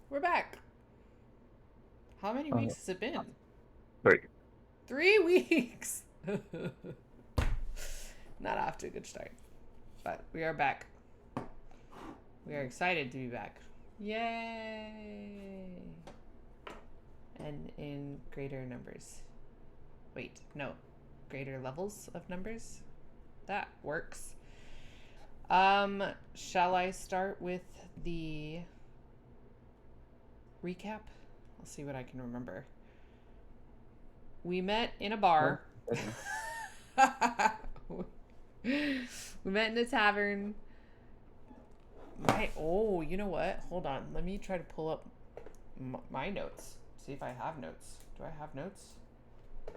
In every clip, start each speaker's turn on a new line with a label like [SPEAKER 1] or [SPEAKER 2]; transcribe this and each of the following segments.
[SPEAKER 1] We're back. How many
[SPEAKER 2] Oh,
[SPEAKER 1] weeks has it been?
[SPEAKER 2] great.
[SPEAKER 1] 3 weeks. Not off to a good start, but we are back. We are excited to be back. Yay! And in greater numbers. Wait, no. Greater levels of numbers? That works. Shall I start with the recap? I'll see what I can remember. We met in a bar. We met in a tavern. You know what? Hold on. Let me try to pull up my notes. See if I have notes. Do I have notes? I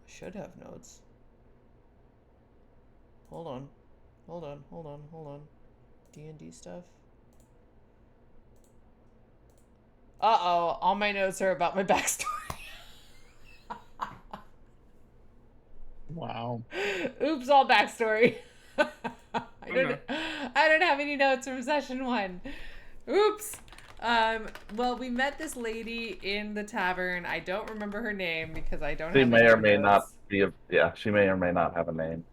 [SPEAKER 1] should have notes. Hold on. Hold on. D&D stuff. Uh-oh. All my notes are about my backstory.
[SPEAKER 3] Wow.
[SPEAKER 1] Oops, all backstory. I
[SPEAKER 3] Oh
[SPEAKER 1] don't
[SPEAKER 3] no.
[SPEAKER 1] I don't have any notes from session 1. Oops. Well, we met this lady in the tavern. I don't remember her name because I don't
[SPEAKER 2] She
[SPEAKER 1] have
[SPEAKER 2] may
[SPEAKER 1] any
[SPEAKER 2] or
[SPEAKER 1] more
[SPEAKER 2] may not
[SPEAKER 1] notes.
[SPEAKER 2] be yeah, she may or may not have a name.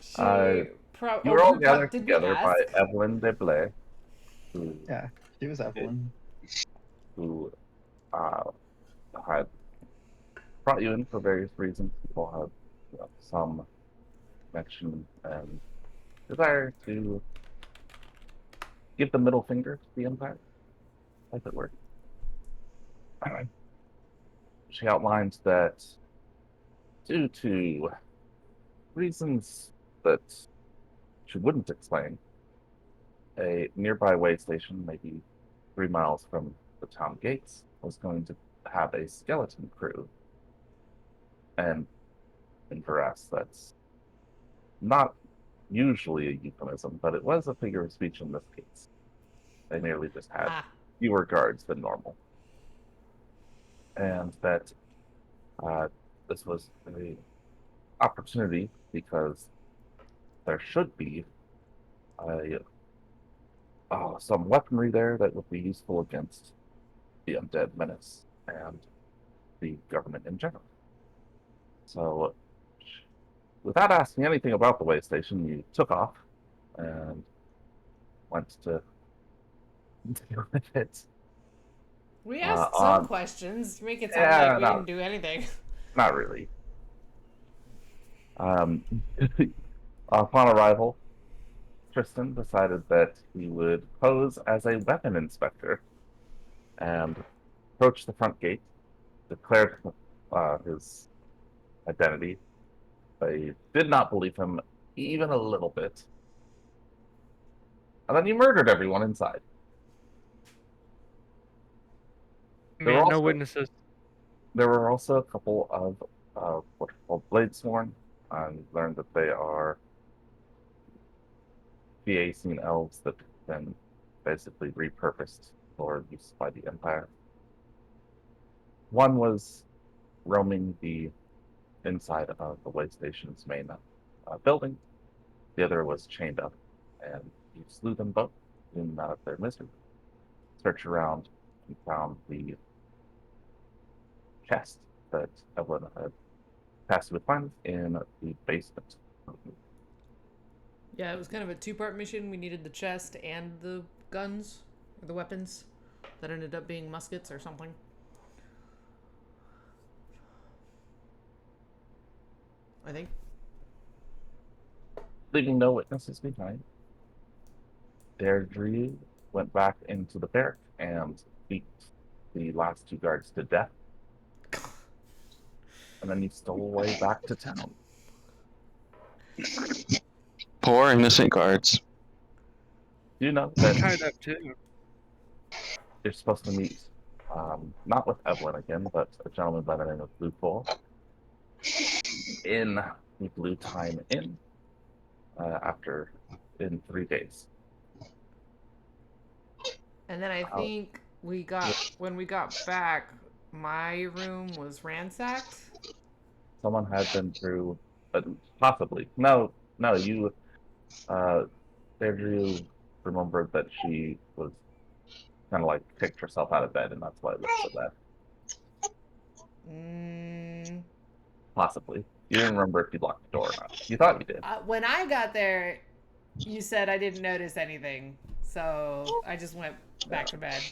[SPEAKER 1] She
[SPEAKER 2] You were all
[SPEAKER 1] what
[SPEAKER 2] gathered
[SPEAKER 1] did we
[SPEAKER 2] together by
[SPEAKER 1] ask?
[SPEAKER 2] Evelyn de Blay, who
[SPEAKER 3] Yeah, she was Evelyn.
[SPEAKER 2] who uh, had brought you in for various reasons. People had some connection and desire to give the middle finger to the Empire, as it were. She outlines that due to reasons that she wouldn't explain, a nearby way station, maybe 3 miles from the town gates, was going to have a skeleton crew. And in Verase, that's not usually a euphemism, but it was a figure of speech in this case. They merely just had
[SPEAKER 1] Ah.
[SPEAKER 2] fewer guards than normal. And that this was an opportunity because there should be a, some weaponry there that would be useful against the undead menace and the government in general. So, without asking anything about the way station, you took off and went to deal with it.
[SPEAKER 1] We asked some
[SPEAKER 2] On
[SPEAKER 1] questions to make it sound like
[SPEAKER 2] Yeah,
[SPEAKER 1] we
[SPEAKER 2] not
[SPEAKER 1] didn't do anything.
[SPEAKER 2] not really. Um, upon arrival, Tristan decided that he would pose as a weapon inspector and approach the front gate, declared his identity. They did not believe him even a little bit, and then he murdered everyone inside. There were
[SPEAKER 3] Man, no
[SPEAKER 2] also
[SPEAKER 3] witnesses.
[SPEAKER 2] there were also a couple of what are called Bladesworn, and learned that they are Phaeacian elves that have been basically repurposed for use by the Empire. One was roaming the inside of the way station's main building. The other was chained up, and you slew them both in their misery. Search around and found the chest that Evelyn had passed with find in the basement.
[SPEAKER 1] Yeah, it was kind of a two-part mission. We needed the chest and the guns or the weapons that ended up being muskets or something. I think.
[SPEAKER 2] Leaving no witnesses behind, Deirdre went back into the barrack and beat the last two guards to death, and then he stole away back to town.
[SPEAKER 4] Poor innocent guards.
[SPEAKER 2] Do you know that
[SPEAKER 3] Tied up too.
[SPEAKER 2] you're supposed to meet, not with Evelyn again, but a gentleman by the name of Blue Four in the Blue Time Inn after in 3 days.
[SPEAKER 1] And then I
[SPEAKER 2] Uh,
[SPEAKER 1] think when we got back, my room was ransacked.
[SPEAKER 2] Someone had been through, possibly. No, uh, Deirdre remembered that she was kind of like kicked yourself out of bed, and that's why it looks so bad. Possibly. You didn't remember if you locked the door or not. You thought you did.
[SPEAKER 1] When I got there, you said I didn't notice anything, so I just went back to bed.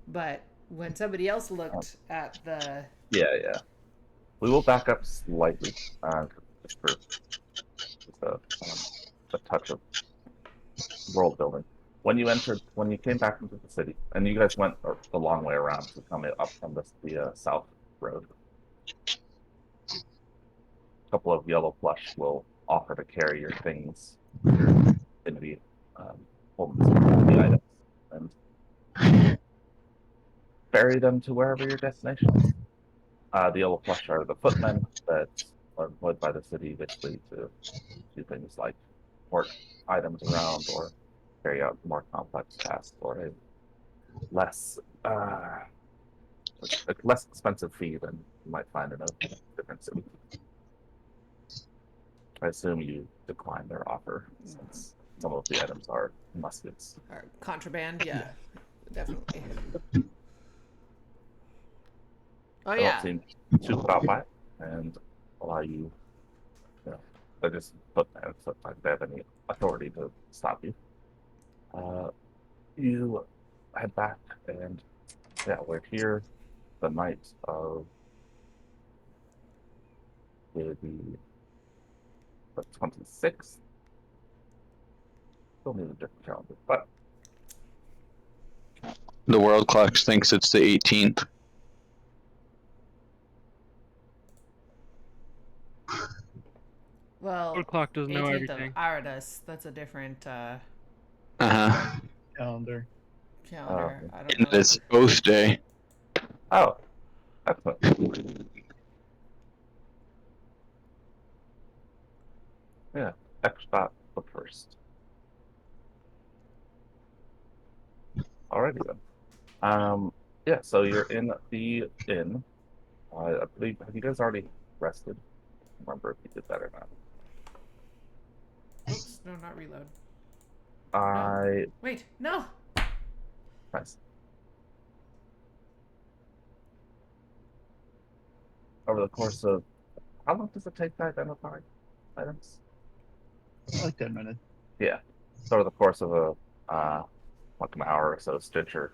[SPEAKER 1] But when somebody else looked at the...
[SPEAKER 2] Yeah. We will back up slightly, just for a touch of world building. When you came back into the city, and you guys went the long way around to come up from the south road, a couple of yellow plush will offer to carry your things, your infinity, holding the items, and ferry them to wherever your destination is. The yellow plush are the footmen that are employed by the city basically to do things like port items around or carry out more complex tasks or a less less expensive fee than you might find in a different city. I assume you decline their offer since some of the items are muskets.
[SPEAKER 1] Or contraband, yeah. Definitely. Oh,
[SPEAKER 2] They
[SPEAKER 1] yeah.
[SPEAKER 2] don't seem too put out by it and allow you, they just put there, so it's like they have any authority to stop you. You head back, and yeah, we're here the night of the 26th. Still need a different calendar, but
[SPEAKER 4] The world clock thinks it's the 18th.
[SPEAKER 1] Well,
[SPEAKER 5] World clock doesn't know
[SPEAKER 1] 18th
[SPEAKER 5] everything.
[SPEAKER 1] of Aradus. That's a different
[SPEAKER 4] Uh-huh.
[SPEAKER 3] Calendar.
[SPEAKER 1] calendar. I don't
[SPEAKER 4] And
[SPEAKER 1] know.
[SPEAKER 4] it's Oath Day.
[SPEAKER 2] oh, that's what. Yeah, extra the first. Alrighty then. Yeah, so you're in the inn. I believe, have you guys already rested? I don't remember if you did that or not.
[SPEAKER 1] Oops, no, not reload. Wait, no!
[SPEAKER 2] Nice. Over the course of, how long does it take to identify items?
[SPEAKER 3] Like 10 minutes.
[SPEAKER 2] Yeah. So over the course of like an hour or so, Stitcher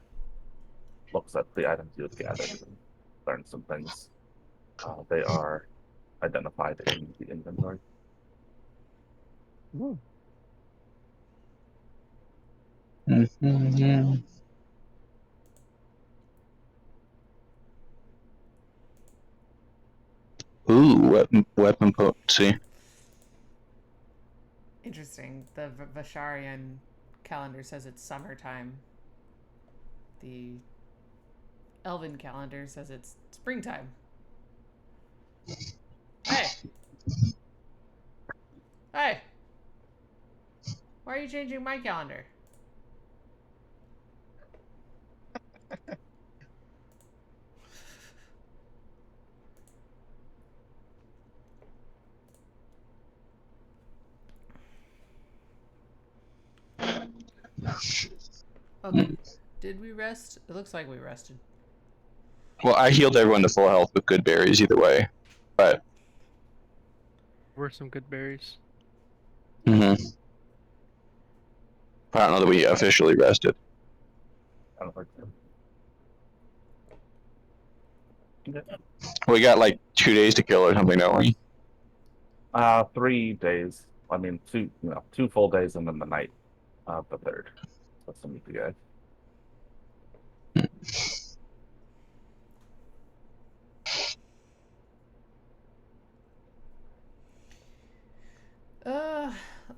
[SPEAKER 2] looks at the items you have gathered and learns some things. They are identified in the inventory.
[SPEAKER 3] Ooh.
[SPEAKER 4] Mm-hmm. Ooh, weapon potency.
[SPEAKER 1] Interesting. The Vasharian calendar says it's summertime. The Elven calendar says it's springtime. Hey! Hey! Why are you changing my calendar? Okay. Did we rest? It looks like we rested.
[SPEAKER 4] Well, I healed everyone to full health with good berries either way. But,
[SPEAKER 5] Were some good berries.
[SPEAKER 4] I don't know that we officially rested.
[SPEAKER 2] I don't think so. Okay.
[SPEAKER 4] We got like 2 days to kill or something, don't we?
[SPEAKER 2] 3 days. I mean, 2 full days and then the night of the third. That's to meet the guy.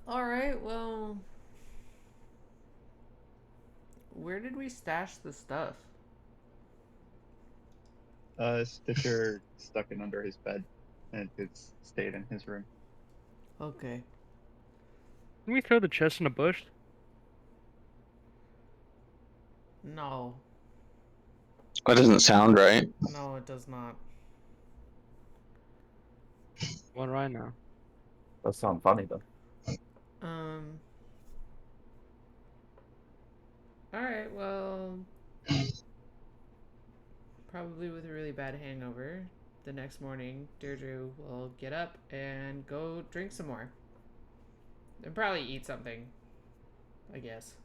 [SPEAKER 1] Alright, well... Where did we stash the stuff?
[SPEAKER 3] Stitcher stuck it under his bed, and it's stayed in his room.
[SPEAKER 1] Okay.
[SPEAKER 5] Can we throw the chest in a bush?
[SPEAKER 1] No.
[SPEAKER 4] That doesn't sound right.
[SPEAKER 1] No, it does not.
[SPEAKER 5] What do I know?
[SPEAKER 2] That sounds funny though.
[SPEAKER 1] Alright, well... probably with a really bad hangover. The next morning, Deirdre will get up and go drink some more. And probably eat something, I guess.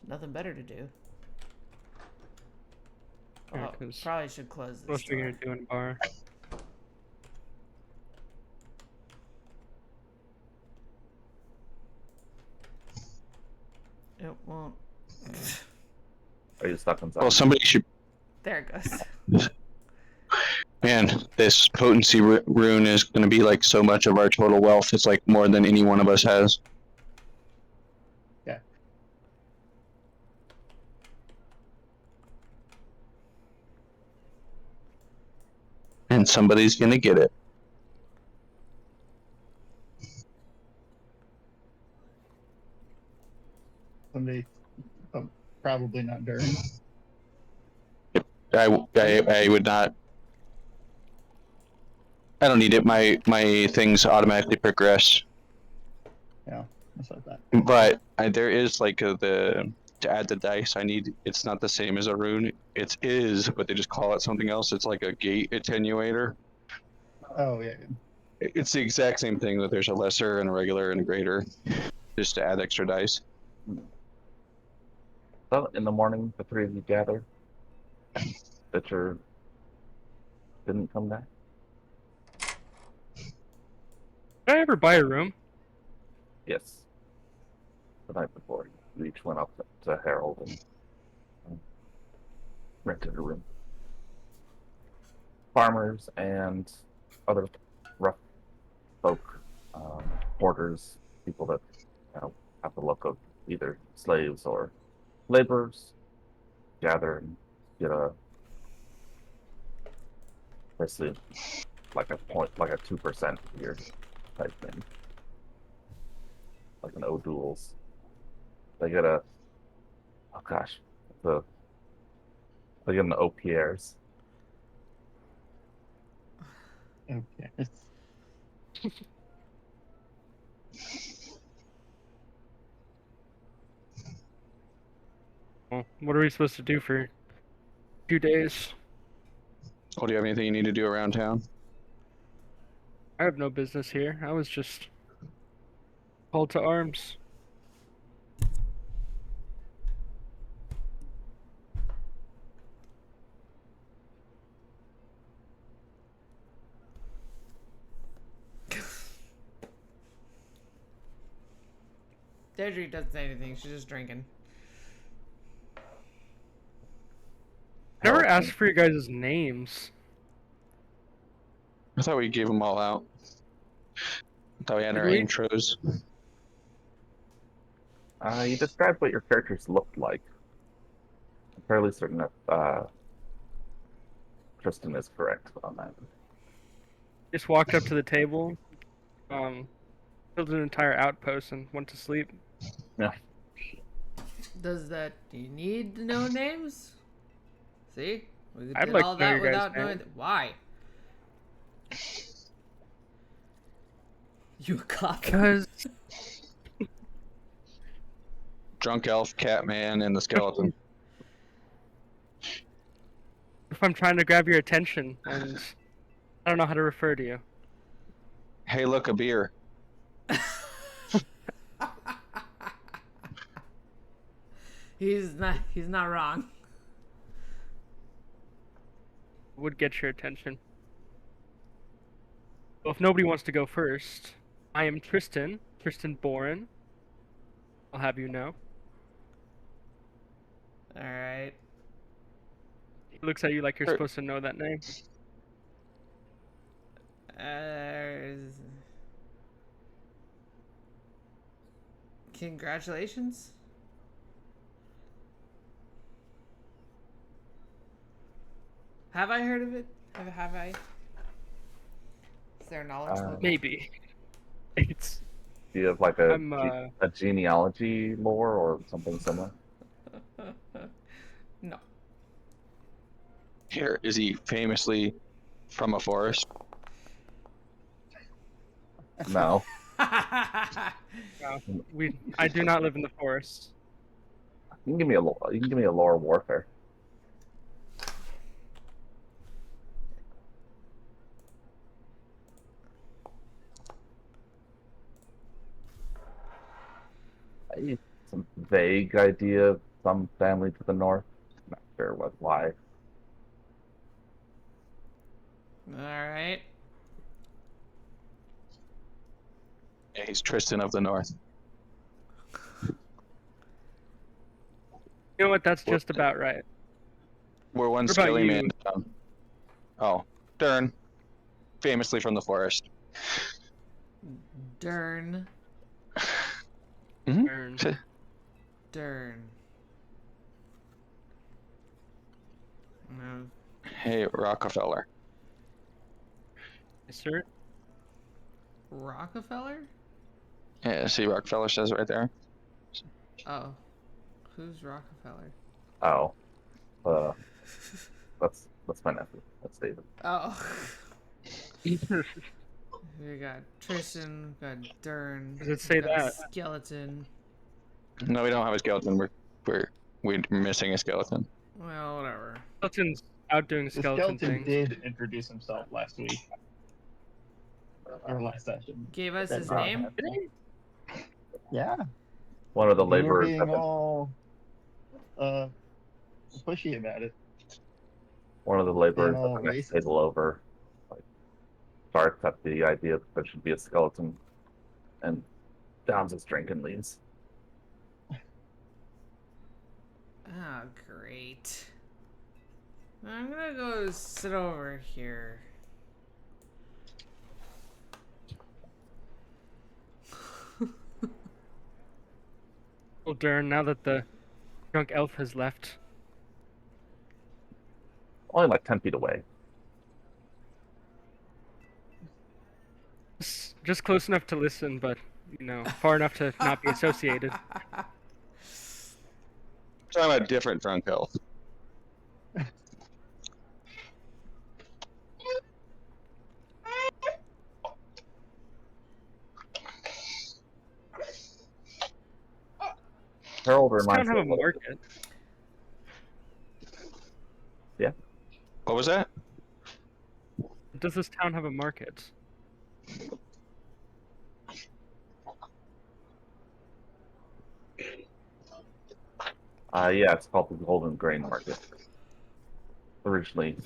[SPEAKER 1] Nothing better to do.
[SPEAKER 5] Yeah,
[SPEAKER 1] Oh,
[SPEAKER 5] 'cause
[SPEAKER 1] probably should close this
[SPEAKER 5] what else are you
[SPEAKER 1] door.
[SPEAKER 5] gonna do in a bar?
[SPEAKER 1] It won't.
[SPEAKER 2] Are you stuck inside?
[SPEAKER 4] Well, somebody should.
[SPEAKER 1] There it goes.
[SPEAKER 4] Man, this potency rune is going to be like so much of our total wealth. It's like more than any one of us has.
[SPEAKER 3] Yeah.
[SPEAKER 4] And somebody's going to get it.
[SPEAKER 3] Somebody, probably not Durham.
[SPEAKER 4] I would not. I don't need it. My things automatically progress.
[SPEAKER 3] Yeah, that's like that.
[SPEAKER 4] But there is like to add the dice. I need. It's not the same as a rune. It is, but they just call it something else. It's like a gate attenuator.
[SPEAKER 3] Oh yeah.
[SPEAKER 4] It's the exact same thing. That there's a lesser and a regular and a greater, just to add extra dice.
[SPEAKER 2] So in the morning, the three of you gather. Bitcher didn't come back.
[SPEAKER 5] Did I ever buy a room?
[SPEAKER 2] Yes. The night before, you each went up to Harold and rented a room. Farmers and other rough folk, porters, people that have the look of either slaves or laborers, gather and get a basically like a 2% here type thing, like an O'Doul's. They get a they get an OPRs.
[SPEAKER 3] Okay.
[SPEAKER 5] Well, what are we supposed to do for 2 days?
[SPEAKER 4] Oh, do you have anything you need to do around town?
[SPEAKER 5] I have no business here. I was just called to arms.
[SPEAKER 1] Deirdre doesn't say anything. She's just drinking.
[SPEAKER 5] Never asked for you guys' names.
[SPEAKER 4] I thought we gave them all out. I thought we had our
[SPEAKER 5] Did we?
[SPEAKER 4] intros.
[SPEAKER 2] You described what your characters looked like. I'm fairly certain that Tristan is correct on that.
[SPEAKER 5] Just walked up to the table, built an entire outpost, and went to sleep.
[SPEAKER 2] Yeah.
[SPEAKER 1] Do you need to know names? See? We
[SPEAKER 5] I'd
[SPEAKER 1] did
[SPEAKER 5] like
[SPEAKER 1] all
[SPEAKER 5] to know
[SPEAKER 1] that
[SPEAKER 5] your guys'
[SPEAKER 1] without knowing.
[SPEAKER 5] name.
[SPEAKER 1] Why? You a cop?
[SPEAKER 5] Because
[SPEAKER 4] Drunk elf, cat man, and the skeleton.
[SPEAKER 5] if I'm trying to grab your attention, and I don't know how to refer to you.
[SPEAKER 4] Hey, look, a beer.
[SPEAKER 1] He's not wrong.
[SPEAKER 5] Would get your attention. Well, if nobody wants to go first, I am Tristan Boren. I'll have you know.
[SPEAKER 1] All right.
[SPEAKER 5] He looks at you like you're
[SPEAKER 4] Sure.
[SPEAKER 5] supposed to know that name.
[SPEAKER 1] Congratulations. Have I heard of it? Have I? Is there knowledge level?
[SPEAKER 5] Maybe. It's.
[SPEAKER 2] Do you have like a
[SPEAKER 5] I'm,
[SPEAKER 2] a genealogy lore or something similar?
[SPEAKER 1] No.
[SPEAKER 4] Here, is he famously from a forest?
[SPEAKER 2] No.
[SPEAKER 5] I do not live in the forest.
[SPEAKER 2] You can give me you can give me a lore warfare. I some vague idea of some family to the north. Not sure why.
[SPEAKER 1] All right.
[SPEAKER 4] Yeah, he's Tristan of the North.
[SPEAKER 5] You know what? That's just about right.
[SPEAKER 4] We're one
[SPEAKER 5] What about
[SPEAKER 4] scaly man
[SPEAKER 5] you?
[SPEAKER 4] down. Oh, Dern, famously from the forest.
[SPEAKER 1] Dern.
[SPEAKER 5] Ern?
[SPEAKER 1] Dern. No.
[SPEAKER 4] Hey, Rockefeller.
[SPEAKER 5] Yes, sir.
[SPEAKER 1] Rockefeller?
[SPEAKER 4] Yeah, see, Rockefeller says it right there.
[SPEAKER 1] Oh. Who's Rockefeller?
[SPEAKER 2] Oh, that's my nephew. That's David.
[SPEAKER 1] Oh. We got Tristan, we got Dern,
[SPEAKER 5] Does it
[SPEAKER 1] we
[SPEAKER 5] say
[SPEAKER 1] got
[SPEAKER 5] that?
[SPEAKER 1] Skeleton.
[SPEAKER 4] No, we don't have a skeleton. We're missing a skeleton.
[SPEAKER 1] Well, whatever.
[SPEAKER 5] Skeleton's out doing
[SPEAKER 3] The
[SPEAKER 5] skeleton
[SPEAKER 3] skeleton
[SPEAKER 5] things.
[SPEAKER 3] did introduce himself last week. Or last session.
[SPEAKER 1] Gave us
[SPEAKER 3] That
[SPEAKER 1] his
[SPEAKER 3] did
[SPEAKER 1] name?
[SPEAKER 3] happen. Yeah.
[SPEAKER 2] One of the
[SPEAKER 3] You were
[SPEAKER 2] laborers
[SPEAKER 3] being
[SPEAKER 2] had been,
[SPEAKER 3] all pushy about it.
[SPEAKER 2] one of the laborers
[SPEAKER 3] being
[SPEAKER 2] at
[SPEAKER 3] all
[SPEAKER 2] the next
[SPEAKER 3] racist.
[SPEAKER 2] table over, like, starts at the idea that there should be a skeleton, and downs his drink and leaves.
[SPEAKER 1] Oh, great. I'm gonna go sit over here.
[SPEAKER 5] Well, Dern, now that the drunk elf has left,
[SPEAKER 2] Only like 10 feet away.
[SPEAKER 5] just close enough to listen, but far enough to not be associated.
[SPEAKER 4] So I'm a different drunk elf.
[SPEAKER 2] Harold
[SPEAKER 5] Does town
[SPEAKER 2] reminds me
[SPEAKER 5] have a
[SPEAKER 2] of what.
[SPEAKER 5] market?
[SPEAKER 2] Yeah.
[SPEAKER 4] What was that?
[SPEAKER 5] Does this town have a market?
[SPEAKER 2] Yeah, it's called the Golden Grain Market. Originally,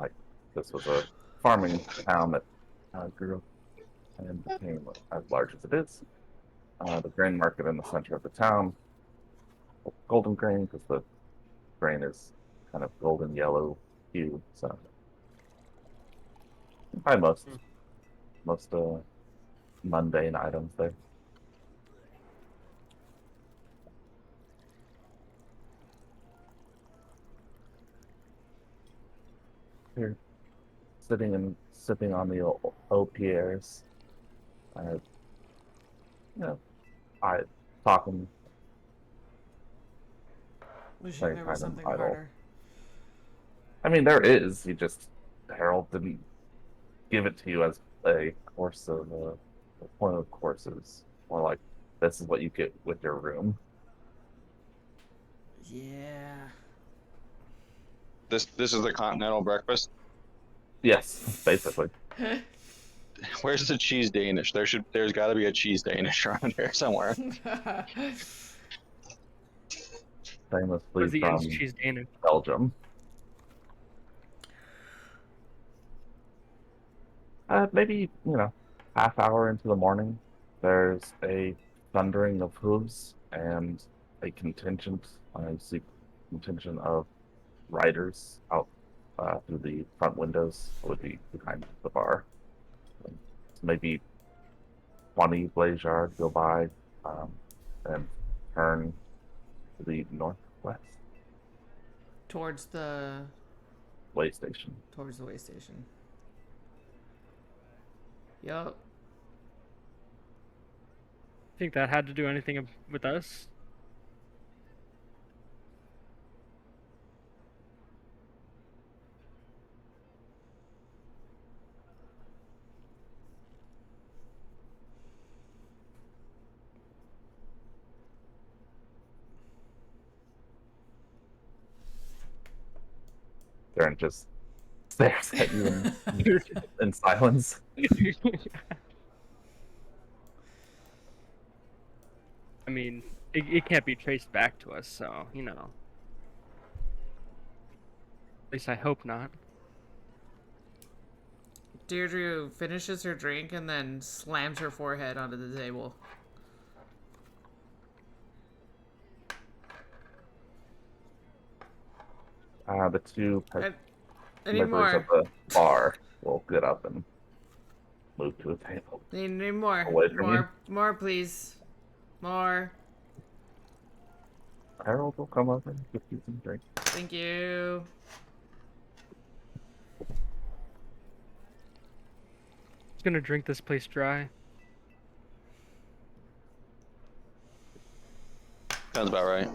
[SPEAKER 2] like, this was a farming town that grew up and became as large as it is. The grain market in the center of the town, golden grain, because the grain is kind of golden yellow hue. So, probably most mundane items there. Here, sitting and sipping on the old Pierres. You know, I talking,
[SPEAKER 1] Wishing
[SPEAKER 2] playing
[SPEAKER 1] there was
[SPEAKER 2] time and
[SPEAKER 1] something
[SPEAKER 2] idle.
[SPEAKER 1] harder.
[SPEAKER 2] I mean, there is. You just Harold didn't give it to you as a course of one of the courses, more like this is what you get with your room.
[SPEAKER 1] Yeah.
[SPEAKER 4] This is the continental breakfast.
[SPEAKER 2] Yes, basically.
[SPEAKER 4] Where's the cheese Danish? There's got to be a cheese Danish around here somewhere.
[SPEAKER 2] Famously
[SPEAKER 5] Where's the
[SPEAKER 2] from
[SPEAKER 5] inn's cheese Danish?
[SPEAKER 2] Belgium. Maybe half hour into the morning, there's a thundering of hooves and a you see contingent of riders out through the front windows that would be behind the bar. Maybe 20 Blazard go by and turn to the northwest
[SPEAKER 1] Towards the
[SPEAKER 2] way station.
[SPEAKER 1] way station. Yup.
[SPEAKER 5] Think that had to do anything with us?
[SPEAKER 2] Darren just stares at you in silence.
[SPEAKER 5] I mean, it can't be traced back to us, so, you know. At least I hope not.
[SPEAKER 1] Deirdre finishes her drink and then slams her forehead onto the table.
[SPEAKER 2] The two
[SPEAKER 1] Any
[SPEAKER 2] members of
[SPEAKER 1] more?
[SPEAKER 2] the bar will get up and move to a table.
[SPEAKER 1] Need more.
[SPEAKER 2] Away from you.
[SPEAKER 1] More, please. More.
[SPEAKER 2] Harold will come up and give you some drink.
[SPEAKER 1] Thank you.
[SPEAKER 5] Just gonna drink this place dry.
[SPEAKER 4] Sounds about right.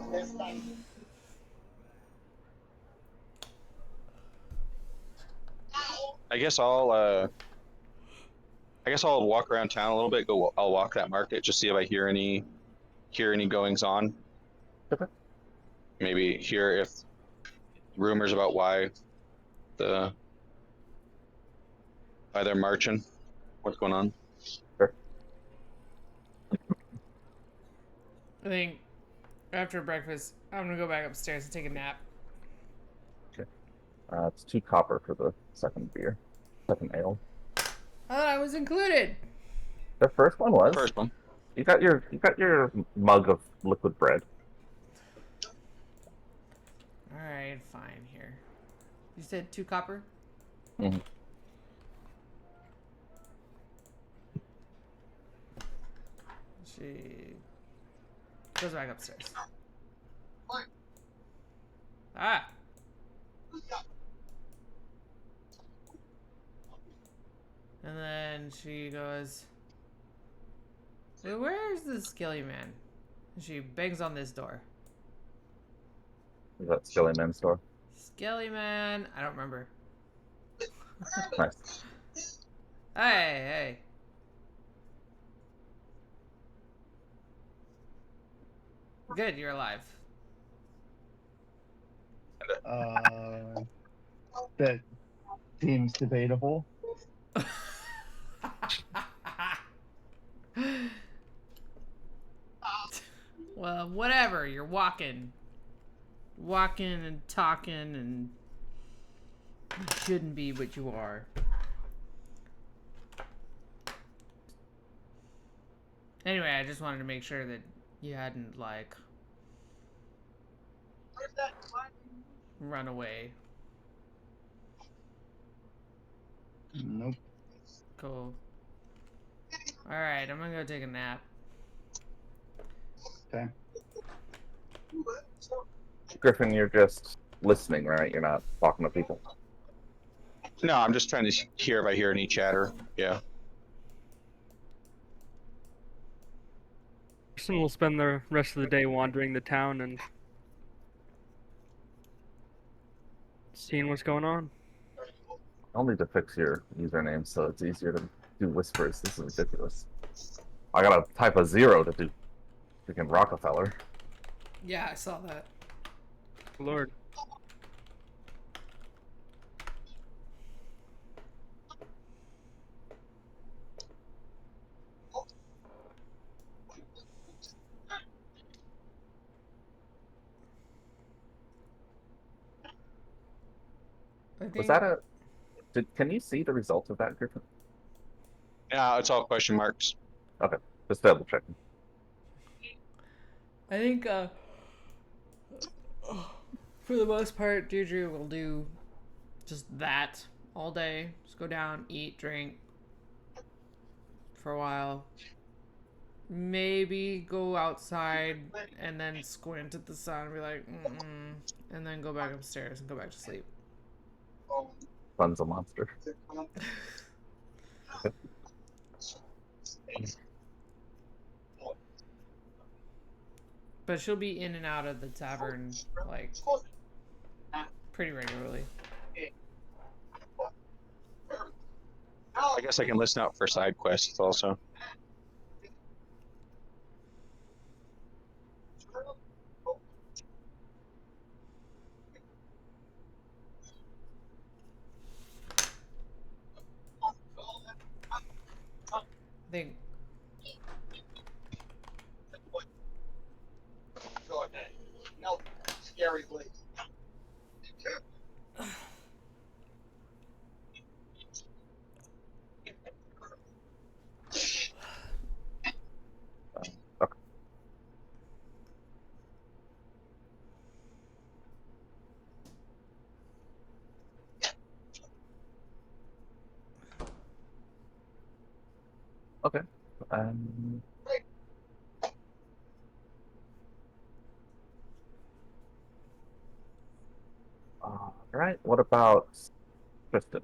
[SPEAKER 4] I guess I'll walk around town a little bit. I'll walk that market, just see if I hear any goings on.
[SPEAKER 2] Okay.
[SPEAKER 4] Maybe hear if rumors about why they're marching. What's going on?
[SPEAKER 2] Sure.
[SPEAKER 1] I think after breakfast, I'm gonna go back upstairs and take a nap.
[SPEAKER 2] It's 2 copper for the second ale.
[SPEAKER 1] I thought I was included.
[SPEAKER 2] The first one was.
[SPEAKER 4] First one.
[SPEAKER 2] You got your mug of liquid bread.
[SPEAKER 1] Alright, fine here. You said 2 copper?
[SPEAKER 2] Mm-hmm.
[SPEAKER 1] She goes back upstairs. Ah! And then she goes, "Hey, where's the Skilly man?" And she bangs on this door.
[SPEAKER 2] Is that Skilly Men's store?
[SPEAKER 1] Skelly man, I don't remember.
[SPEAKER 2] Nice.
[SPEAKER 1] Hey. Good, you're alive.
[SPEAKER 3] That seems debatable.
[SPEAKER 1] Well, whatever. You're walking and talking, and you shouldn't be, but you are. Anyway, I just wanted to make sure that you hadn't, like, run away.
[SPEAKER 3] Nope.
[SPEAKER 1] Cool. Alright, I'm gonna go take a nap.
[SPEAKER 3] Okay.
[SPEAKER 2] Griffin, you're just listening, right? You're not talking to people.
[SPEAKER 4] No, I'm just trying to hear if I hear any chatter. Yeah.
[SPEAKER 5] Person will spend the rest of the day wandering the town and seeing what's going on.
[SPEAKER 2] I'll need to fix your username so it's easier to do whispers. This is ridiculous. I gotta type a 0 to do freaking Rockefeller.
[SPEAKER 1] Yeah, I saw that.
[SPEAKER 5] Lord.
[SPEAKER 2] Was that a... Can you see the results of that, Griffin?
[SPEAKER 4] Yeah, it's all question marks.
[SPEAKER 2] Okay, just double checking.
[SPEAKER 1] I think, for the most part, Deirdre will do just that all day. Just go down, eat, drink for a while. Maybe go outside and then squint at the sun and be like, and then go back upstairs and go back to sleep.
[SPEAKER 2] Fun's a monster.
[SPEAKER 1] But she'll be in and out of the tavern, like, pretty regularly.
[SPEAKER 4] I guess I can listen out for side quests also.
[SPEAKER 1] think.
[SPEAKER 6] No, scary place.
[SPEAKER 2] Okay. Okay. Um, all right. What about Tristan?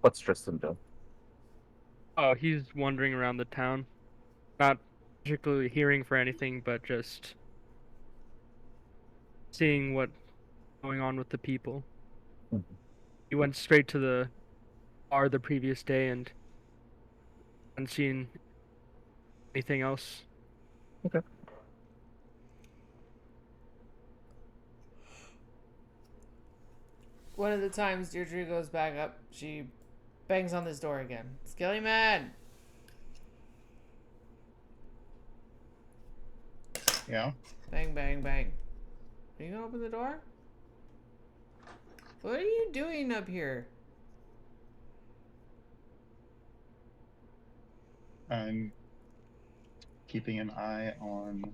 [SPEAKER 2] What's Tristan doing?
[SPEAKER 5] Oh, he's wandering around the town, not particularly hearing for anything, but just seeing what's going on with the people.
[SPEAKER 2] Mhm.
[SPEAKER 5] He went straight to the bar the previous day and hadn't seen anything else.
[SPEAKER 2] Okay.
[SPEAKER 1] One of the times Deirdre goes back up, she bangs on this door again. Skelly man!
[SPEAKER 3] Yeah.
[SPEAKER 1] Bang, bang, bang. Are you gonna open the door? What are you doing up here?
[SPEAKER 3] I'm keeping an eye on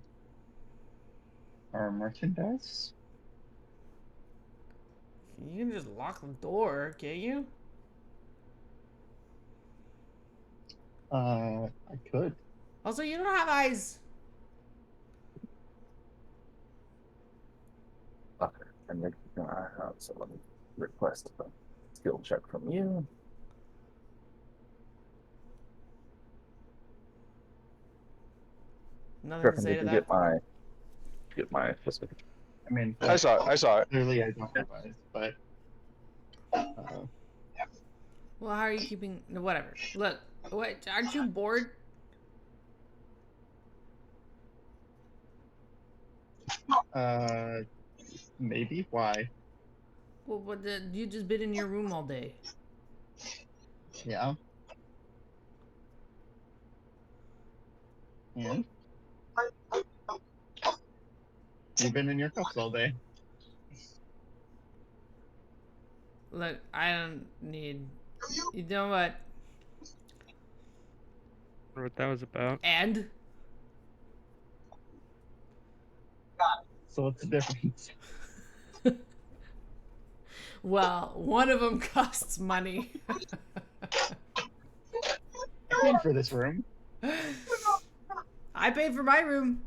[SPEAKER 3] our merchandise.
[SPEAKER 1] You can just lock the door, can't you?
[SPEAKER 3] I could.
[SPEAKER 1] Also, you don't have eyes.
[SPEAKER 2] Okay. And then keep an eye out. So let me request a skill check from you.
[SPEAKER 1] Nothing to
[SPEAKER 2] Griffin,
[SPEAKER 1] say
[SPEAKER 2] did
[SPEAKER 1] to
[SPEAKER 2] you
[SPEAKER 1] that.
[SPEAKER 2] get my history?
[SPEAKER 3] I mean,
[SPEAKER 4] I saw it. I saw it.
[SPEAKER 3] clearly I don't have eyes, but
[SPEAKER 1] Well, how are you keeping... no, whatever. Look, what? Aren't you bored?
[SPEAKER 3] maybe. Why?
[SPEAKER 1] Well, you just been in your room all day.
[SPEAKER 3] Yeah. And you've been in your cups all day.
[SPEAKER 1] Look, I don't need... You know what?
[SPEAKER 5] Wonder what that was about.
[SPEAKER 1] And?
[SPEAKER 3] So what's the difference?
[SPEAKER 1] Well, one of them costs money.
[SPEAKER 3] I paid for this room.
[SPEAKER 1] I paid for my room.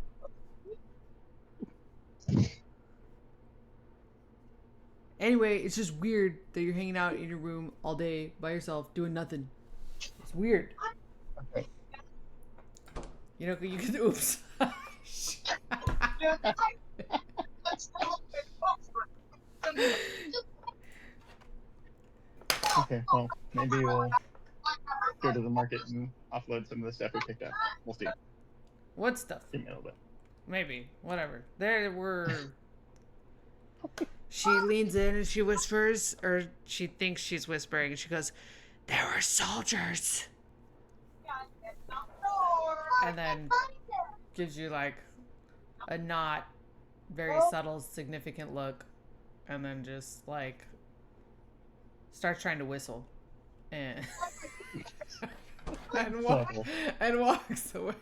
[SPEAKER 1] Anyway, it's just weird that you're hanging out in your room all day by yourself doing nothing. It's weird.
[SPEAKER 3] Okay.
[SPEAKER 1] You know, you can... Oops.
[SPEAKER 3] Okay, well, maybe we'll go to the market and offload some of the stuff we picked up. We'll see.
[SPEAKER 1] What stuff?
[SPEAKER 3] Give me a little bit.
[SPEAKER 1] Maybe. Whatever. There were... She leans in and she whispers, or she thinks she's whispering, and she goes, "There were soldiers." And then gives you like a not very subtle, significant look, and then just like starts trying to whistle, and
[SPEAKER 3] Subtle.
[SPEAKER 1] and walks away.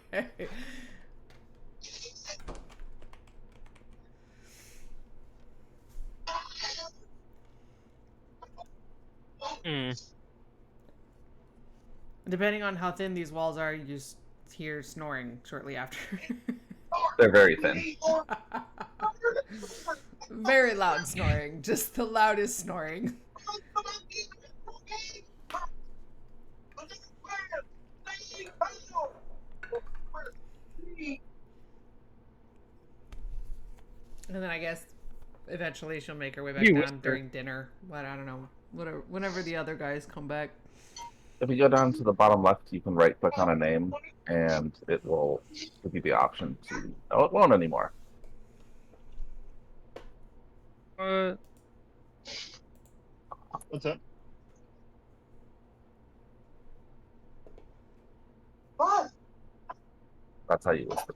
[SPEAKER 5] Hmm.
[SPEAKER 1] Depending on how thin these walls are, you just hear snoring shortly after.
[SPEAKER 2] They're very thin.
[SPEAKER 1] Very loud snoring, just the loudest snoring. And then I guess eventually she'll make her way back
[SPEAKER 5] You
[SPEAKER 1] down
[SPEAKER 5] whisper.
[SPEAKER 1] during dinner. But I don't know. Whatever. Whenever the other guys come back.
[SPEAKER 2] If you go down to the bottom left, you can right click on a name and it will give you the option to... Oh, it won't anymore.
[SPEAKER 3] What's up?
[SPEAKER 6] What?
[SPEAKER 2] That's how you whisper.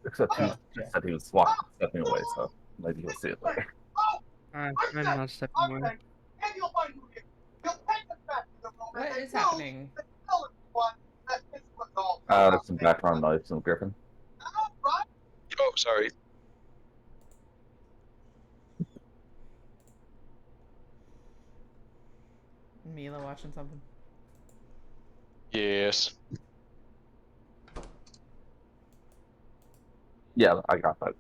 [SPEAKER 2] Except he
[SPEAKER 3] Oh, yeah.
[SPEAKER 2] said he was stepping away, so maybe he'll see it later.
[SPEAKER 5] I'm not stepping away.
[SPEAKER 6] And you'll find who did. You'll take us back to the room.
[SPEAKER 1] What
[SPEAKER 6] and
[SPEAKER 1] is
[SPEAKER 6] you'll
[SPEAKER 1] happening?
[SPEAKER 6] tell everyone that this was all
[SPEAKER 2] There's some background noise from Griffin.
[SPEAKER 6] right.
[SPEAKER 4] Oh, sorry.
[SPEAKER 1] Mila watching something.
[SPEAKER 4] Yes.
[SPEAKER 2] Yeah, I got that.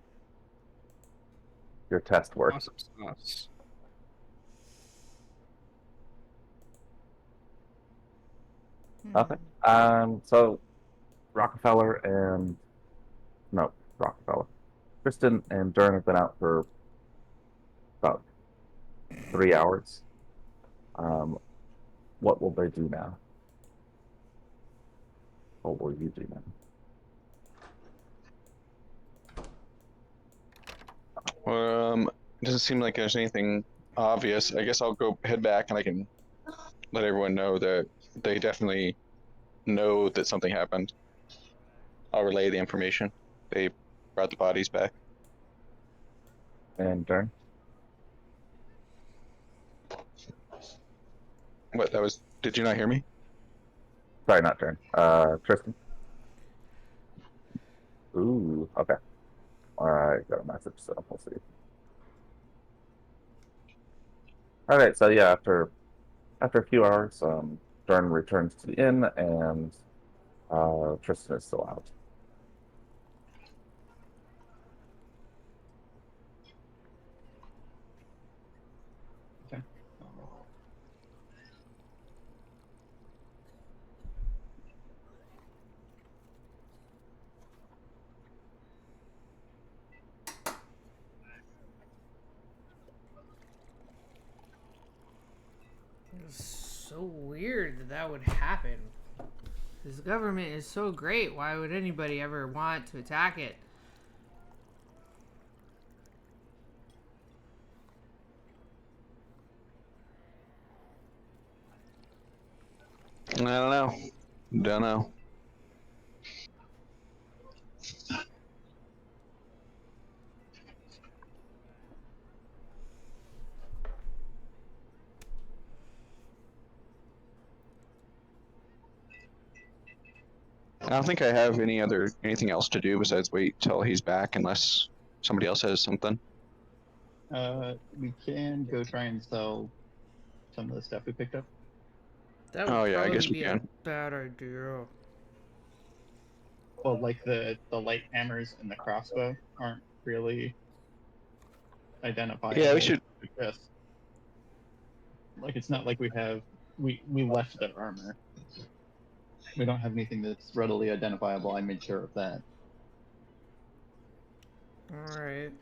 [SPEAKER 2] Your test worked.
[SPEAKER 5] Awesome sauce.
[SPEAKER 2] Okay. So Rockefeller. Kristen and Dern have been out for about 3 hours. What will they do now? What will you do now?
[SPEAKER 4] It doesn't seem like there's anything obvious. I guess I'll go head back and I can let everyone know that they definitely know that something happened. I'll relay the information. They brought the bodies back.
[SPEAKER 2] And Dern?
[SPEAKER 4] What, that was, did you not hear me?
[SPEAKER 2] Sorry, not Dern. Tristan? Ooh, okay. Alright, got a message, so we'll see. Alright, so yeah, after a few hours, Dern returns to the inn, and Tristan is still out.
[SPEAKER 3] Okay.
[SPEAKER 1] It's so weird that that would happen. This government is so great. Why would anybody ever want to attack it?
[SPEAKER 4] I don't know. Don't know. I don't think I have anything else to do besides wait till he's back unless somebody else has something.
[SPEAKER 3] We can go try and sell some of the stuff we picked up.
[SPEAKER 1] That would
[SPEAKER 4] Oh, yeah, I
[SPEAKER 1] probably
[SPEAKER 4] guess we
[SPEAKER 1] be a
[SPEAKER 4] can.
[SPEAKER 1] bad idea.
[SPEAKER 3] Well, like the light hammers and the crossbow aren't really identifiable.
[SPEAKER 4] Yeah, we should.
[SPEAKER 3] Yes. Like it's not like we left their armor. We don't have anything that's readily identifiable. I made sure of that.
[SPEAKER 1] Alright.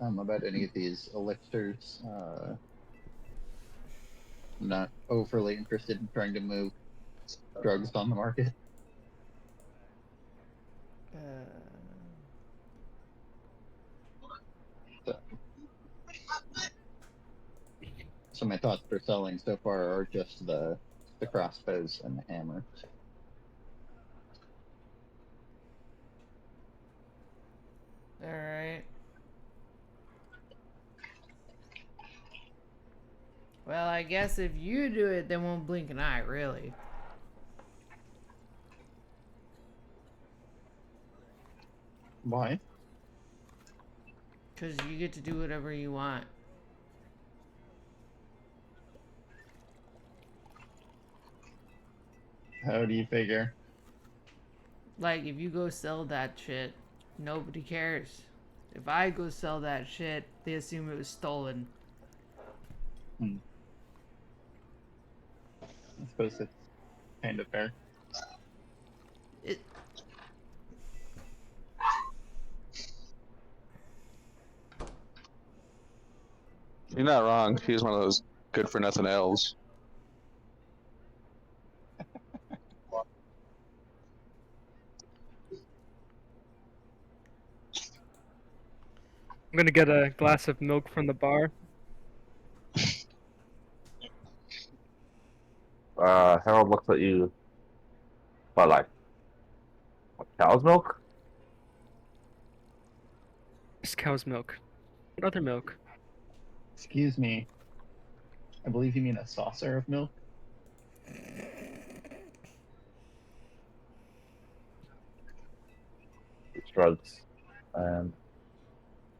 [SPEAKER 3] About any of these elixirs. I'm not overly interested in trying to move drugs on the market. So my thoughts for selling so far are just the crossbows and the hammer.
[SPEAKER 1] Alright. Well, I guess if you do it, they won't blink an eye, really.
[SPEAKER 3] Why?
[SPEAKER 1] Because you get to do whatever you want.
[SPEAKER 3] How do you figure?
[SPEAKER 1] Like, if you go sell that shit, nobody cares. If I go sell that shit, they assume it was stolen.
[SPEAKER 3] I suppose it's kind of fair.
[SPEAKER 1] It.
[SPEAKER 4] You're not wrong. He's one of those good for nothing elves.
[SPEAKER 5] I'm gonna get a glass of milk from the bar.
[SPEAKER 2] Harold looks at you, but like cow's milk?
[SPEAKER 5] It's cow's milk. What other milk?
[SPEAKER 3] Excuse me. I believe you mean a saucer of milk.
[SPEAKER 2] He shrugs and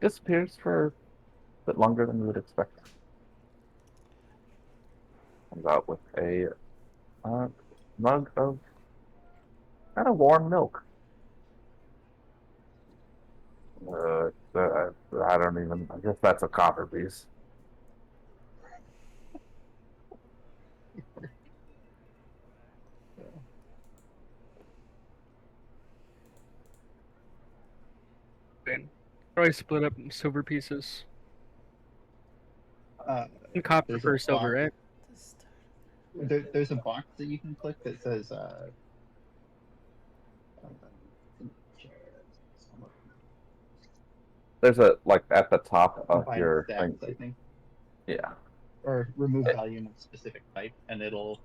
[SPEAKER 2] disappears for a bit longer than you would expect. Comes out with a mug of kind of warm milk. I don't even. I guess that's a copper piece.
[SPEAKER 5] Probably split up in silver pieces. And copper
[SPEAKER 3] There's
[SPEAKER 5] for
[SPEAKER 3] a
[SPEAKER 5] silver,
[SPEAKER 3] box.
[SPEAKER 5] right?
[SPEAKER 3] There's a box that you can click that says
[SPEAKER 2] There's a like at the top of
[SPEAKER 3] combine
[SPEAKER 2] your
[SPEAKER 3] stacks,
[SPEAKER 2] thing.
[SPEAKER 3] I think,
[SPEAKER 2] Yeah,
[SPEAKER 3] or remove value in a specific type, and it'll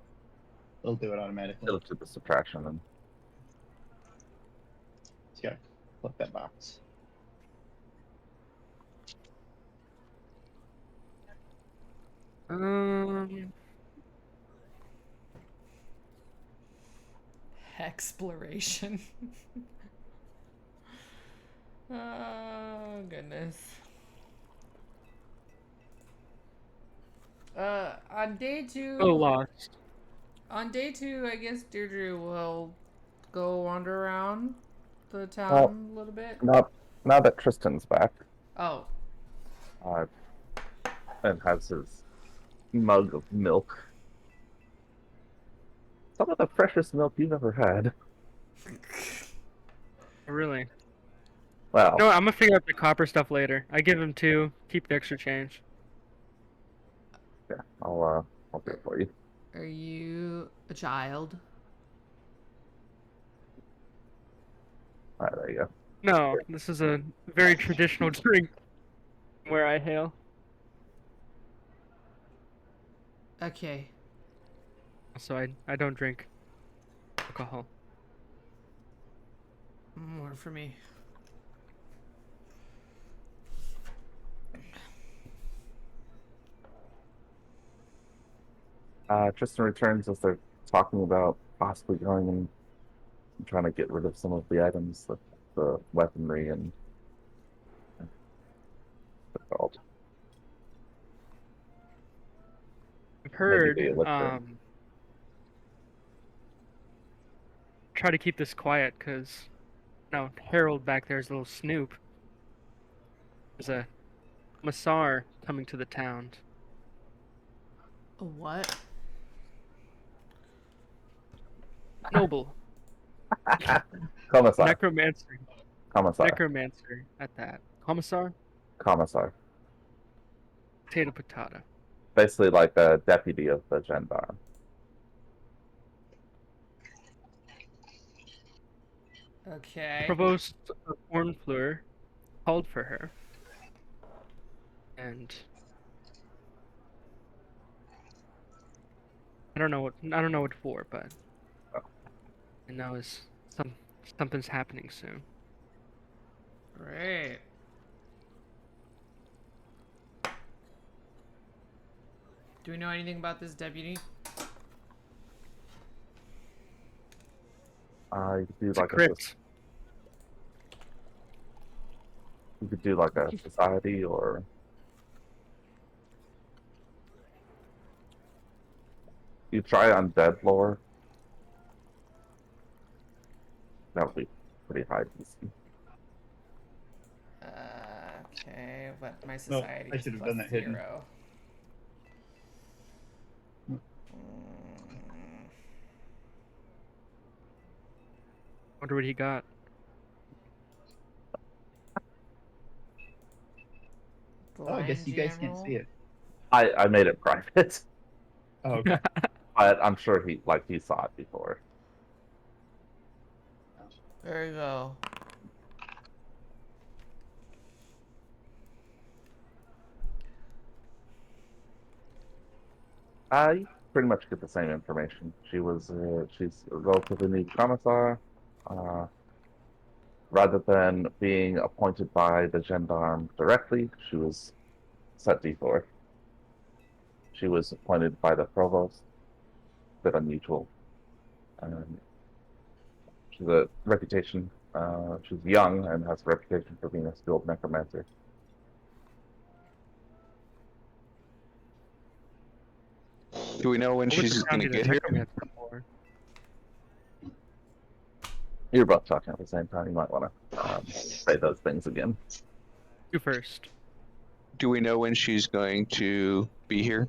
[SPEAKER 3] do it automatically.
[SPEAKER 2] it'll do the subtraction and
[SPEAKER 3] Just gotta click that box.
[SPEAKER 1] Exploration. Oh, goodness. On day 2.
[SPEAKER 5] Oh, lost.
[SPEAKER 1] On day 2, I guess Deirdre will go wander around the town
[SPEAKER 2] Well,
[SPEAKER 1] a little bit.
[SPEAKER 2] now that Tristan's back,
[SPEAKER 1] Oh,
[SPEAKER 2] and has his mug of milk. Some of the freshest milk you've ever had.
[SPEAKER 5] Really?
[SPEAKER 2] Well,
[SPEAKER 5] No, I'm gonna figure out the copper stuff later. I give him 2, keep the extra change.
[SPEAKER 2] yeah, I'll do it for you.
[SPEAKER 1] are you a child?
[SPEAKER 2] All right, there you go.
[SPEAKER 5] No, this is a very traditional drink where I hail.
[SPEAKER 1] Okay.
[SPEAKER 5] So I don't drink alcohol.
[SPEAKER 1] More for me.
[SPEAKER 2] Tristan returns as they're talking about possibly going and trying to get rid of some of the items, the weaponry and what's it called.
[SPEAKER 5] I've heard,
[SPEAKER 2] the elixir.
[SPEAKER 5] try to keep this quiet, because, no, Harold back there is a little snoop. There's a Massar coming to the town.
[SPEAKER 1] A what?
[SPEAKER 5] Noble.
[SPEAKER 2] Commissar.
[SPEAKER 5] Necromancer.
[SPEAKER 2] Commissar.
[SPEAKER 5] Necromancer at that. Commissar?
[SPEAKER 2] Commissar.
[SPEAKER 5] Potato potato.
[SPEAKER 2] Basically like a deputy of the Gendarme.
[SPEAKER 1] Okay.
[SPEAKER 5] Provost of Hornfleur called for her. And I don't know what for, but I know is something's happening soon.
[SPEAKER 1] Great. Do we know anything about this deputy?
[SPEAKER 2] You could do
[SPEAKER 5] It's a
[SPEAKER 2] like
[SPEAKER 5] crypt.
[SPEAKER 2] you could do like a society or you try undead lore. That would be pretty high DC.
[SPEAKER 1] Okay, but my society
[SPEAKER 3] I
[SPEAKER 1] is
[SPEAKER 3] should have
[SPEAKER 1] plus
[SPEAKER 3] done that hidden.
[SPEAKER 1] 0.
[SPEAKER 5] Wonder what he got.
[SPEAKER 3] Oh, I guess you guys can't see it.
[SPEAKER 2] I made it private,
[SPEAKER 3] Oh, okay.
[SPEAKER 2] but I'm sure he saw it before.
[SPEAKER 1] There you go.
[SPEAKER 2] You pretty much get the same information. She's a relatively new commissar. Uh, rather than being appointed by the Gendarme directly, she was set D4. She was appointed by the provost. A bit unusual. And she's a reputation. She's young and has a reputation for being a skilled necromancer.
[SPEAKER 4] Do we know when
[SPEAKER 5] What would the
[SPEAKER 4] she's
[SPEAKER 5] town
[SPEAKER 4] gonna
[SPEAKER 5] need a
[SPEAKER 4] get here?
[SPEAKER 5] necromancer for?
[SPEAKER 2] You're both talking at the same time. You might want to say those things again.
[SPEAKER 5] You first.
[SPEAKER 4] Do we know when she's going to be here?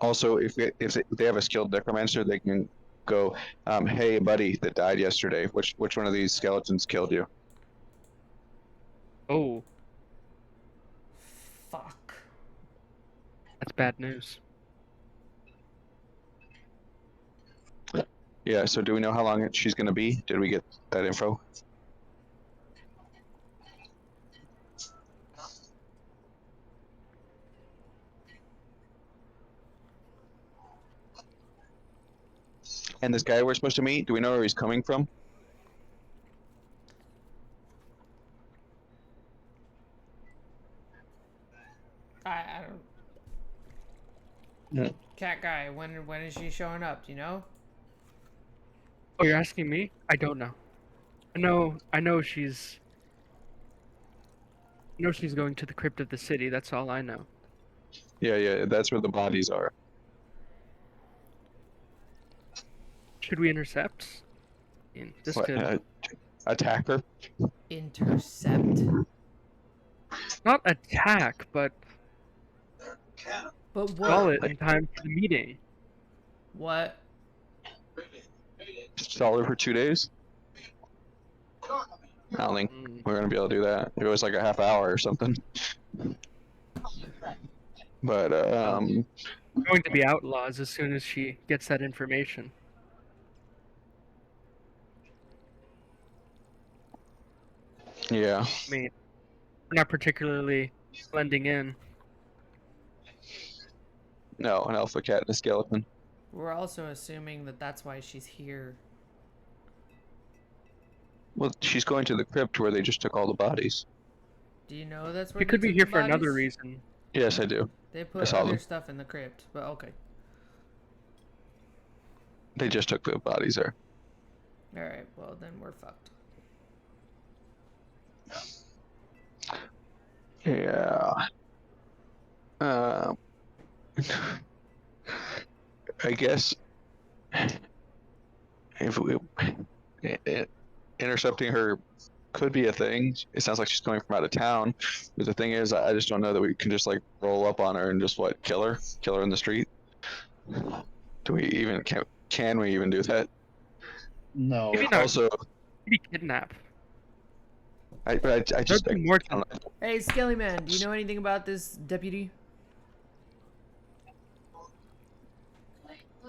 [SPEAKER 4] Also, if they have a skilled necromancer, they can go, "Hey, buddy, that died yesterday. Which one of these skeletons killed you?"
[SPEAKER 5] Oh,
[SPEAKER 1] Fuck.
[SPEAKER 5] that's bad news.
[SPEAKER 4] Yeah. So, do we know how long she's gonna be? Did we get that info? And this guy we're supposed to meet, do we know where he's coming from?
[SPEAKER 1] I don't.
[SPEAKER 4] Yeah.
[SPEAKER 1] Cat guy, when is she showing up? Do you know?
[SPEAKER 5] Oh, you're asking me? I don't know. I know she's going to the crypt of the city. That's all I know.
[SPEAKER 4] Yeah. That's where the bodies are.
[SPEAKER 5] Should we intercept? I mean, this
[SPEAKER 4] What,
[SPEAKER 5] could
[SPEAKER 4] attack her?
[SPEAKER 1] Intercept.
[SPEAKER 5] not attack, but
[SPEAKER 1] But
[SPEAKER 5] call
[SPEAKER 1] what?
[SPEAKER 5] it in time for the meeting.
[SPEAKER 1] What?
[SPEAKER 4] Stall her for 2 days? I don't think we're gonna be able to do that. If it was like a half hour or something. But
[SPEAKER 5] We're going to be outlaws as soon as she gets that information.
[SPEAKER 4] yeah.
[SPEAKER 5] I mean, we're not particularly blending in.
[SPEAKER 4] No, an alpha cat and a skeleton.
[SPEAKER 1] We're also assuming that that's why she's here.
[SPEAKER 4] Well, she's going to the crypt where they just took all the bodies.
[SPEAKER 1] Do you know that's where
[SPEAKER 5] We
[SPEAKER 1] they
[SPEAKER 5] could be
[SPEAKER 1] took
[SPEAKER 5] here
[SPEAKER 1] the
[SPEAKER 5] for another
[SPEAKER 1] bodies?
[SPEAKER 5] reason.
[SPEAKER 4] Yes, I do.
[SPEAKER 1] They
[SPEAKER 4] I
[SPEAKER 1] put
[SPEAKER 4] saw
[SPEAKER 1] other
[SPEAKER 4] them.
[SPEAKER 1] stuff in the crypt, but okay.
[SPEAKER 4] They just took the bodies there.
[SPEAKER 1] Alright, well then we're fucked.
[SPEAKER 4] Yeah. I guess if we intercepting her could be a thing. It sounds like she's coming from out of town. But the thing is, I just don't know that we can just like roll up on her and just kill her in the street. Do we even can we even do that?
[SPEAKER 3] No.
[SPEAKER 5] Maybe not.
[SPEAKER 4] Also,
[SPEAKER 5] Maybe kidnap.
[SPEAKER 4] I
[SPEAKER 5] There'd
[SPEAKER 4] just
[SPEAKER 5] be more
[SPEAKER 4] I don't know.
[SPEAKER 1] Hey, Skelly Man, do you know anything about this deputy?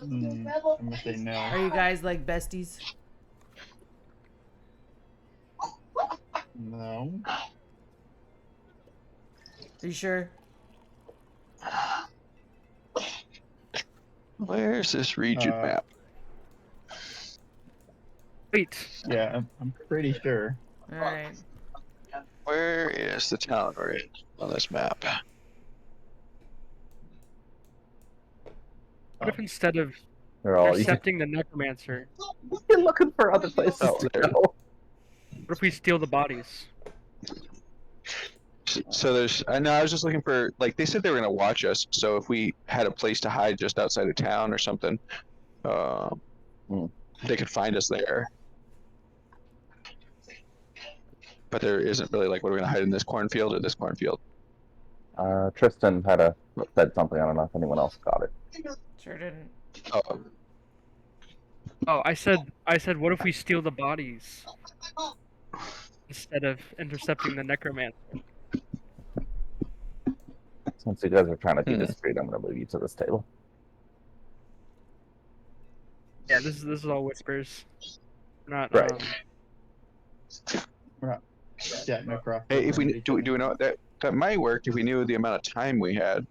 [SPEAKER 3] I'm gonna say no.
[SPEAKER 1] Are you guys like besties?
[SPEAKER 3] No.
[SPEAKER 1] Are you sure?
[SPEAKER 4] Where's this region map?
[SPEAKER 5] Wait,
[SPEAKER 3] Yeah, I'm pretty sure.
[SPEAKER 1] Alright.
[SPEAKER 4] Where is the town we're in on this map?
[SPEAKER 5] what if instead of
[SPEAKER 2] They're all
[SPEAKER 5] intercepting the necromancer,
[SPEAKER 2] you're looking for other places to
[SPEAKER 4] there.
[SPEAKER 2] go.
[SPEAKER 5] what if we steal the bodies?
[SPEAKER 4] So there's, I know I was just looking for, like, they said they were gonna watch us. So if we had a place to hide just outside of town or something, they could find us there. But there isn't really like, what are we gonna hide in this cornfield or this cornfield?
[SPEAKER 2] Tristan said something. I don't know if anyone else got it.
[SPEAKER 1] Sure didn't.
[SPEAKER 4] Oh,
[SPEAKER 5] Oh, I said, what if we steal the bodies instead of intercepting the necromancer?
[SPEAKER 2] Since you guys are trying to be discreet, I'm going to move you to this table.
[SPEAKER 5] Yeah, this is all whispers. We're not.
[SPEAKER 2] Right.
[SPEAKER 3] We're not getting across.
[SPEAKER 4] hey, if we do we know that That might work if we knew the amount of time we had.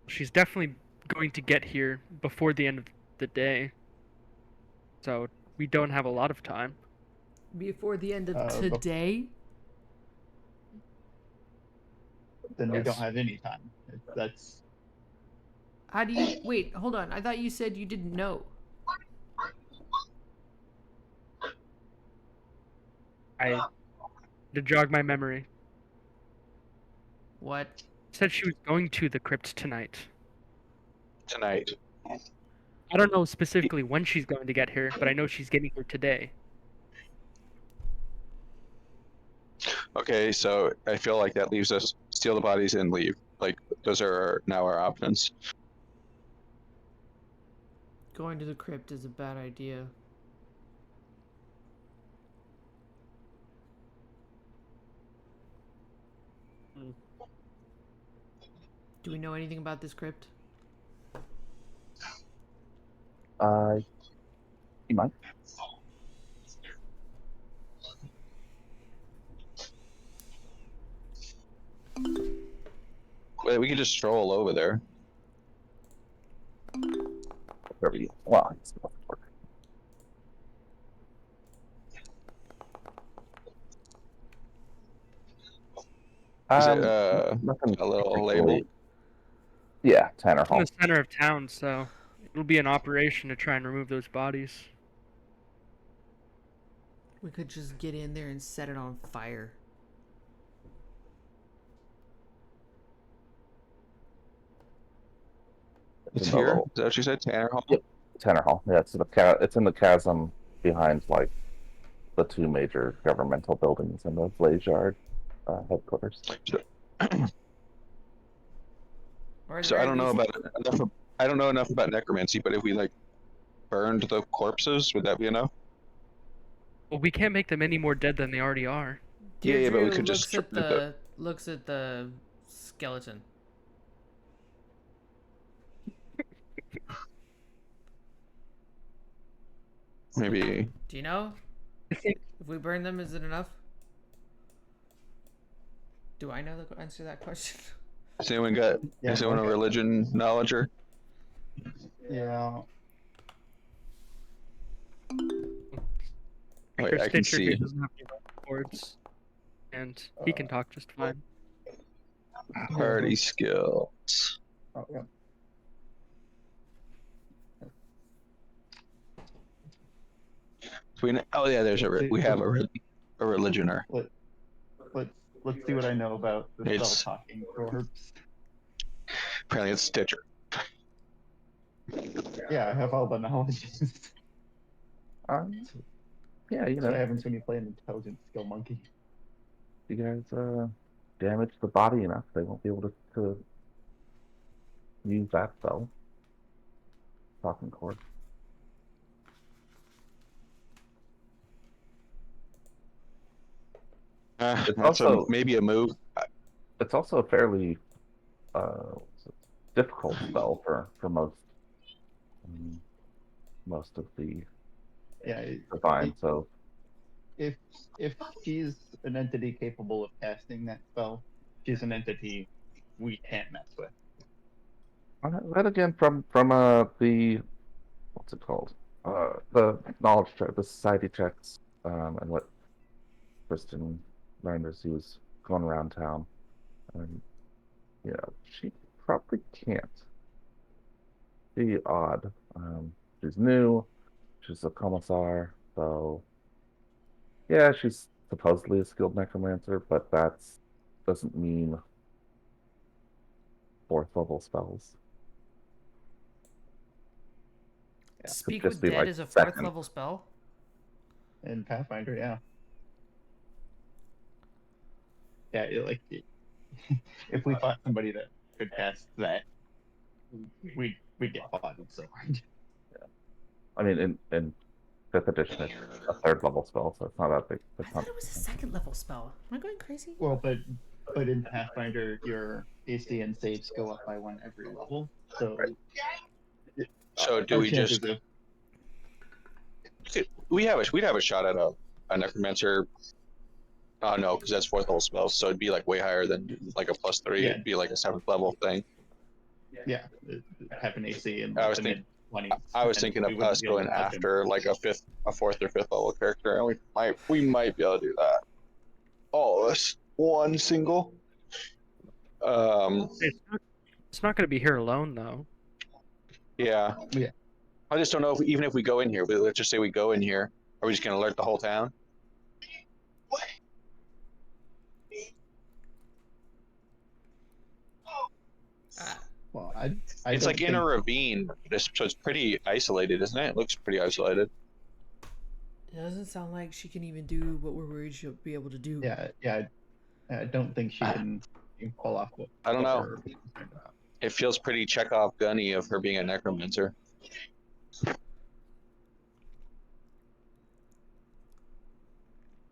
[SPEAKER 5] She's definitely going to get here before the end of the day. So we don't have a lot of time.
[SPEAKER 1] Before the end of
[SPEAKER 3] Bef-
[SPEAKER 1] today?
[SPEAKER 3] Then we don't
[SPEAKER 5] Yes.
[SPEAKER 3] have any time. That's
[SPEAKER 1] How do you... Wait, hold on. I thought you said you didn't know.
[SPEAKER 5] To jog my memory.
[SPEAKER 1] What?
[SPEAKER 5] Said she was going to the crypt tonight.
[SPEAKER 4] Tonight.
[SPEAKER 5] I don't know specifically when she's going to get here, but I know she's getting here today.
[SPEAKER 4] Okay, so I feel like that leaves us steal the bodies and leave. Like those are now our options.
[SPEAKER 1] Going to the crypt is a bad idea. Do we know anything about this crypt?
[SPEAKER 2] You mind?
[SPEAKER 4] Well, we could just stroll over there.
[SPEAKER 2] Wherever you. Well, it's not work.
[SPEAKER 4] Is it
[SPEAKER 2] Nothing
[SPEAKER 4] a little
[SPEAKER 2] particularly-
[SPEAKER 4] labeled?
[SPEAKER 2] Yeah, Tanner
[SPEAKER 5] It's in
[SPEAKER 2] Hall.
[SPEAKER 5] the center of town, so it'll be an operation to try and remove those bodies.
[SPEAKER 1] We could just get in there and set it on fire.
[SPEAKER 4] It's
[SPEAKER 2] in the
[SPEAKER 4] here.
[SPEAKER 2] little-
[SPEAKER 4] Is that what you said? Tanner Hall.
[SPEAKER 2] Yep. Tanner Hall. Yeah, it's in the chasm behind like the two major governmental buildings in the Blaze Yard headquarters.
[SPEAKER 1] Or
[SPEAKER 4] So I don't know
[SPEAKER 1] least-
[SPEAKER 4] about enough. I don't know enough about necromancy, but if we like burned the corpses, would that be enough?
[SPEAKER 5] Well, we can't make them any more dead than they already are.
[SPEAKER 4] Yeah, but we
[SPEAKER 1] Deirdre
[SPEAKER 4] could just
[SPEAKER 1] looks at the skeleton.
[SPEAKER 4] Maybe.
[SPEAKER 1] Do you know?
[SPEAKER 5] I think
[SPEAKER 1] If we burn them, is it enough? Do I know the answer to that question?
[SPEAKER 4] Has anyone got?
[SPEAKER 3] Yeah,
[SPEAKER 4] Is anyone a
[SPEAKER 3] okay.
[SPEAKER 4] religion knowledger?
[SPEAKER 3] yeah.
[SPEAKER 4] Wait,
[SPEAKER 5] Chris
[SPEAKER 4] I can
[SPEAKER 5] Stitcher here
[SPEAKER 4] see.
[SPEAKER 5] doesn't have any words, and he can talk just fine.
[SPEAKER 4] Party skills.
[SPEAKER 3] Oh, yeah.
[SPEAKER 4] Oh yeah, there's we have a religioner.
[SPEAKER 3] Let's see what I know about the
[SPEAKER 4] It's-
[SPEAKER 3] spell talking corpse.
[SPEAKER 4] Apparently, it's Stitcher.
[SPEAKER 3] Yeah, I have all the knowledge.
[SPEAKER 2] Yeah, you
[SPEAKER 3] That's what
[SPEAKER 2] know,
[SPEAKER 3] happens when you play an intelligence skill monkey.
[SPEAKER 2] you guys damage the body enough, they won't be able to use that spell. Talking cord. It's
[SPEAKER 4] That's
[SPEAKER 2] also-
[SPEAKER 4] maybe a move.
[SPEAKER 2] It's also a fairly difficult spell for most of the
[SPEAKER 3] Yeah,
[SPEAKER 2] divine. So
[SPEAKER 3] if she's an entity capable of casting that spell, she's an entity we can't mess with.
[SPEAKER 2] that again from the what's it called? The knowledge check, the society checks, and what Kristen learned as he was going around town. And yeah, she probably can't. Be odd. She's new. She's a commissar, so yeah, she's supposedly a skilled necromancer, but that's doesn't mean fourth level spells.
[SPEAKER 3] Yeah.
[SPEAKER 1] Speak
[SPEAKER 2] just
[SPEAKER 1] with
[SPEAKER 2] be
[SPEAKER 1] Dead
[SPEAKER 2] like
[SPEAKER 1] is a fourth
[SPEAKER 2] second.
[SPEAKER 1] level spell?
[SPEAKER 3] In Pathfinder, yeah. Yeah, if we fought somebody that could cast that, we'd get fought so hard.
[SPEAKER 2] I mean, in fifth edition, it's a third level spell, so it's not that big.
[SPEAKER 1] I
[SPEAKER 2] It's
[SPEAKER 1] thought
[SPEAKER 2] not,
[SPEAKER 1] it was a second level spell. Am I going crazy?
[SPEAKER 3] Well, but in Pathfinder, your AC and saves go up by one every level. So,
[SPEAKER 4] So do
[SPEAKER 3] our
[SPEAKER 4] we
[SPEAKER 3] chances
[SPEAKER 4] just?
[SPEAKER 3] of-
[SPEAKER 4] We'd have a shot at a necromancer No, because that's fourth level spells, so it'd be like way higher than like a +3.
[SPEAKER 3] Yeah.
[SPEAKER 4] It'd be like a 7th level thing.
[SPEAKER 3] Yeah, have an AC in
[SPEAKER 4] I
[SPEAKER 3] like
[SPEAKER 4] was
[SPEAKER 3] the
[SPEAKER 4] think-
[SPEAKER 3] mid 20s.
[SPEAKER 4] I was
[SPEAKER 3] and
[SPEAKER 4] thinking
[SPEAKER 3] we
[SPEAKER 4] of
[SPEAKER 3] wouldn't
[SPEAKER 4] us
[SPEAKER 3] be able to
[SPEAKER 4] going
[SPEAKER 3] touch him.
[SPEAKER 4] after like a 4th or 5th level character, and we might be able to do that. All of us, one single.
[SPEAKER 5] It's not going to be here alone though.
[SPEAKER 4] Yeah.
[SPEAKER 3] Yeah.
[SPEAKER 4] I just don't know if even if we go in here, let's just say we go in here, are we just gonna alert the whole town?
[SPEAKER 3] Well, I
[SPEAKER 4] It's
[SPEAKER 3] don't
[SPEAKER 4] like in
[SPEAKER 3] think,
[SPEAKER 4] a ravine, so it's pretty isolated, isn't it? It looks pretty isolated.
[SPEAKER 1] It doesn't sound like she can even do what we're worried she'll be able to do.
[SPEAKER 3] yeah, I don't think she can pull off what
[SPEAKER 4] I don't know.
[SPEAKER 3] we're concerned about.
[SPEAKER 4] It feels pretty Chekhov gunny of her being a necromancer.
[SPEAKER 5] I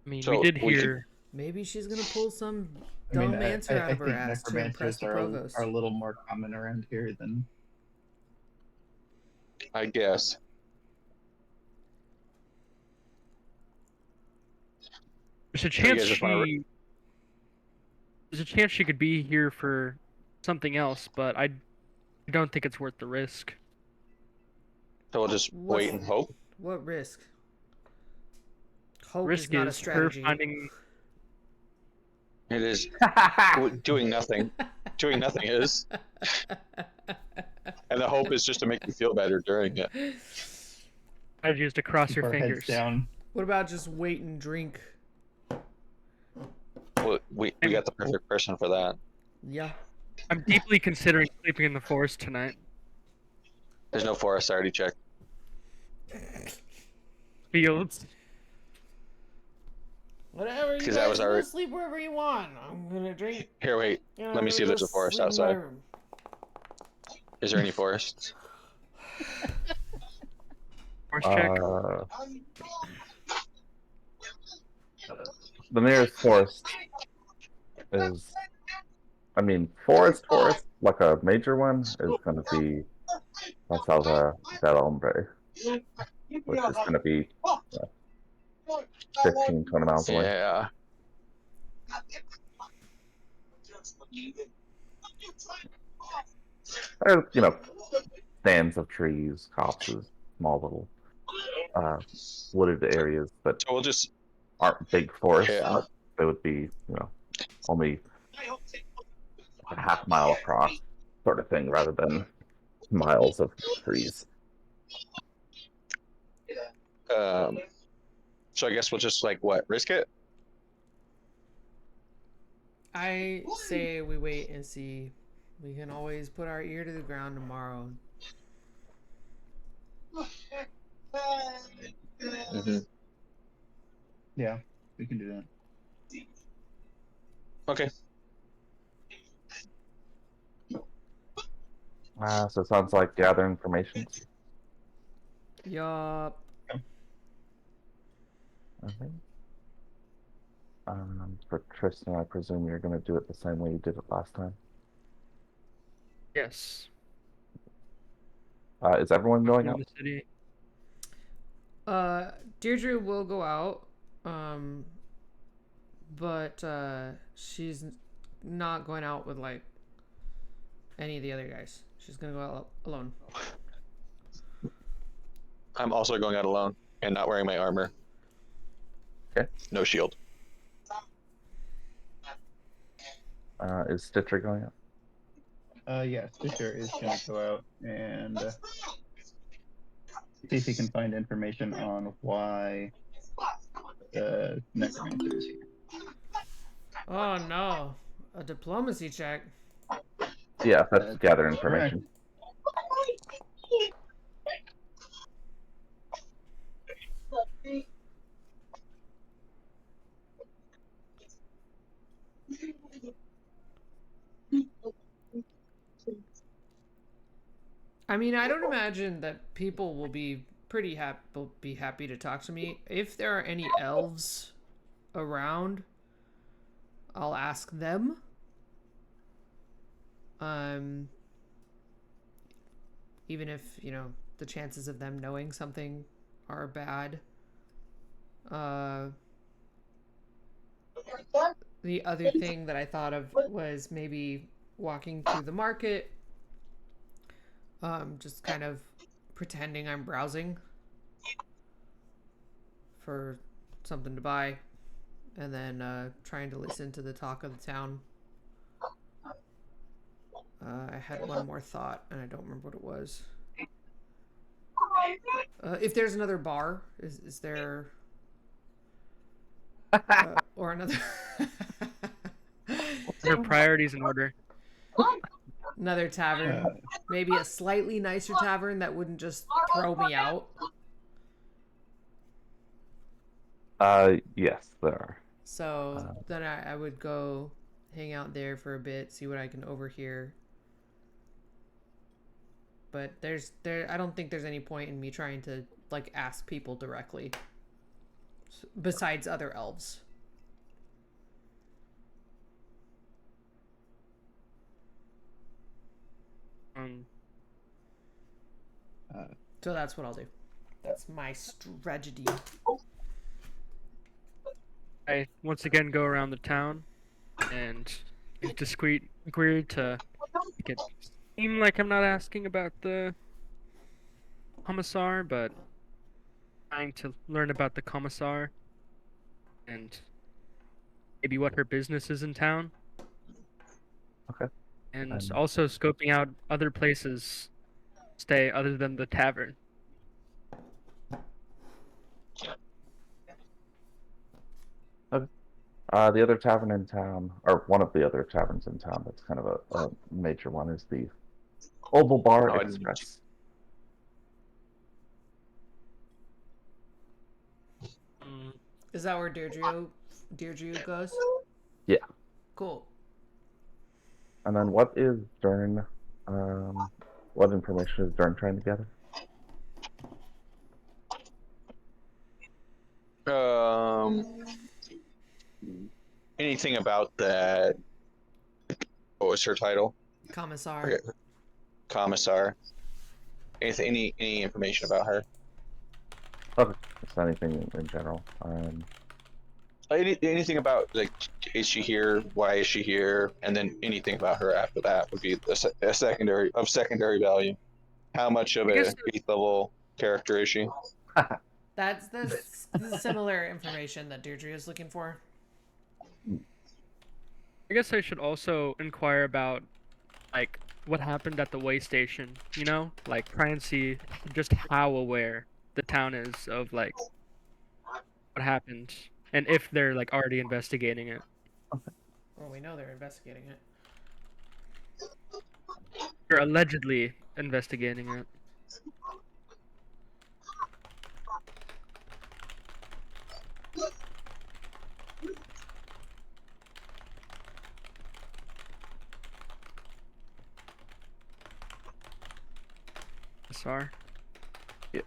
[SPEAKER 5] mean,
[SPEAKER 4] So
[SPEAKER 5] we did
[SPEAKER 4] we could-
[SPEAKER 5] hear.
[SPEAKER 1] Maybe she's gonna pull some
[SPEAKER 3] I mean,
[SPEAKER 1] dumb answer out
[SPEAKER 3] I
[SPEAKER 1] of her
[SPEAKER 3] think
[SPEAKER 1] ass to impress
[SPEAKER 3] necromancers
[SPEAKER 1] the provost.
[SPEAKER 3] are a little more common around here than.
[SPEAKER 4] I guess.
[SPEAKER 5] There's a
[SPEAKER 4] So you
[SPEAKER 5] chance
[SPEAKER 4] guys just wanna
[SPEAKER 5] There's a chance she could be here for something else, but I don't think it's worth the risk.
[SPEAKER 4] So we'll just wait and hope.
[SPEAKER 1] What risk? Hope
[SPEAKER 5] Risk
[SPEAKER 1] is not a
[SPEAKER 5] is her
[SPEAKER 1] strategy.
[SPEAKER 5] finding.
[SPEAKER 4] It is doing nothing. Doing nothing is, and the hope is just to make you feel better during it.
[SPEAKER 5] I've used to cross
[SPEAKER 3] Keep
[SPEAKER 5] your
[SPEAKER 3] our heads
[SPEAKER 5] fingers.
[SPEAKER 3] down.
[SPEAKER 1] What about just wait and drink?
[SPEAKER 4] Well, we got the perfect person for that.
[SPEAKER 1] Yeah.
[SPEAKER 5] I'm deeply considering sleeping in the forest tonight.
[SPEAKER 4] There's no forest. I already checked.
[SPEAKER 5] Fields.
[SPEAKER 1] Whatever, you
[SPEAKER 4] 'Cause that
[SPEAKER 1] guys
[SPEAKER 4] was
[SPEAKER 1] go
[SPEAKER 4] our-
[SPEAKER 1] sleep wherever you want. I'm gonna drink.
[SPEAKER 4] Here, wait.
[SPEAKER 1] and
[SPEAKER 4] Let
[SPEAKER 1] I'm
[SPEAKER 4] me see if
[SPEAKER 1] gonna
[SPEAKER 4] there's
[SPEAKER 1] go
[SPEAKER 4] a forest
[SPEAKER 1] sleep in my
[SPEAKER 4] outside.
[SPEAKER 1] room.
[SPEAKER 4] Is there any forests?
[SPEAKER 5] Forest check.
[SPEAKER 2] The nearest forest is, I mean, forest, like a major one, is going to be that's out of Del Hombre, which is going to be 15, 20 miles away.
[SPEAKER 4] Yeah.
[SPEAKER 2] There's, stands of trees, copses, small little wooded areas that
[SPEAKER 4] So we'll just.
[SPEAKER 2] aren't big forests.
[SPEAKER 4] Yeah.
[SPEAKER 2] They would be, only a half mile across, sort of thing, rather than miles of trees.
[SPEAKER 4] So I guess we'll just risk it.
[SPEAKER 1] I say we wait and see. We can always put our ear to the ground tomorrow.
[SPEAKER 4] Mm-hmm.
[SPEAKER 3] Yeah, we can do that.
[SPEAKER 4] Okay.
[SPEAKER 2] So it sounds like gather information.
[SPEAKER 1] Yup.
[SPEAKER 2] Okay. For Tristan, I presume you're going to do it the same way you did it last time.
[SPEAKER 5] Yes.
[SPEAKER 2] Is everyone going
[SPEAKER 5] In
[SPEAKER 2] out?
[SPEAKER 5] the city.
[SPEAKER 1] Deirdre will go out. But she's not going out with any of the other guys. She's gonna go out alone.
[SPEAKER 4] I'm also going out alone and not wearing my armor.
[SPEAKER 2] Okay.
[SPEAKER 4] No shield.
[SPEAKER 2] Is Stitcher going out?
[SPEAKER 3] Yeah, Stitcher is going to go out and see if he can find information on why the necromancer is here.
[SPEAKER 1] Oh no, a diplomacy check.
[SPEAKER 2] Yeah, that's gather information.
[SPEAKER 1] I mean, I don't imagine that people will be happy to talk to me. If there are any elves around, I'll ask them. Even if, the chances of them knowing something are bad. the other thing that I thought of was maybe walking through the market, just kind of pretending I'm browsing for something to buy, and then trying to listen to the talk of the town. I had one more thought, and I don't remember what it was. If there's another bar, is there or another
[SPEAKER 5] Her priorities in order.
[SPEAKER 1] another tavern, maybe a slightly nicer tavern that wouldn't just throw me out.
[SPEAKER 2] Yes, there are.
[SPEAKER 1] So then I would go hang out there for a bit, see what I can overhear. But I don't think there's any point in me trying to like ask people directly besides other elves. So that's what I'll do. That's my strategy.
[SPEAKER 5] I once again go around the town and use discreet inquiry to make it seem like I'm not asking about the commissar, but trying to learn about the commissar and maybe what her business is in town.
[SPEAKER 2] Okay.
[SPEAKER 5] And also scoping out other places to stay other than the tavern.
[SPEAKER 2] Okay. The other tavern in town, or one of the other taverns in town that's kind of a major one, is the Oval Bar
[SPEAKER 4] Oh,
[SPEAKER 2] Express.
[SPEAKER 1] Is that where Deirdre goes?
[SPEAKER 2] Yeah.
[SPEAKER 1] Cool.
[SPEAKER 2] And then what is Dern? What information is Dern trying to gather?
[SPEAKER 4] Anything about that? What was her title?
[SPEAKER 1] Commissar.
[SPEAKER 4] Okay. Commissar. Any information about her?
[SPEAKER 2] Okay, just anything in general.
[SPEAKER 4] Anything about, like, is she here? Why is she here? And then anything about her after that would be a secondary value. How much of
[SPEAKER 5] I
[SPEAKER 4] a
[SPEAKER 5] guess
[SPEAKER 4] 8th level character is she?
[SPEAKER 1] That's the similar information that Deirdre is looking for.
[SPEAKER 5] I guess I should also inquire about like what happened at the way station, you know? Like try and see just how aware the town is of like what happened and if they're like already investigating it.
[SPEAKER 1] Well, we know they're investigating it.
[SPEAKER 5] Or allegedly investigating it. Sorry.
[SPEAKER 2] Yeah.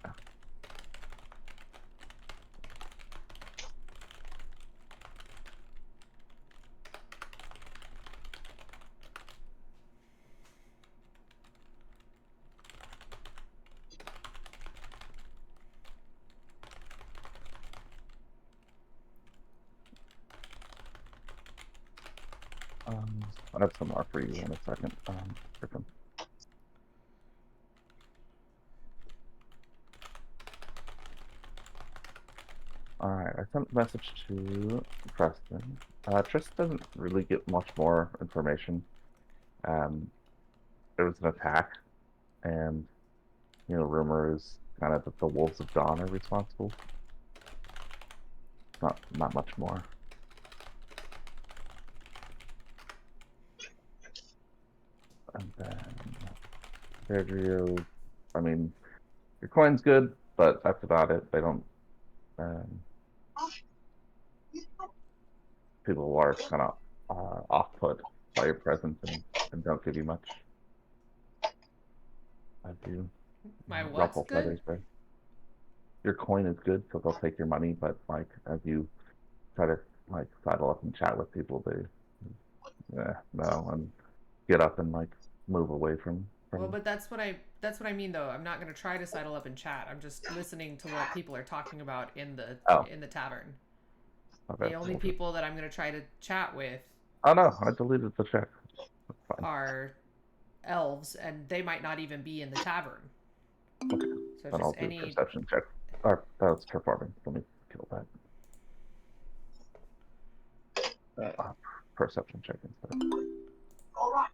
[SPEAKER 2] I have some more for you in a second. Alright, I sent a message to Tristan. Tristan doesn't really get much more information. There was an attack, and rumor is kind of that the Wolves of Dawn are responsible. Not much more. And then Sergio, I mean, your coin's good, but that's about it. They don't. People are kind of off-put by your presence and don't give you much. I do.
[SPEAKER 1] My what's
[SPEAKER 2] Ruffle
[SPEAKER 1] good?
[SPEAKER 2] feathers, right? Your coin is good, so they'll take your money, but like as you try to like sidle up and chat with people, they no, and get up and like move away from
[SPEAKER 1] Well, but that's what I mean though. I'm not gonna try to sidle up and chat. I'm just listening to what people are talking about in the tavern.
[SPEAKER 2] Okay.
[SPEAKER 1] The only people that I'm gonna try to chat with
[SPEAKER 2] Oh no, I deleted the check. That's fine.
[SPEAKER 1] are elves, and they might not even be in the tavern.
[SPEAKER 2] Okay.
[SPEAKER 1] So
[SPEAKER 2] Then
[SPEAKER 1] just
[SPEAKER 2] I'll do a
[SPEAKER 1] any.
[SPEAKER 2] perception check. Or that's performing. Let me kill that. Perception check instead.
[SPEAKER 6] All right.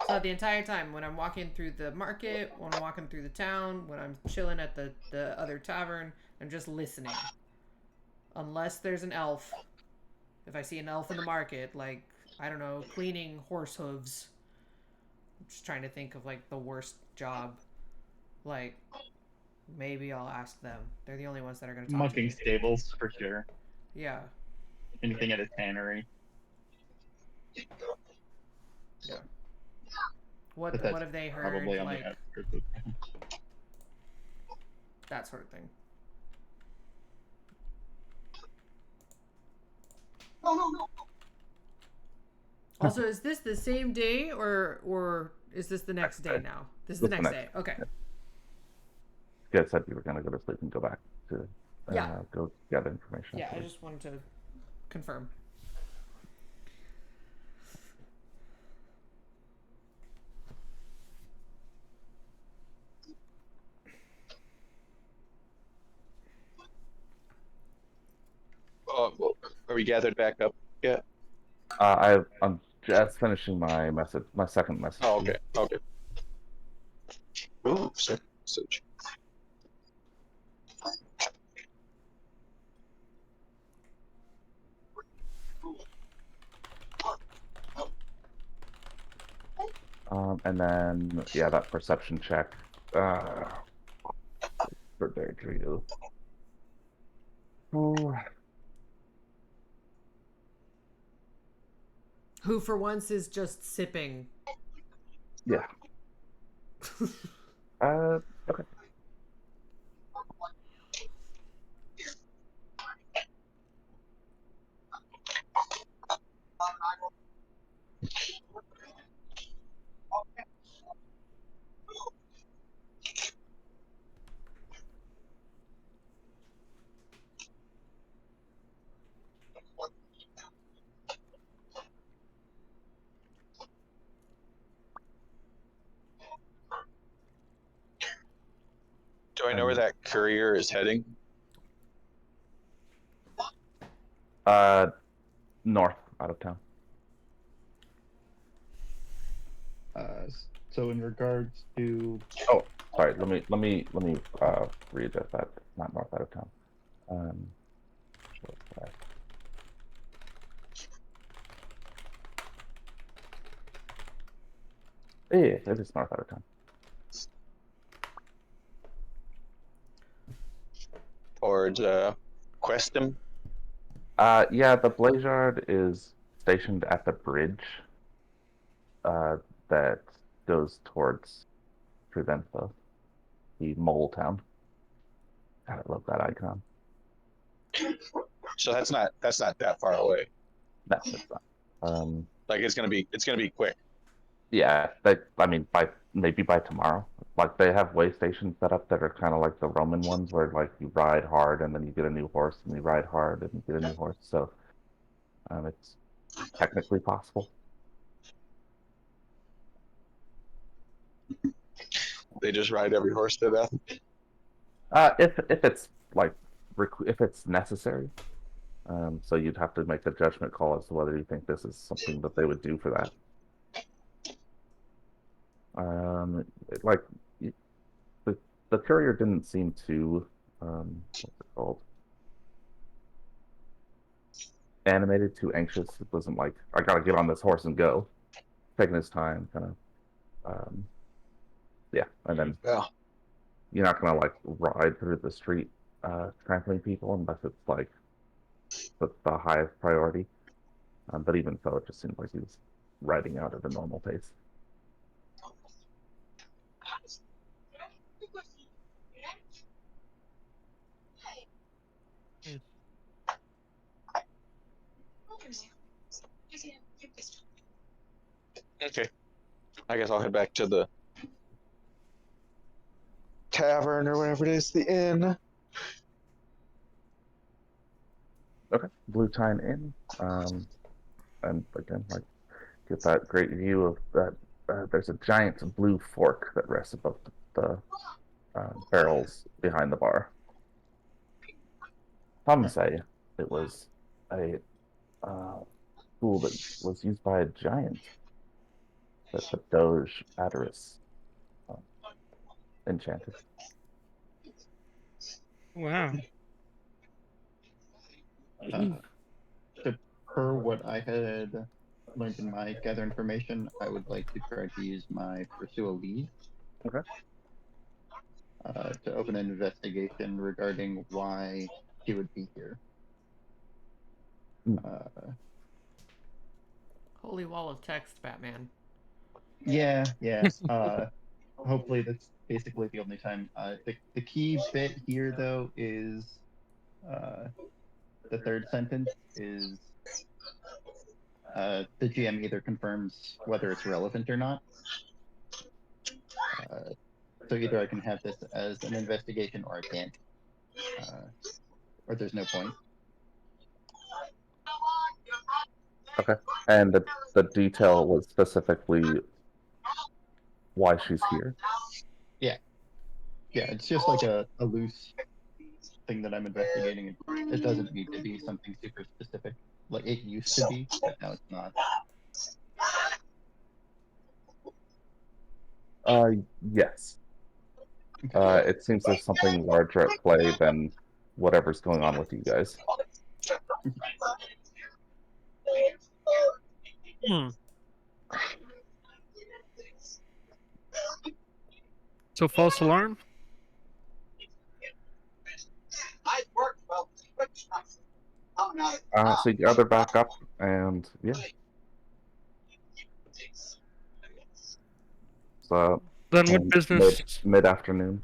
[SPEAKER 1] So the entire time, when I'm walking through the market, when I'm walking through the town, when I'm chilling at the other tavern, I'm just listening. Unless there's an elf. If I see an elf in the market, like, I don't know, cleaning horse hooves. I'm just trying to think of, like, the worst job. Like, maybe I'll ask them. They're the only ones that are going to talk to
[SPEAKER 3] Mucking
[SPEAKER 1] me.
[SPEAKER 3] stables for sure.
[SPEAKER 1] Yeah.
[SPEAKER 3] Anything at a tannery.
[SPEAKER 1] Yeah.
[SPEAKER 3] But
[SPEAKER 1] What
[SPEAKER 3] that's
[SPEAKER 1] have they heard?
[SPEAKER 3] probably on the
[SPEAKER 1] Like,
[SPEAKER 3] outskirts of town.
[SPEAKER 1] that sort of thing.
[SPEAKER 6] No.
[SPEAKER 1] Also, is this the same day or is this the next day now? This is the next day. Okay.
[SPEAKER 2] You guys said you were gonna go to sleep and go back to
[SPEAKER 1] Yeah.
[SPEAKER 2] go gather information.
[SPEAKER 1] Yeah, I
[SPEAKER 2] afterwards.
[SPEAKER 1] just wanted to confirm.
[SPEAKER 4] Well, are we gathered back up yet?
[SPEAKER 2] I'm just finishing my second message.
[SPEAKER 4] Oh, okay. Okay. Ooh, so.
[SPEAKER 2] And then yeah, that perception check. For there to you. Ooh.
[SPEAKER 1] Who for once is just sipping.
[SPEAKER 2] Yeah. Okay.
[SPEAKER 4] Do I know where that courier is heading?
[SPEAKER 2] North out of town.
[SPEAKER 3] So in regards to
[SPEAKER 2] Oh, sorry. Let me readjust that. Not north out of town. Yeah, it is north out of town.
[SPEAKER 4] Towards Questum?
[SPEAKER 2] Yeah, the Blazeyard is stationed at the bridge that goes towards Treventha, the mole town. God, I love that icon.
[SPEAKER 4] So that's not that far away.
[SPEAKER 2] No, it's not.
[SPEAKER 4] Like it's gonna be quick.
[SPEAKER 2] Yeah, I mean, maybe by tomorrow. Like they have way stations set up that are kind of like the Roman ones, where like you ride hard and then you get a new horse, and you ride hard and you get a new horse. So, it's technically possible.
[SPEAKER 4] They just ride every horse to death.
[SPEAKER 2] If it's like if it's necessary. So you'd have to make a judgment call as to whether you think this is something that they would do for that. Like the courier didn't seem too what's it called? Animated, too anxious. It wasn't like I gotta get on this horse and go. Taking his time, kind of. Yeah, and then
[SPEAKER 4] Yeah.
[SPEAKER 2] you're not gonna like ride through the street trampling people unless it's like the highest priority. But even so, it just seemed like he was riding out at a normal pace.
[SPEAKER 4] Okay. I guess I'll head back to the tavern or whatever it is, the inn.
[SPEAKER 2] Okay, Blue Tine Inn. And again, like, get that great view of that. There's a giant blue fork that rests above the barrels behind the bar. Some say it was a tool that was used by a giant that the Doge Adderus uh, enchanted.
[SPEAKER 5] Wow.
[SPEAKER 3] To per what I had learned in my gather information, I would like to try to use my pursue a lead.
[SPEAKER 2] Okay.
[SPEAKER 3] To open an investigation regarding why he would be here.
[SPEAKER 2] Hmm.
[SPEAKER 1] Holy wall of text, Batman.
[SPEAKER 3] Yeah. Hopefully that's basically the only time. The key bit here though is the third sentence is the GM either confirms whether it's relevant or not. So either I can have this as an investigation or I can't. Or there's no point.
[SPEAKER 2] Okay. And the detail was specifically why she's here.
[SPEAKER 3] Yeah, it's just like a loose thing that I'm investigating. It doesn't need to be something super specific. Like it used to be, but now it's not.
[SPEAKER 2] Yes. It seems there's something larger at play than whatever's going on with you guys.
[SPEAKER 5] Hmm. So false alarm?
[SPEAKER 6] Nice work, well.
[SPEAKER 2] So you gather back up, and yeah. So
[SPEAKER 5] Then what business?
[SPEAKER 2] mid afternoon.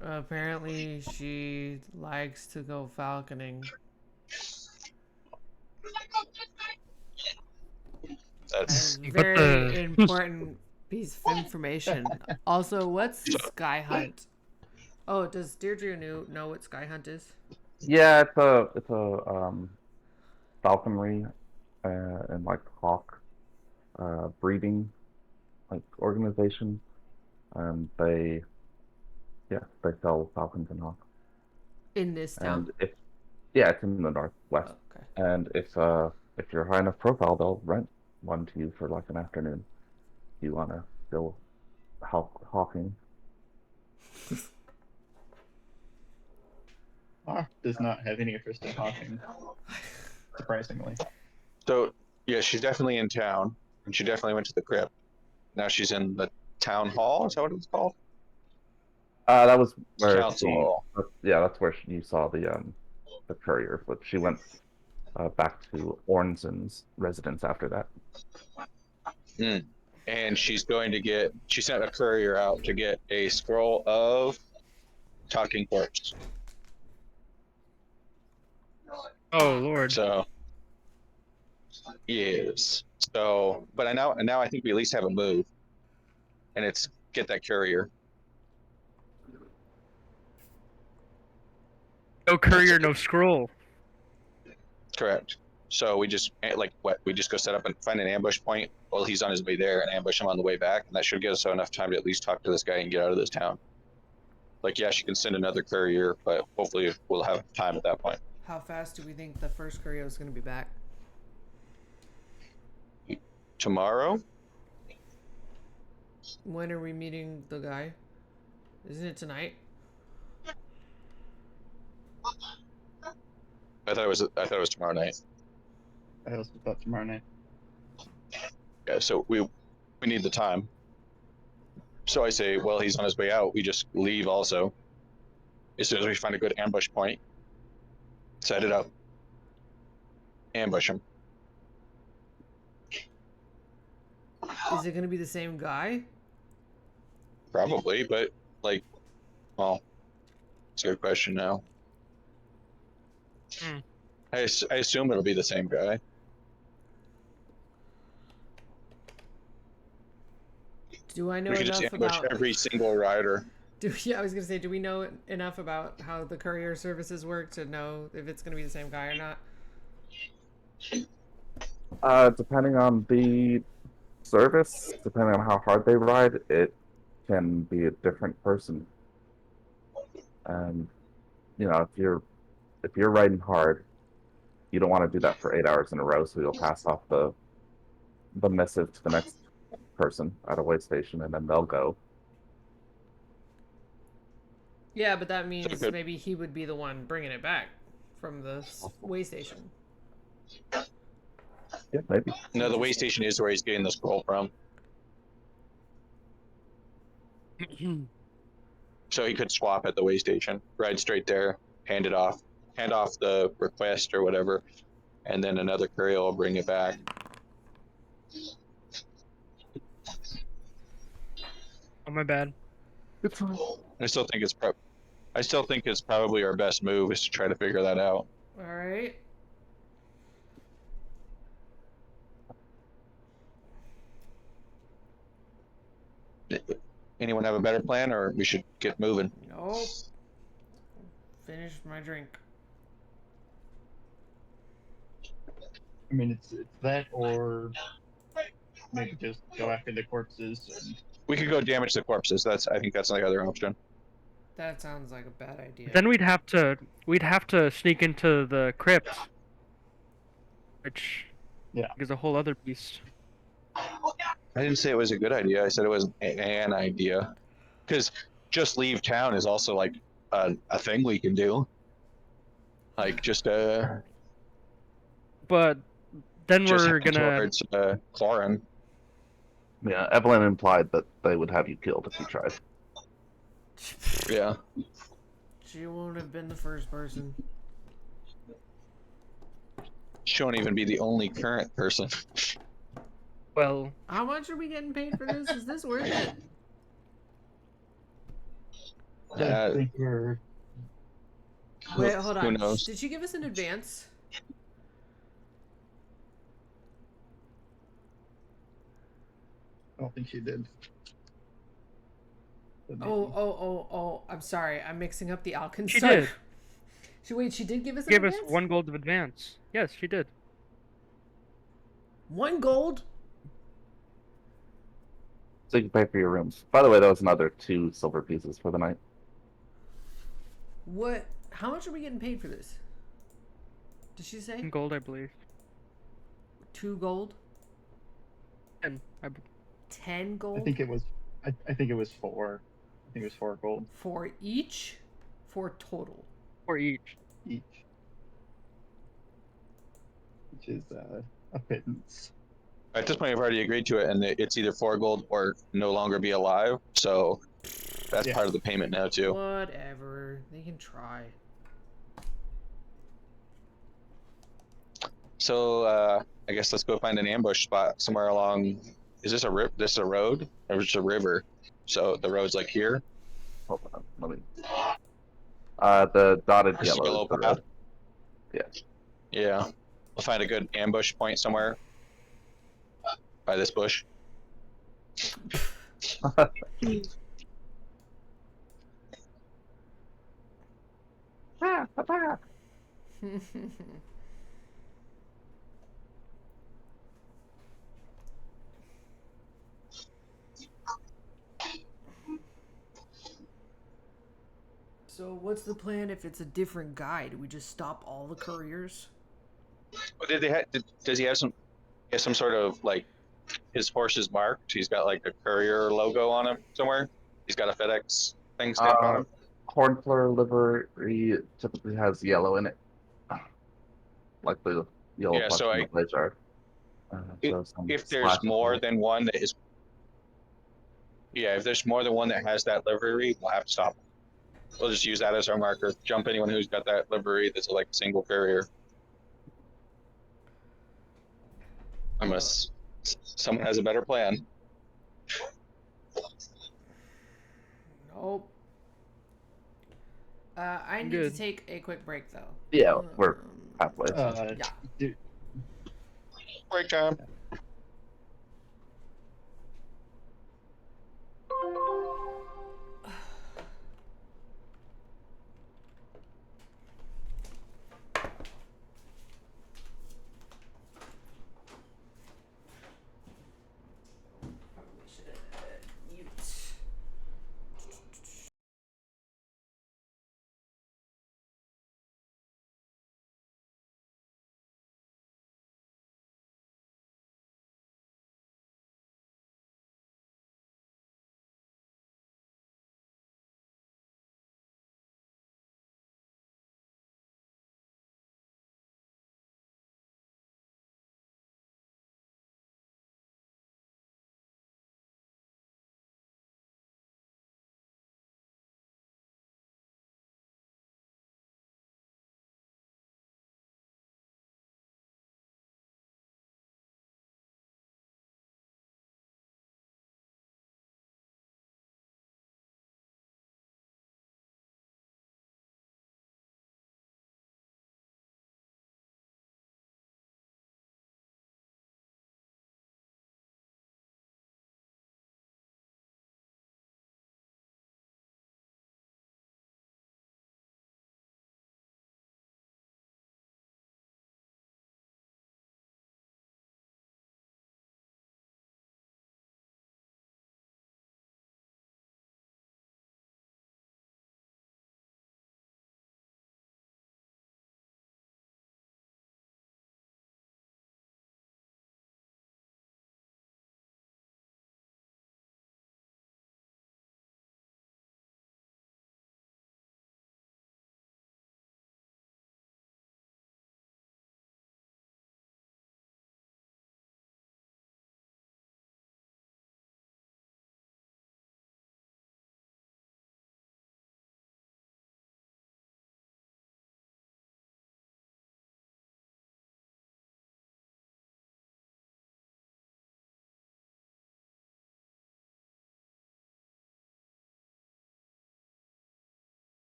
[SPEAKER 1] Apparently, she likes to go falconing.
[SPEAKER 4] That's
[SPEAKER 1] Very important piece of information. Also, what's Sky Hunt? Oh, does Deirdre know what Sky Hunt is?
[SPEAKER 2] Yeah, it's a falconry and like hawk breeding like organization. They sell falcons and hawks.
[SPEAKER 1] In this town?
[SPEAKER 2] And it's in the northwest.
[SPEAKER 1] Okay.
[SPEAKER 2] And if you're high enough profile, they'll rent one to you for like an afternoon. If you wanna go hawking.
[SPEAKER 3] Does not have any interest in hawking, surprisingly.
[SPEAKER 4] so yeah, she's definitely in town, and she definitely went to the crypt. Now she's in the town hall. Is that what it's called?
[SPEAKER 2] That was where
[SPEAKER 4] Council hall.
[SPEAKER 2] that's where you saw the courier, but she went back to Ornson's residence after that.
[SPEAKER 4] And she's going to get. She sent a courier out to get a scroll of talking corpse.
[SPEAKER 5] Oh Lord.
[SPEAKER 4] So yes. So, but now I think we at least have a move, and it's get that courier.
[SPEAKER 5] No courier, no scroll.
[SPEAKER 4] Correct. So we just we just go set up and find an ambush point while he's on his way there and ambush him on the way back, and that should give us enough time to at least talk to this guy and get out of this town. Like, yeah, she can send another courier, but hopefully we'll have time at that point.
[SPEAKER 1] How fast do we think the first courier is going to be back?
[SPEAKER 4] Tomorrow?
[SPEAKER 1] When are we meeting the guy? Isn't it tonight?
[SPEAKER 4] I thought it was tomorrow night.
[SPEAKER 3] I also thought tomorrow night.
[SPEAKER 4] Yeah, so we need the time. So I say, well, he's on his way out. We just leave also. As soon as we find a good ambush point, set it up, ambush him.
[SPEAKER 1] Is it going to be the same guy?
[SPEAKER 4] Probably, but like, well, it's a good question now. I assume it'll be the same guy.
[SPEAKER 1] Do I know
[SPEAKER 4] We could just
[SPEAKER 1] enough
[SPEAKER 4] ambush
[SPEAKER 1] about
[SPEAKER 4] every single rider.
[SPEAKER 1] Yeah, I was gonna say, do we know enough about how the courier services work to know if it's gonna be the same guy or not?
[SPEAKER 2] Depending on the service, depending on how hard they ride, it can be a different person. And if you're riding hard, you don't want to do that for 8 hours in a row, so you'll pass off the missive to the next person at a way station, and then they'll go.
[SPEAKER 1] Yeah, but that
[SPEAKER 4] So
[SPEAKER 1] means
[SPEAKER 4] good.
[SPEAKER 1] maybe he would be the one bringing it back from the way station.
[SPEAKER 2] Yeah, maybe.
[SPEAKER 4] No, the way station is where he's getting the scroll from. So he could swap at the way station, ride straight there, hand off the request or whatever, and then another courier will bring it back.
[SPEAKER 5] Oh, my bad.
[SPEAKER 2] It's fine.
[SPEAKER 4] I still think it's probably our best move is to try to figure that out.
[SPEAKER 1] All right.
[SPEAKER 4] Anyone have a better plan, or we should get moving?
[SPEAKER 1] Nope. Finish my drink.
[SPEAKER 3] I mean, it's that, or maybe just go after the corpses. And
[SPEAKER 4] We could go damage the corpses. I think that's the other option.
[SPEAKER 1] That sounds like a bad idea.
[SPEAKER 5] Then we'd have to sneak into the crypt, which is a whole other beast.
[SPEAKER 4] I didn't say it was a good idea. I said it was an idea. Because just leave town is also like a thing we can do. Like just
[SPEAKER 5] But then
[SPEAKER 4] just
[SPEAKER 5] we're
[SPEAKER 4] head
[SPEAKER 5] gonna.
[SPEAKER 4] towards Clorin.
[SPEAKER 2] Yeah, Evelyn implied that they would have you killed if you tried.
[SPEAKER 4] Yeah.
[SPEAKER 1] She won't have been the first person.
[SPEAKER 4] She won't even be the only current person.
[SPEAKER 5] Well,
[SPEAKER 1] How much are we getting paid for this? Is this worth it?
[SPEAKER 3] I think we're.
[SPEAKER 1] Wait, hold on.
[SPEAKER 4] Who knows?
[SPEAKER 1] Did she give us an advance?
[SPEAKER 3] I don't think she did. But maybe.
[SPEAKER 1] Oh, I'm sorry. I'm mixing up the Alkenstar.
[SPEAKER 5] she did.
[SPEAKER 1] She did give us an
[SPEAKER 5] Give us
[SPEAKER 1] advance?
[SPEAKER 5] 1 gold of advance. Yes, she did.
[SPEAKER 1] 1 gold?
[SPEAKER 2] So you can pay for your rooms. By the way, that was another 2 silver pieces for the night.
[SPEAKER 1] What? How much are we getting paid for this? Did she say?
[SPEAKER 5] 1 gold, I believe.
[SPEAKER 1] 2 gold?
[SPEAKER 5] 10.
[SPEAKER 1] 10 gold?
[SPEAKER 3] I think it was. I think it was 4. I think it was 4 gold
[SPEAKER 1] For each? For total?
[SPEAKER 5] For each.
[SPEAKER 3] each, which is a pittance.
[SPEAKER 4] At this point, we've already agreed to it, and it's either 4 gold or no longer be alive. So that's part of the payment now too.
[SPEAKER 1] Whatever. They can try.
[SPEAKER 4] So I guess let's go find an ambush spot somewhere along. Is this a This is a road or is it a river? So the road's like here.
[SPEAKER 2] Hold on, let me. The dotted
[SPEAKER 4] Just
[SPEAKER 2] yellow is the
[SPEAKER 4] path.
[SPEAKER 2] road. Yeah.
[SPEAKER 4] Yeah. We'll find a good ambush point somewhere by this bush.
[SPEAKER 1] So what's the plan if it's a different guy? Do we just stop all the couriers?
[SPEAKER 4] Does he have some sort of like his horse is marked? He's got like a courier logo on him somewhere. He's got a FedEx thing stamped on him.
[SPEAKER 2] Cornflower livery typically has yellow in it, like the yellow
[SPEAKER 4] Yeah,
[SPEAKER 2] flesh
[SPEAKER 4] so
[SPEAKER 2] in the blazer.
[SPEAKER 4] If there's more than one that is, yeah, if there's more than one that has that livery, we'll have to stop. We'll just use that as our marker. Jump anyone who's got that livery that's like a single courier. Unless someone has a better plan.
[SPEAKER 1] Nope. I need to take a quick break though.
[SPEAKER 2] Yeah, we're halfway.
[SPEAKER 1] Yeah.
[SPEAKER 4] Break time.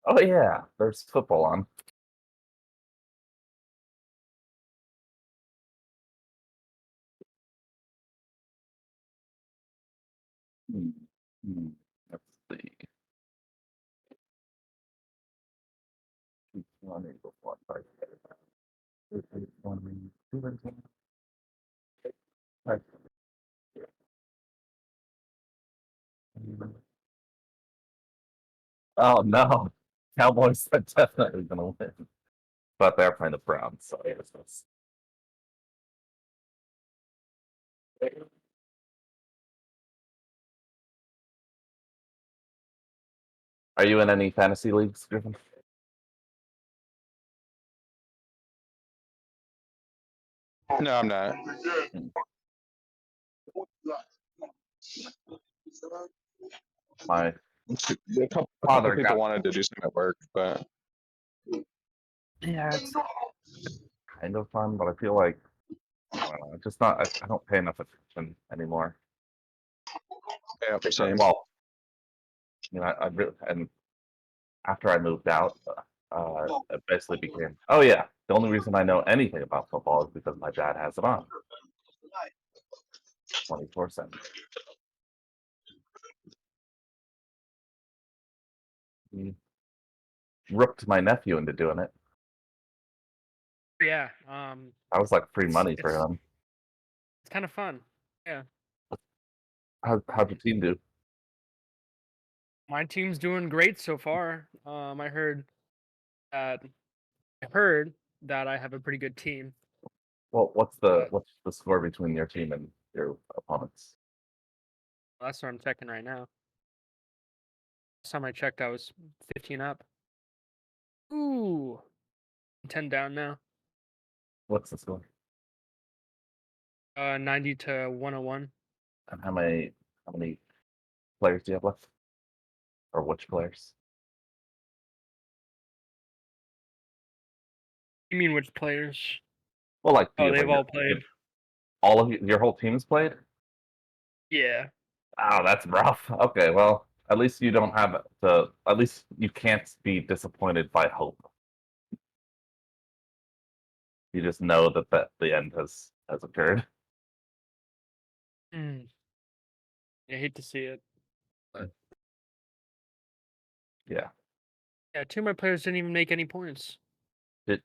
[SPEAKER 2] Oh yeah, there's football on. Hmm. Hmm. Let's see. 20 before 5. 20, 2, 5. Oh no, Cowboys are definitely gonna win, but they're playing the Browns, so I guess that's. Are you in any fantasy leagues, Griffin?
[SPEAKER 4] No, I'm not.
[SPEAKER 2] My
[SPEAKER 4] A couple
[SPEAKER 2] father
[SPEAKER 4] people
[SPEAKER 2] got.
[SPEAKER 4] wanted to do something at work, but
[SPEAKER 2] Yeah, it's kind of fun, but I feel like I don't know, just not. I don't pay enough attention anymore.
[SPEAKER 4] yeah, same.
[SPEAKER 2] Well, I really, and after I moved out, it basically became. Oh yeah, the only reason I know anything about football is because my dad has it on 24/7. He roped my nephew into doing it.
[SPEAKER 5] Yeah.
[SPEAKER 2] I was like free
[SPEAKER 5] It's
[SPEAKER 2] money for
[SPEAKER 5] it's
[SPEAKER 2] him.
[SPEAKER 5] it's kind of fun. Yeah.
[SPEAKER 2] How'd your team do?
[SPEAKER 5] My team's doing great so far. That I heard that I have a pretty good team,
[SPEAKER 2] Well,
[SPEAKER 5] but
[SPEAKER 2] what's the score between your team and your opponents?
[SPEAKER 5] that's what I'm checking right now. Last time I checked, I was 15 up. Ooh, 10 down now.
[SPEAKER 2] What's the score?
[SPEAKER 5] 90 to 101.
[SPEAKER 2] And how many players do you have left? Or which players?
[SPEAKER 5] You mean which players?
[SPEAKER 2] Well, like, do
[SPEAKER 5] Oh,
[SPEAKER 2] you
[SPEAKER 5] they've
[SPEAKER 2] have
[SPEAKER 5] all played.
[SPEAKER 2] all of your whole team's played?
[SPEAKER 5] Yeah.
[SPEAKER 2] Oh, that's rough. Okay, well, at least you don't have to. At least you can't be disappointed by hope. You just know that the end has occurred.
[SPEAKER 5] Mm. I hate to see it. But
[SPEAKER 2] Yeah.
[SPEAKER 5] yeah, two of my players didn't even make any points.
[SPEAKER 2] It,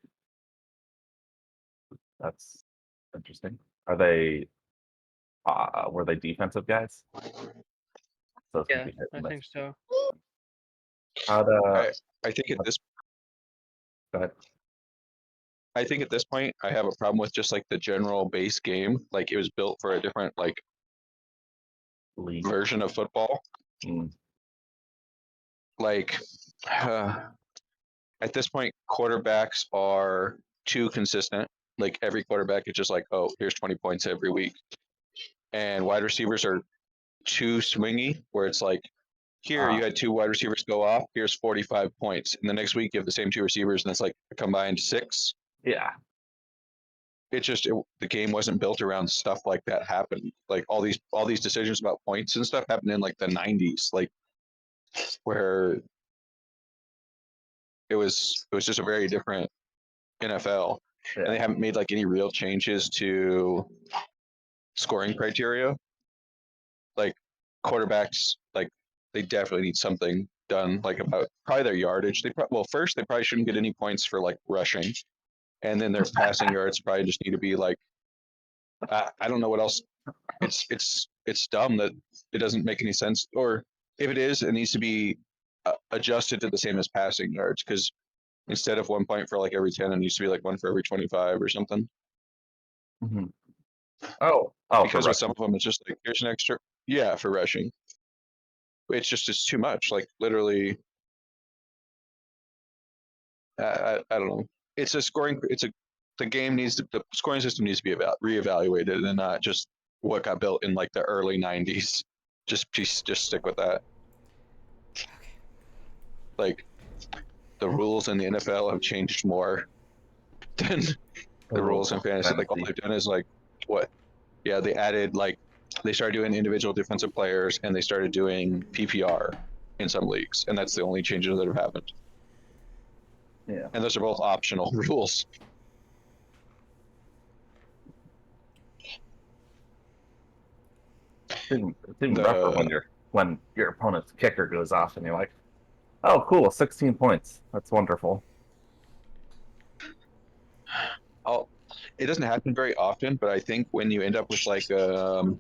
[SPEAKER 2] that's interesting. Are they? Were they defensive guys? So it's gonna
[SPEAKER 5] Yeah,
[SPEAKER 2] be hit
[SPEAKER 5] I
[SPEAKER 2] and miss.
[SPEAKER 5] think so.
[SPEAKER 2] How'd
[SPEAKER 4] I think at this
[SPEAKER 2] go ahead.
[SPEAKER 4] I think at this point I have a problem with just like the general base game. Like it was built for a different like
[SPEAKER 2] League.
[SPEAKER 4] version of football.
[SPEAKER 2] Mm.
[SPEAKER 4] Like at this point, quarterbacks are too consistent. Like every quarterback is just like, oh, here's 20 points every week. And wide receivers are too swingy, where it's like, here you had two wide receivers go off. Here's 45 points. And the next week you have the same two receivers, and it's like a combined 6.
[SPEAKER 2] Yeah.
[SPEAKER 4] The game wasn't built around stuff like that happened. Like all these decisions about points and stuff happened in like the 90s, like where it was just a very different NFL, and
[SPEAKER 2] Yeah.
[SPEAKER 4] they haven't made like any real changes to scoring criteria. Like quarterbacks, like they definitely need something done, like about probably their yardage. First they probably shouldn't get any points for like rushing, and then their passing yards probably just need to be like I don't know what else. It's dumb that it doesn't make any sense, or if it is, it needs to be adjusted to the same as passing yards, because instead of 1 point for like every 10, it needs to be like one for every 25 or something.
[SPEAKER 2] Mm-hmm. Oh,
[SPEAKER 4] Because with some of them, it's just like here's an extra, yeah, for rushing. It's too much. Like literally, I don't know. It's a scoring. The scoring system needs to be reevaluated, and not just what got built in like the early 90s. Just stick with that.
[SPEAKER 1] Okay.
[SPEAKER 4] Like, the rules in the NFL have changed more than the rules in fantasy. Like, all they've done is like, what? Yeah, they added they started doing individual defensive players, and they started doing PPR in some leagues, and that's the only changes that have happened.
[SPEAKER 2] Yeah.
[SPEAKER 4] And those are both optional rules.
[SPEAKER 2] It's even rougher when your opponent's kicker goes off and you're like, oh, cool, 16 points. That's wonderful.
[SPEAKER 4] It doesn't happen very often, but I think when you end up with like a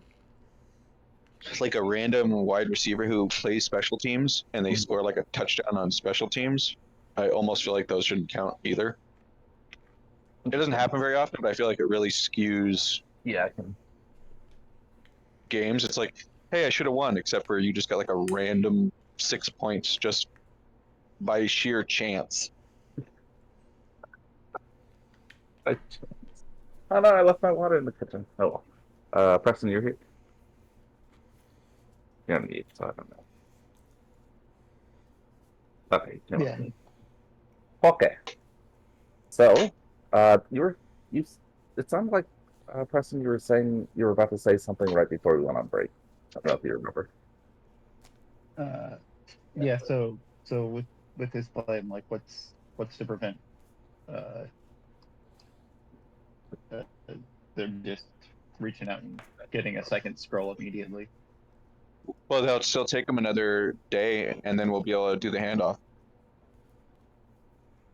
[SPEAKER 4] random wide receiver who plays special teams and they score like a touchdown on special teams, I almost feel like those shouldn't count either. It doesn't happen very often, but I feel like it really skews
[SPEAKER 2] Yeah, I can.
[SPEAKER 4] games. It's like, hey, I should have won, except for you just got like a random 6 points just by sheer chance.
[SPEAKER 2] Oh no, I left my water in the kitchen. Oh well. Preston, you're here? You're on mute, so I don't know. Okay. No.
[SPEAKER 3] Yeah.
[SPEAKER 2] Okay. So, you. It sounded like, Preston, you were saying you were about to say something right before we went on break. I don't know if you remember.
[SPEAKER 3] Yeah. So with this play, I'm like, what's to prevent them just reaching out and getting a second scroll immediately?
[SPEAKER 4] Well, they'll still take them another day, and then we'll be able to do the handoff.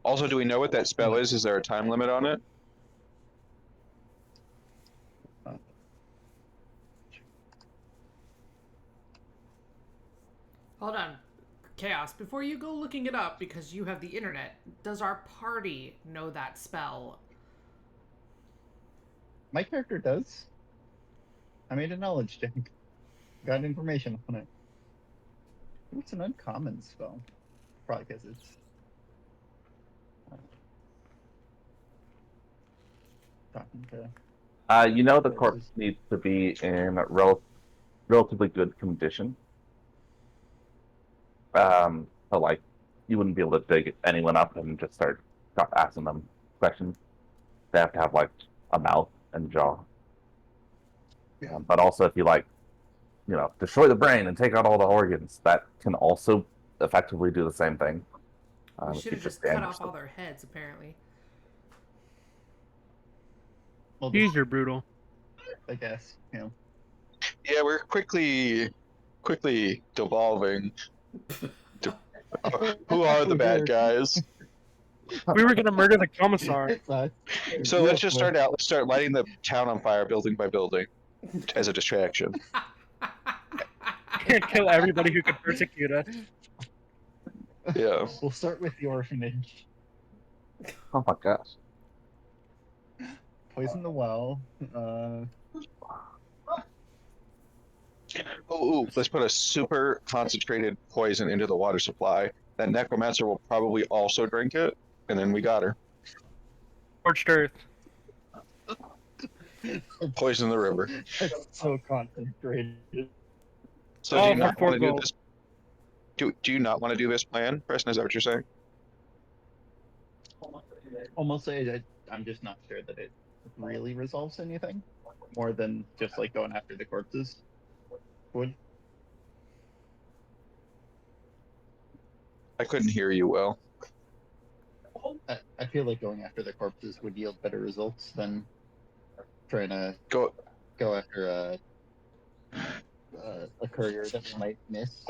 [SPEAKER 4] Also, do we know what that spell is? Is there a time limit on it?
[SPEAKER 1] Hold on. Chaos, before you go looking it up, because you have the internet, does our party know that spell?
[SPEAKER 3] My character does. I made a knowledge check. Got information on it. It's an uncommon spell. Probably because it's talking to.
[SPEAKER 2] You know the corpse needs to be in relatively good condition. So like, you wouldn't be able to dig anyone up and just start asking them questions. They have to have like a mouth and jaw.
[SPEAKER 3] Yeah.
[SPEAKER 2] But also, if you like, destroy the brain and take out all the organs, that can also effectively do the same thing.
[SPEAKER 1] We should have just cut off all their heads, apparently.
[SPEAKER 3] Well,
[SPEAKER 5] These are brutal.
[SPEAKER 3] I guess.
[SPEAKER 4] Yeah, we're quickly devolving. Who are the bad guys?
[SPEAKER 5] We were gonna murder the commissar.
[SPEAKER 4] So let's just start out. Let's start lighting the town on fire, building by building, as a distraction.
[SPEAKER 5] Kill everybody who could persecute us.
[SPEAKER 4] Yeah.
[SPEAKER 3] We'll start with the orphanage.
[SPEAKER 2] Oh my gosh.
[SPEAKER 3] Poison the well.
[SPEAKER 4] Ooh, let's put a super concentrated poison into the water supply. That necromancer will probably also drink it, and then we got her.
[SPEAKER 5] Scorched earth.
[SPEAKER 4] Poison the river.
[SPEAKER 3] It's so concentrated.
[SPEAKER 4] So do you not want to do this? Do you not want to do this plan, Preston? Is that what you're saying?
[SPEAKER 3] Almost say that I'm just not sure that it really resolves anything more than just like going after the corpses would.
[SPEAKER 4] I couldn't hear you well.
[SPEAKER 3] I feel like going after the corpses would yield better results than trying to
[SPEAKER 4] Go
[SPEAKER 3] after a courier that we might miss.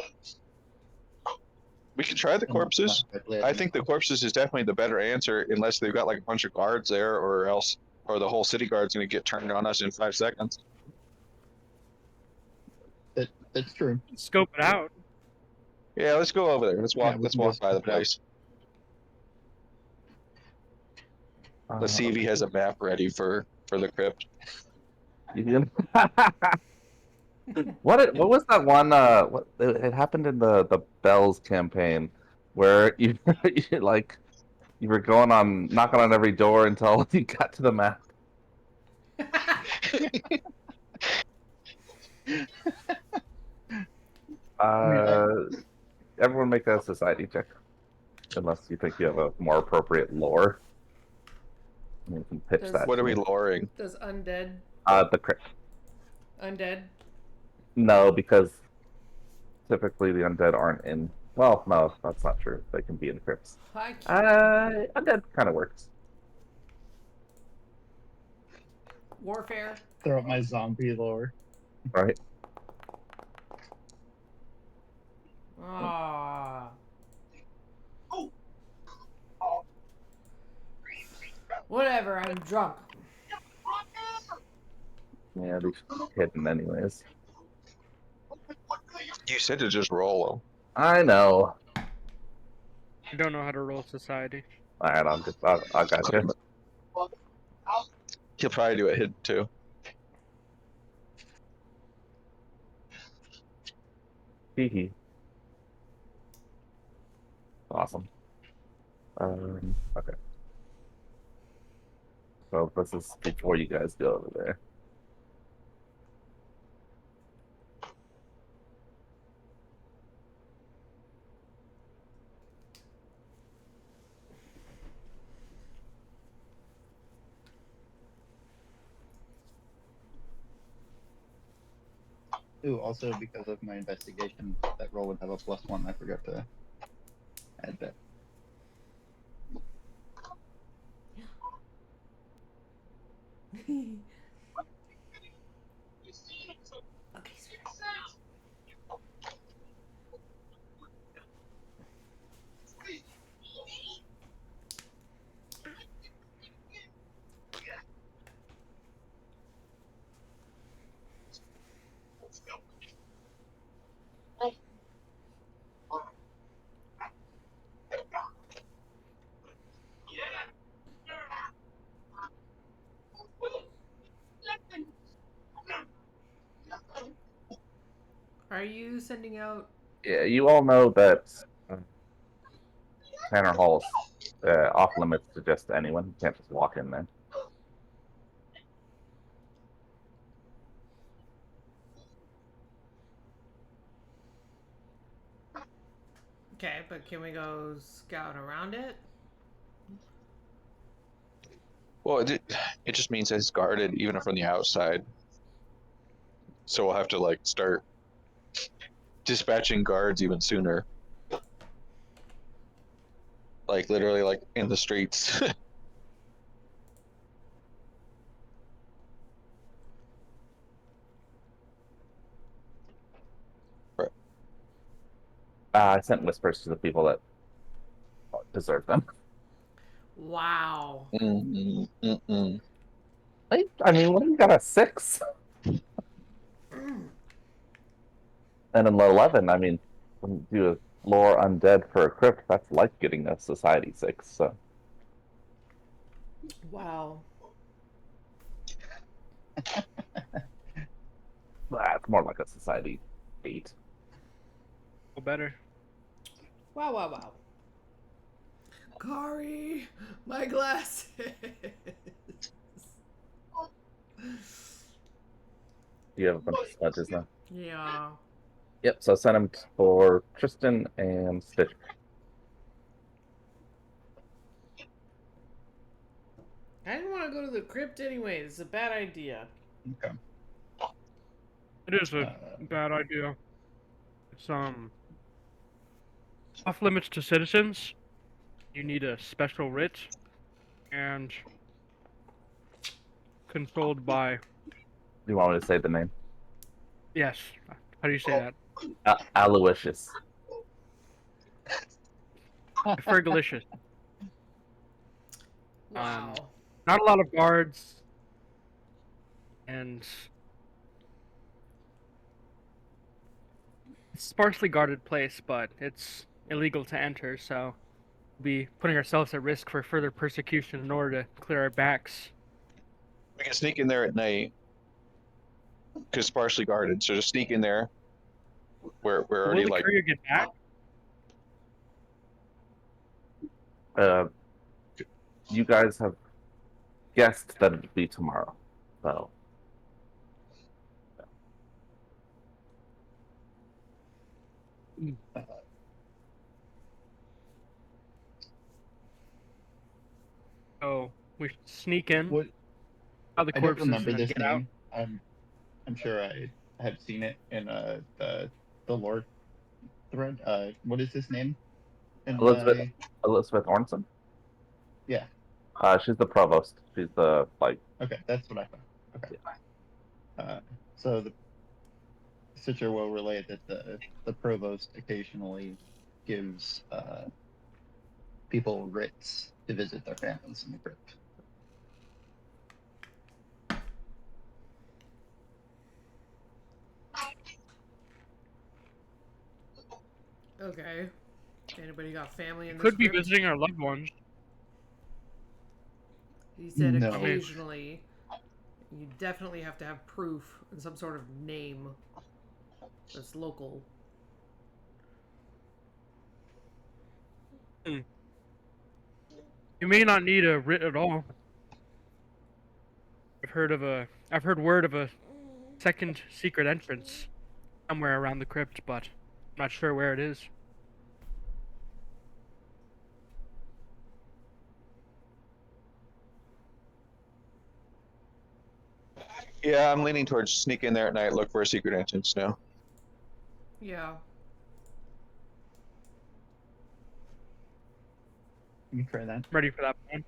[SPEAKER 4] We could try the corpses. I think the corpses is definitely the better answer, unless they've got like a bunch of guards there, or the whole city guard's going to get turned on us in 5 seconds.
[SPEAKER 3] That's true.
[SPEAKER 5] Scope it out.
[SPEAKER 4] Yeah, let's go over there. Let's walk.
[SPEAKER 3] Yeah,
[SPEAKER 4] let's walk by the place. Let's see if he has a map ready for the crypt.
[SPEAKER 2] What was that one? What it happened in the Bells campaign, where you you were knocking on every door until you got to the map. Everyone make a society check, unless you think you have a more appropriate lore. You can pitch that.
[SPEAKER 4] What
[SPEAKER 2] to
[SPEAKER 4] are we
[SPEAKER 2] me.
[SPEAKER 4] luring?
[SPEAKER 1] Does undead
[SPEAKER 2] The crypt.
[SPEAKER 1] undead?
[SPEAKER 2] No, because typically the undead aren't in. Well, no, that's not true. They can be in crypts.
[SPEAKER 1] I can't.
[SPEAKER 2] Undead kind of works,
[SPEAKER 1] Warfare.
[SPEAKER 3] Throw up my zombie lore.
[SPEAKER 2] right?
[SPEAKER 1] Ah. Whatever. I'm drunk.
[SPEAKER 2] Yeah, these hidden anyways.
[SPEAKER 4] You said to just roll them.
[SPEAKER 2] I know.
[SPEAKER 5] I don't know how to roll society.
[SPEAKER 2] All right, I got you.
[SPEAKER 4] He'll probably do it hidden too.
[SPEAKER 2] Hee hee. Awesome. Okay. So this is before you guys go over there.
[SPEAKER 3] Ooh, also because of my investigation, that roll would have a +1. I forgot to add that.
[SPEAKER 1] Okay, sweet. Are you sending out?
[SPEAKER 2] Yeah, you all know that Tanner Hall's off limits to just anyone. You can't just walk in there.
[SPEAKER 1] Okay, but can we go scout around it?
[SPEAKER 4] Well, it just means it's guarded even from the outside. So we'll have to like start dispatching guards even sooner. Like literally like in the streets.
[SPEAKER 2] I sent whispers to the people that deserve them.
[SPEAKER 1] Wow.
[SPEAKER 2] I mean, what do you got, a 6? And in 11, I mean, when you do a lore undead for a crypt, that's like getting a society 6. So
[SPEAKER 1] Wow.
[SPEAKER 2] that's more like a society 8.
[SPEAKER 5] Well, better.
[SPEAKER 1] Wow, wow, wow. Kari, my glasses.
[SPEAKER 2] You have a bunch of smudges now.
[SPEAKER 1] Yeah.
[SPEAKER 2] Yep, so send them for Tristan and Stitch.
[SPEAKER 1] I didn't want to go to the crypt anyway. It's a bad idea.
[SPEAKER 3] Okay.
[SPEAKER 5] It is a bad idea. It's off limits to citizens. You need a special writ, and controlled by.
[SPEAKER 2] Do you want me to say the name?
[SPEAKER 5] Yes. How do you say that?
[SPEAKER 2] Aloysius.
[SPEAKER 5] Fergalicious.
[SPEAKER 1] Wow.
[SPEAKER 5] Not a lot of guards, and it's a sparsely guarded place, but it's illegal to enter, so we'll be putting ourselves at risk for further persecution in order to clear our backs.
[SPEAKER 4] We can sneak in there at night. Because it's partially guarded, so just sneak in there. We're already
[SPEAKER 5] Will the
[SPEAKER 4] like
[SPEAKER 5] courier get back?
[SPEAKER 2] You guys have guessed that it'd be tomorrow. So
[SPEAKER 3] Uh,
[SPEAKER 5] Oh, we should sneak in,
[SPEAKER 3] what
[SPEAKER 5] how the
[SPEAKER 3] I don't
[SPEAKER 5] corpses,
[SPEAKER 3] remember
[SPEAKER 5] and then
[SPEAKER 3] this
[SPEAKER 5] get out.
[SPEAKER 3] name. I'm sure I have seen it in the lore thread. What is his name? In
[SPEAKER 2] Elizabeth
[SPEAKER 3] my
[SPEAKER 2] Elizabeth Ornson.
[SPEAKER 3] yeah.
[SPEAKER 2] She's the provost. She's the like.
[SPEAKER 3] Okay, that's what I thought. Okay. So the Stitcher will relay that the provost occasionally gives people writs to visit their families in the crypt.
[SPEAKER 1] Okay. Anybody got family in this
[SPEAKER 5] Could be
[SPEAKER 1] crypt?
[SPEAKER 5] visiting our loved ones.
[SPEAKER 1] He said
[SPEAKER 3] No.
[SPEAKER 1] occasionally. You definitely have to have proof and some sort of name that's local.
[SPEAKER 5] You may not need a writ at all. I've heard word of a second secret entrance somewhere around the crypt, but I'm not sure where it is.
[SPEAKER 4] Yeah, I'm leaning towards sneak in there at night, look for a secret entrance now.
[SPEAKER 1] Yeah.
[SPEAKER 3] You can try that.
[SPEAKER 5] Ready for that plan?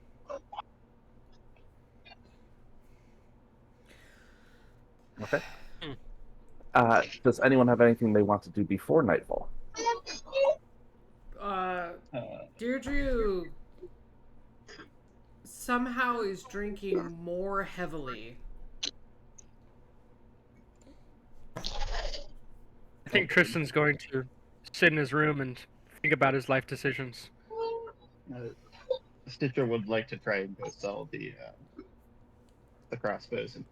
[SPEAKER 2] Okay.
[SPEAKER 5] Hmm.
[SPEAKER 2] Does anyone have anything they want to do before nightfall?
[SPEAKER 1] Deirdre somehow is drinking more heavily.
[SPEAKER 5] I think Tristan's going to sit in his room and think about his life decisions.
[SPEAKER 3] Stitcher would like to try and go sell the crossbows and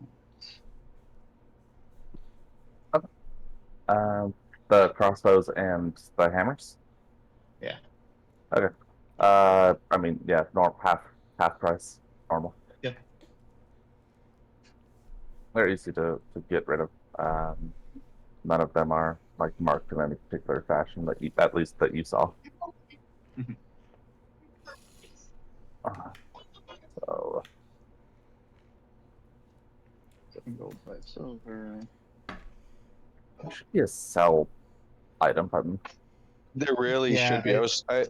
[SPEAKER 2] The crossbows and the hammers.
[SPEAKER 3] yeah.
[SPEAKER 2] Okay. I mean, yeah, half price, normal.
[SPEAKER 3] Yep.
[SPEAKER 2] They're easy to get rid of. None of them are like marked in any particular fashion that at least that you saw.
[SPEAKER 3] Mhm.
[SPEAKER 2] So
[SPEAKER 3] 7 gold, 5 silver.
[SPEAKER 2] it should be a sell item button.
[SPEAKER 4] There really
[SPEAKER 3] Yeah,
[SPEAKER 4] should be. I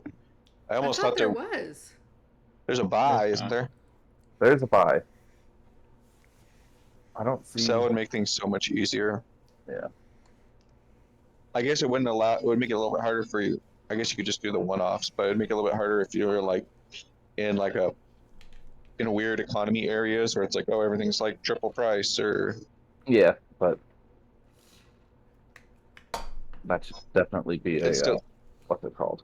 [SPEAKER 1] I
[SPEAKER 4] almost
[SPEAKER 1] thought
[SPEAKER 4] thought
[SPEAKER 1] there was.
[SPEAKER 4] there's a buy,
[SPEAKER 3] There's
[SPEAKER 4] isn't
[SPEAKER 3] not.
[SPEAKER 4] there?
[SPEAKER 2] There's a buy. I don't see.
[SPEAKER 4] Sell would make things so much easier.
[SPEAKER 2] Yeah.
[SPEAKER 4] I guess it wouldn't allow. It would make it a little bit harder for you. I guess you could just do the one-offs, but it'd make it a little bit harder if you were like in like a in weird economy areas where it's like, oh, everything's like triple price or
[SPEAKER 2] Yeah, but that should definitely be
[SPEAKER 4] it's still
[SPEAKER 2] what's it called?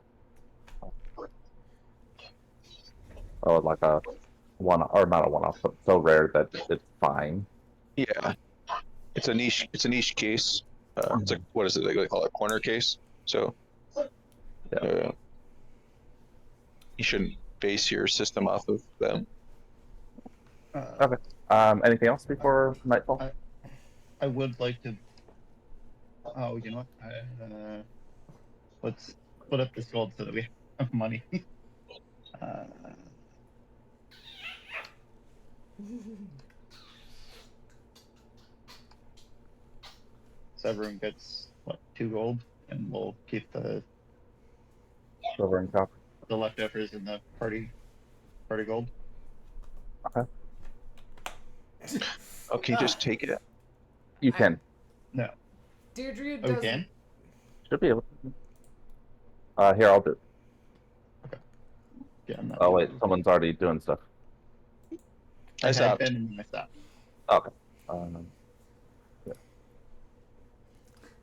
[SPEAKER 2] Oh, like a one or not a one-off, but so rare that it's fine.
[SPEAKER 4] yeah. It's a niche. It's a niche case. It's like what is it? They call it corner case. So
[SPEAKER 2] Yeah.
[SPEAKER 4] you shouldn't base your system off of them.
[SPEAKER 2] Okay. Anything else before nightfall?
[SPEAKER 3] I would like to. Oh, you know what? Let's split up this gold so that we have money. So everyone gets what 2 gold, and we'll keep the
[SPEAKER 2] Silver and copper.
[SPEAKER 3] leftovers in the party gold.
[SPEAKER 2] Okay.
[SPEAKER 4] Okay, just take it.
[SPEAKER 2] You can.
[SPEAKER 3] No,
[SPEAKER 1] Deirdre
[SPEAKER 3] oh,
[SPEAKER 1] doesn't.
[SPEAKER 3] we can.
[SPEAKER 2] Should be able to. Here, I'll do it.
[SPEAKER 3] Yeah, I'm not.
[SPEAKER 2] Oh, wait. Someone's already doing stuff.
[SPEAKER 3] I
[SPEAKER 4] I
[SPEAKER 3] had
[SPEAKER 4] stopped.
[SPEAKER 3] been and I stopped.
[SPEAKER 2] Okay.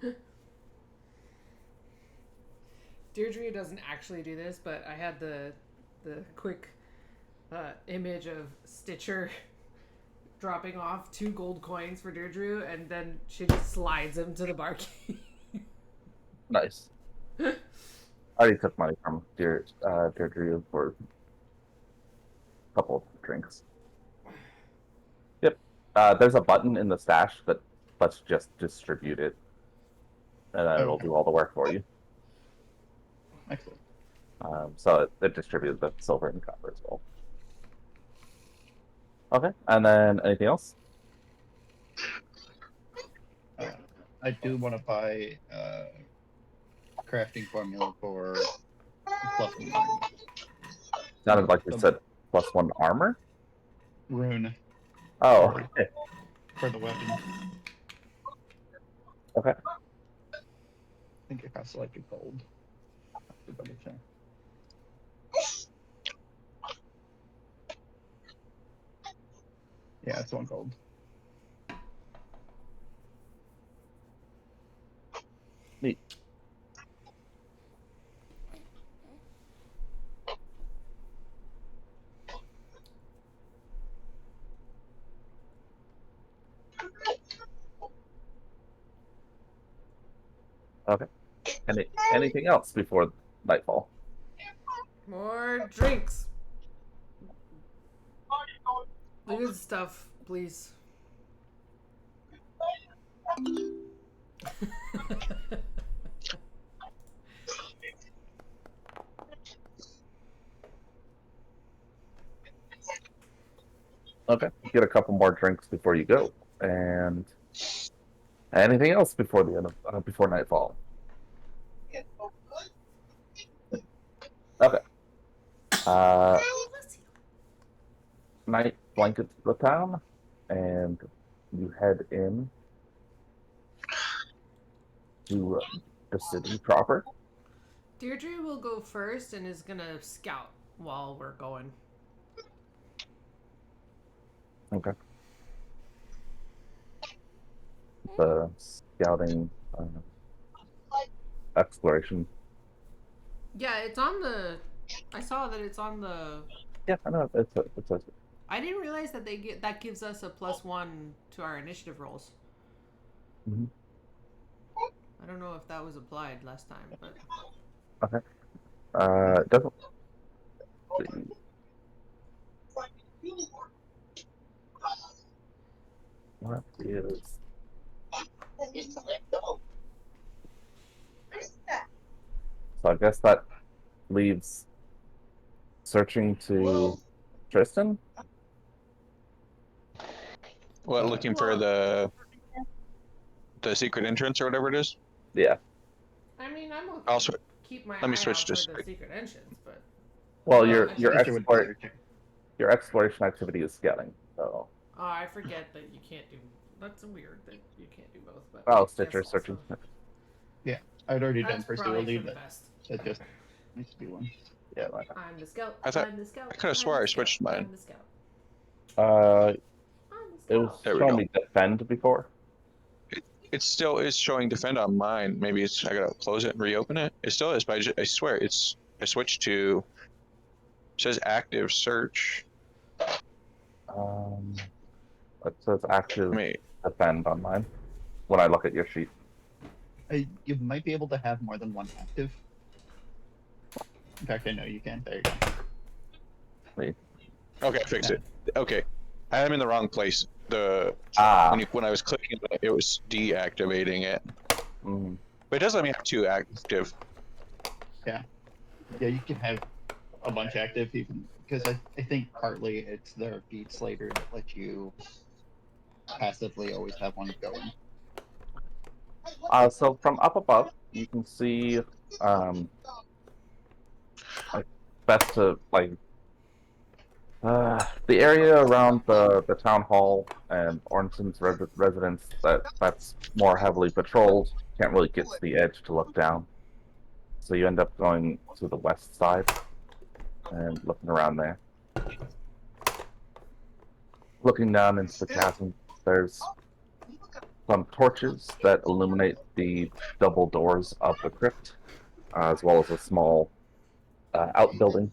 [SPEAKER 2] Yeah.
[SPEAKER 1] Deirdre doesn't actually do this, but I had the quick image of Stitcher dropping off 2 gold coins for Deirdre, and then she just slides them to the barkeep.
[SPEAKER 2] Nice. I already took money from Deirdre for a couple of drinks. Yep. There's a button in the stash that lets just distribute it, and then it'll do all the work for you.
[SPEAKER 3] Excellent.
[SPEAKER 2] So it distributed the silver and copper as well. Okay, and then anything else?
[SPEAKER 3] I do want to buy crafting formula for +1
[SPEAKER 2] Sounded like you said +1 armor.
[SPEAKER 3] rune
[SPEAKER 2] Oh,
[SPEAKER 3] for,
[SPEAKER 2] okay.
[SPEAKER 3] for the weapon.
[SPEAKER 2] Okay.
[SPEAKER 3] I think it costs like a gold. Double check. Yeah, it's 1 gold.
[SPEAKER 2] Neat. Okay. Anything else before nightfall?
[SPEAKER 1] More drinks. The good stuff, please.
[SPEAKER 2] Okay. Get a couple more drinks before you go, and anything else before the end of before nightfall? Okay. Night blankets the town, and you head in to the city proper.
[SPEAKER 1] Deirdre will go first and is gonna scout while we're going.
[SPEAKER 2] Okay. The scouting exploration.
[SPEAKER 1] Yeah, it's on the. I saw that it's on the.
[SPEAKER 2] Yeah, I know. It's a
[SPEAKER 1] I didn't realize that that gives us a +1 to our initiative rolls.
[SPEAKER 2] Mhm.
[SPEAKER 1] I don't know if that was applied last time, but
[SPEAKER 2] Okay. It doesn't. See. What is? So I guess that leaves searching to Tristan.
[SPEAKER 4] What, looking for the secret entrance or whatever it is?
[SPEAKER 2] Yeah.
[SPEAKER 1] I mean, I'm okay.
[SPEAKER 4] Also,
[SPEAKER 1] Keep my
[SPEAKER 4] let me
[SPEAKER 1] eye
[SPEAKER 4] switch
[SPEAKER 1] out
[SPEAKER 4] to
[SPEAKER 1] for the secret entrance, but
[SPEAKER 2] Well,
[SPEAKER 3] I suggest you would be
[SPEAKER 2] your exploration activity is scouting. So.
[SPEAKER 1] oh, I forget that you can't do. That's weird that you can't do both. But
[SPEAKER 2] Oh,
[SPEAKER 1] I
[SPEAKER 2] Stitcher
[SPEAKER 1] guess
[SPEAKER 2] searching.
[SPEAKER 1] also,
[SPEAKER 3] I'd already done
[SPEAKER 1] that's
[SPEAKER 3] pursue a
[SPEAKER 1] probably for
[SPEAKER 3] lead.
[SPEAKER 1] the best.
[SPEAKER 3] That just needs to be 1.
[SPEAKER 2] Yeah. Right.
[SPEAKER 1] I'm the scout.
[SPEAKER 4] I thought
[SPEAKER 1] I'm the scout.
[SPEAKER 4] I could have
[SPEAKER 1] I'm
[SPEAKER 4] swore
[SPEAKER 1] the
[SPEAKER 4] I
[SPEAKER 1] scout,
[SPEAKER 4] switched mine.
[SPEAKER 1] I'm the scout.
[SPEAKER 2] Uh,
[SPEAKER 1] I'm the
[SPEAKER 2] it was
[SPEAKER 1] scout.
[SPEAKER 4] There we
[SPEAKER 2] showing
[SPEAKER 4] go.
[SPEAKER 2] me defend before.
[SPEAKER 4] It still is showing defend on mine. Maybe it's I gotta close it and reopen it. It still is, but I swear I switched to. It says active search.
[SPEAKER 2] It says active
[SPEAKER 4] Wait,
[SPEAKER 2] defend on mine when I look at your sheet.
[SPEAKER 3] You might be able to have more than 1 active. In fact, I know you can. There you go.
[SPEAKER 2] Wait.
[SPEAKER 4] okay, fix it. Okay, I am in the wrong place. When I was clicking it, it was deactivating it.
[SPEAKER 2] Mm,
[SPEAKER 4] But it does let me have 2 active.
[SPEAKER 3] Yeah, you can have a bunch active even because I think partly it's their beat slater that lets you passively always have 1 going.
[SPEAKER 2] so from up above, you can see like best to like the area around the town hall and Ornson's residence that's more heavily patrolled. Can't really get to the edge to look down, so you end up going to the west side and looking around there. Looking down into the chasm, there's some torches that illuminate the double doors of the crypt, as well as a small outbuilding.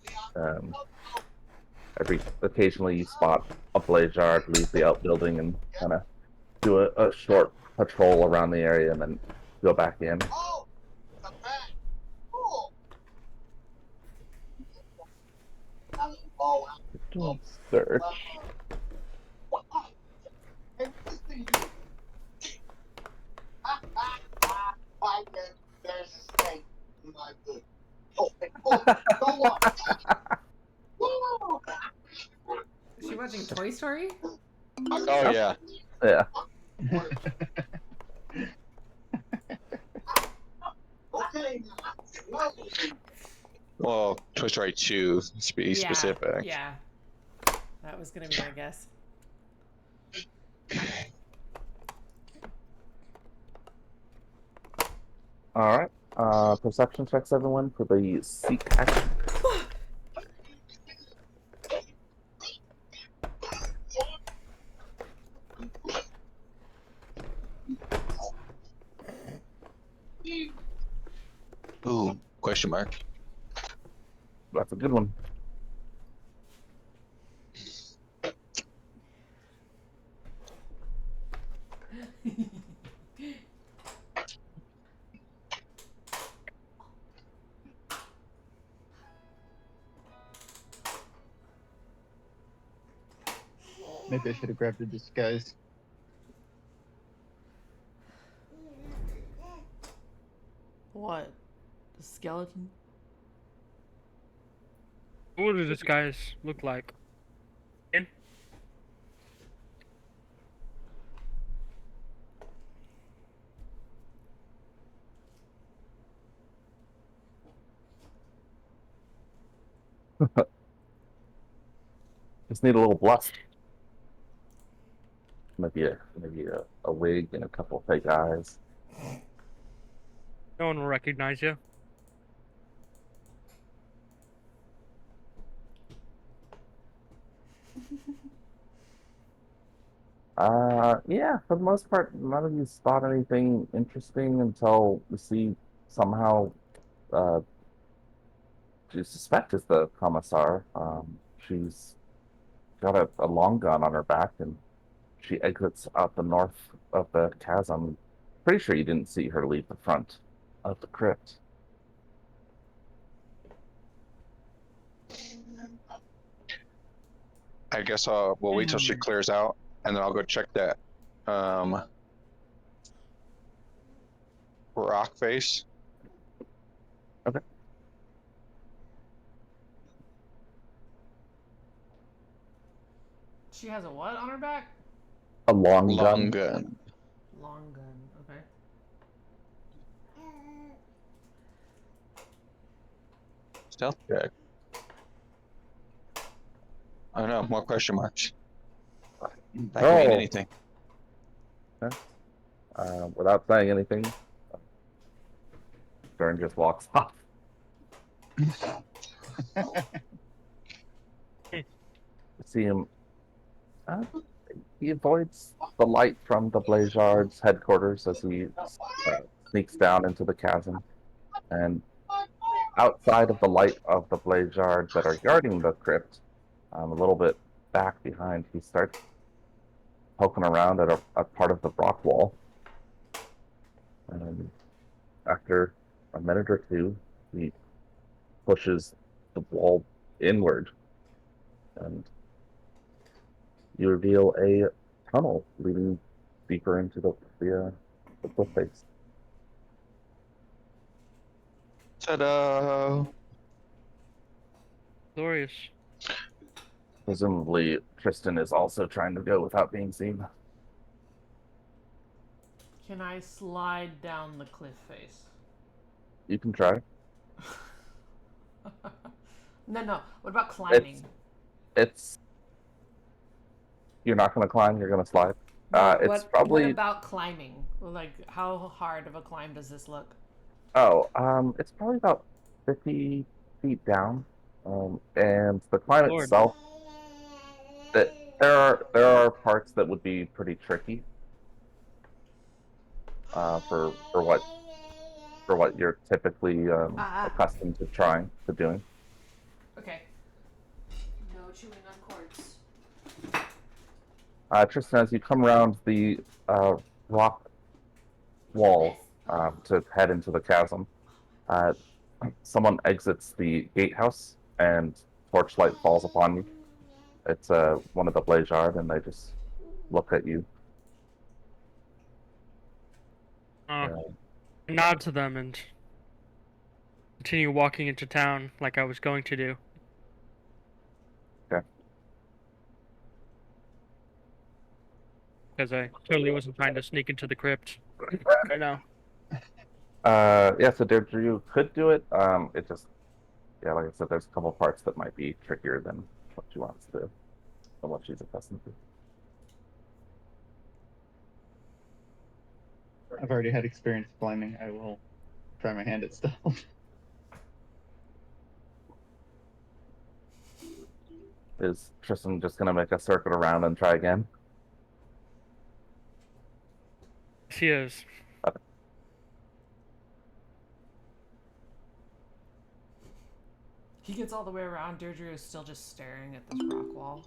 [SPEAKER 2] Occasionally you spot a blaze yard leave the outbuilding and kind of do a short patrol around the area and then go back in.
[SPEAKER 6] Oh, it's a bag. Cool. Oh,
[SPEAKER 2] Don't search.
[SPEAKER 6] and this thing. I guess there's a snake in my book. Oh,
[SPEAKER 1] Is she watching Toy Story?
[SPEAKER 4] Oh yeah.
[SPEAKER 2] Yeah.
[SPEAKER 4] Well, Toy Story 2, to be specific.
[SPEAKER 1] Yeah. That was gonna be my guess.
[SPEAKER 2] All right. Perception checks, everyone, for the seek action.
[SPEAKER 4] Ooh, question mark.
[SPEAKER 2] That's a good one.
[SPEAKER 3] Maybe I should have grabbed a disguise.
[SPEAKER 1] What? The skeleton?
[SPEAKER 5] What does this guys look like? In?
[SPEAKER 2] Just need a little blush. Maybe a wig and a couple of fake eyes.
[SPEAKER 5] No one will recognize you.
[SPEAKER 2] Yeah, for the most part, none of you spot anything interesting until you see somehow you suspect is the commissar. She's got a long gun on her back and she exits out the north of the chasm. Pretty sure you didn't see her leave the front of the crypt.
[SPEAKER 4] I guess we'll wait till she clears out, and then I'll go check that rock face.
[SPEAKER 2] Okay.
[SPEAKER 1] She has a what on her back?
[SPEAKER 2] A long
[SPEAKER 4] Long
[SPEAKER 2] gun.
[SPEAKER 4] gun.
[SPEAKER 1] Long gun. Okay.
[SPEAKER 4] Stealth check. I don't know, more question marks. That can mean anything.
[SPEAKER 2] Without saying anything, Stern just walks off. See him. He avoids the light from the Blazard's headquarters as he sneaks down into the chasm. And outside of the light of the Blazards that are guarding the crypt, a little bit back behind, he starts poking around at a part of the rock wall. And after a minute or two, he pushes the wall inward, and you reveal a tunnel leading deeper into the cliff face.
[SPEAKER 4] Ta-da!
[SPEAKER 5] Glorious.
[SPEAKER 2] Presumably, Tristan is also trying to go without being seen.
[SPEAKER 1] Can I slide down the cliff face?
[SPEAKER 2] You can try.
[SPEAKER 1] No. What about climbing?
[SPEAKER 2] It's you're not going to climb. You're going to slide.
[SPEAKER 1] No,
[SPEAKER 2] It's probably.
[SPEAKER 1] What about climbing? Like, how hard of a climb does this look?
[SPEAKER 2] Oh, it's probably about 50 feet down. And the climb
[SPEAKER 5] Lord.
[SPEAKER 2] itself, that there are parts that would be pretty tricky. For what you're typically accustomed to doing.
[SPEAKER 1] Okay. No chewing on cords.
[SPEAKER 2] Tristan, as you come around the rock wall to head into the chasm, someone exits the gatehouse and torchlight falls upon you. It's one of the Blazard, and they just look at you.
[SPEAKER 5] Nod to them and continue walking into town like I was going to do.
[SPEAKER 2] Okay.
[SPEAKER 5] Because I totally wasn't trying to sneak into the crypt right now.
[SPEAKER 2] Yeah, so Deirdre, you could do it. It just, yeah, like I said, there's a couple parts that might be trickier than what she wants to, than what she's accustomed to.
[SPEAKER 3] I've already had experience climbing. I will try my hand at stealth.
[SPEAKER 2] Is Tristan just gonna make a circuit around and try again?
[SPEAKER 5] She is.
[SPEAKER 1] He gets all the way around. Deirdre is still just staring at this rock wall.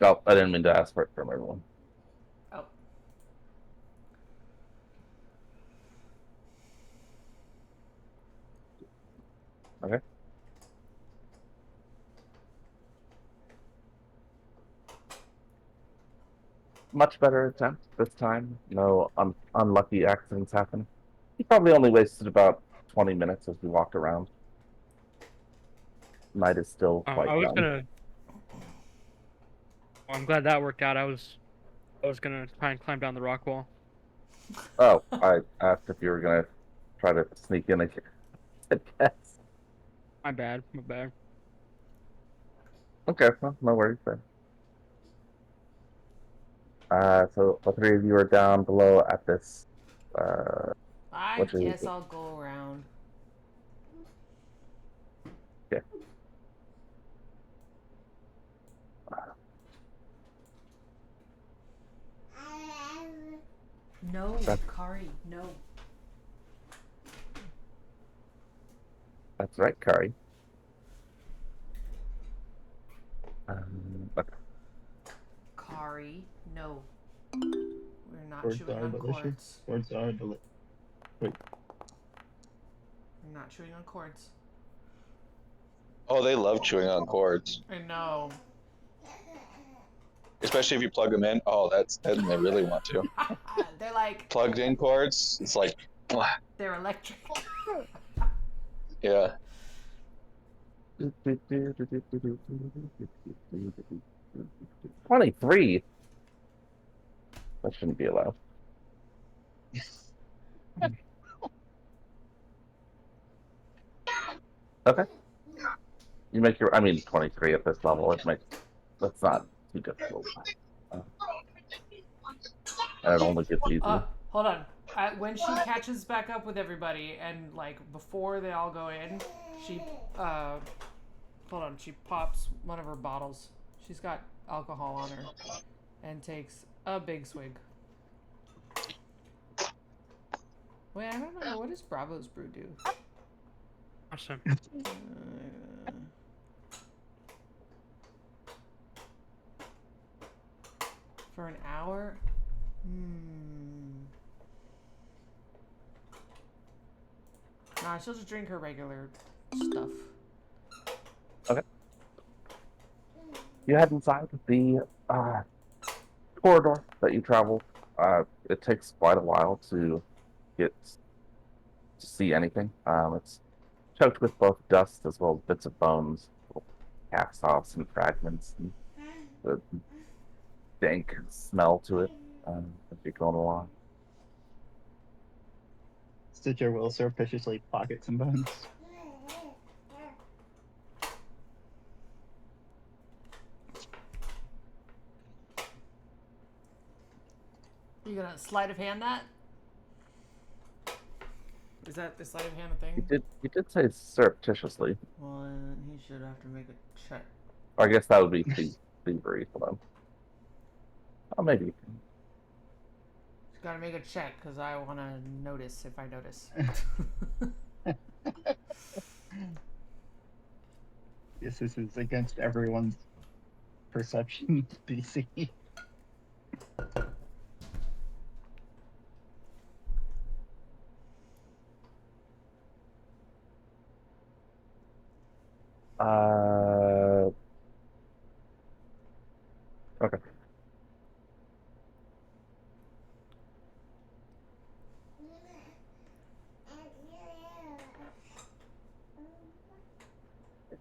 [SPEAKER 2] Oh, I didn't mean to ask for it from everyone.
[SPEAKER 1] Oh.
[SPEAKER 2] Okay. Much better attempt this time. No unlucky accidents happen. He probably only wasted about 20 minutes as we walked around. Night is still quite
[SPEAKER 5] I was
[SPEAKER 2] young.
[SPEAKER 5] gonna. Well, I'm glad that worked out. I was gonna try and climb down the rock wall.
[SPEAKER 2] Oh, I asked if you were gonna try to sneak in again. Yes.
[SPEAKER 5] My bad. My bad.
[SPEAKER 2] Okay, well, no worries then. So the three of you are down below at this.
[SPEAKER 1] I
[SPEAKER 2] What is
[SPEAKER 1] guess
[SPEAKER 2] it?
[SPEAKER 1] I'll go around.
[SPEAKER 2] Okay.
[SPEAKER 1] No,
[SPEAKER 2] That's-
[SPEAKER 1] Kari, no.
[SPEAKER 2] That's right, Kari. Okay.
[SPEAKER 1] Kari, no. We're not
[SPEAKER 3] Swords
[SPEAKER 1] chewing
[SPEAKER 3] are
[SPEAKER 1] on
[SPEAKER 3] delicious.
[SPEAKER 1] cords.
[SPEAKER 3] Swords are delicious. Wait,
[SPEAKER 1] We're not chewing on cords.
[SPEAKER 4] Oh, they love chewing on cords,
[SPEAKER 1] I know.
[SPEAKER 4] especially if you plug them in. Oh, then they really want to.
[SPEAKER 1] They're like,
[SPEAKER 4] Plugged in cords, it's like,
[SPEAKER 1] they're electric.
[SPEAKER 4] yeah.
[SPEAKER 2] 23. That shouldn't be allowed. Okay. You make your, I mean, 23 at this level. That's not too difficult. And it only gets easier.
[SPEAKER 1] Hold on. When she catches back up with everybody and like before they all go in, she hold on, she pops one of her bottles. She's got alcohol on her and takes a big swig. Wait, I don't know, what does Bravo's brew do?
[SPEAKER 5] Awesome.
[SPEAKER 1] For an hour? Nah, she'll just drink her regular stuff.
[SPEAKER 2] Okay. You head inside the corridor that you traveled. It takes quite a while to get to see anything. It's choked with both dust as well as bits of bones, little cast-offs and fragments, and the dank smell to it as you're going along.
[SPEAKER 3] Stitcher will surreptitiously pocket some bones.
[SPEAKER 1] You gonna sleight of hand that? Is that the sleight of hand a thing?
[SPEAKER 2] You did say surreptitiously.
[SPEAKER 1] Well, then he should have to make a check.
[SPEAKER 2] Or I guess that would be thievery. Hold on. Oh, maybe.
[SPEAKER 1] Just gotta make a check because I want to notice if I notice.
[SPEAKER 3] Yes, this is against everyone's perception DC.
[SPEAKER 2] Okay.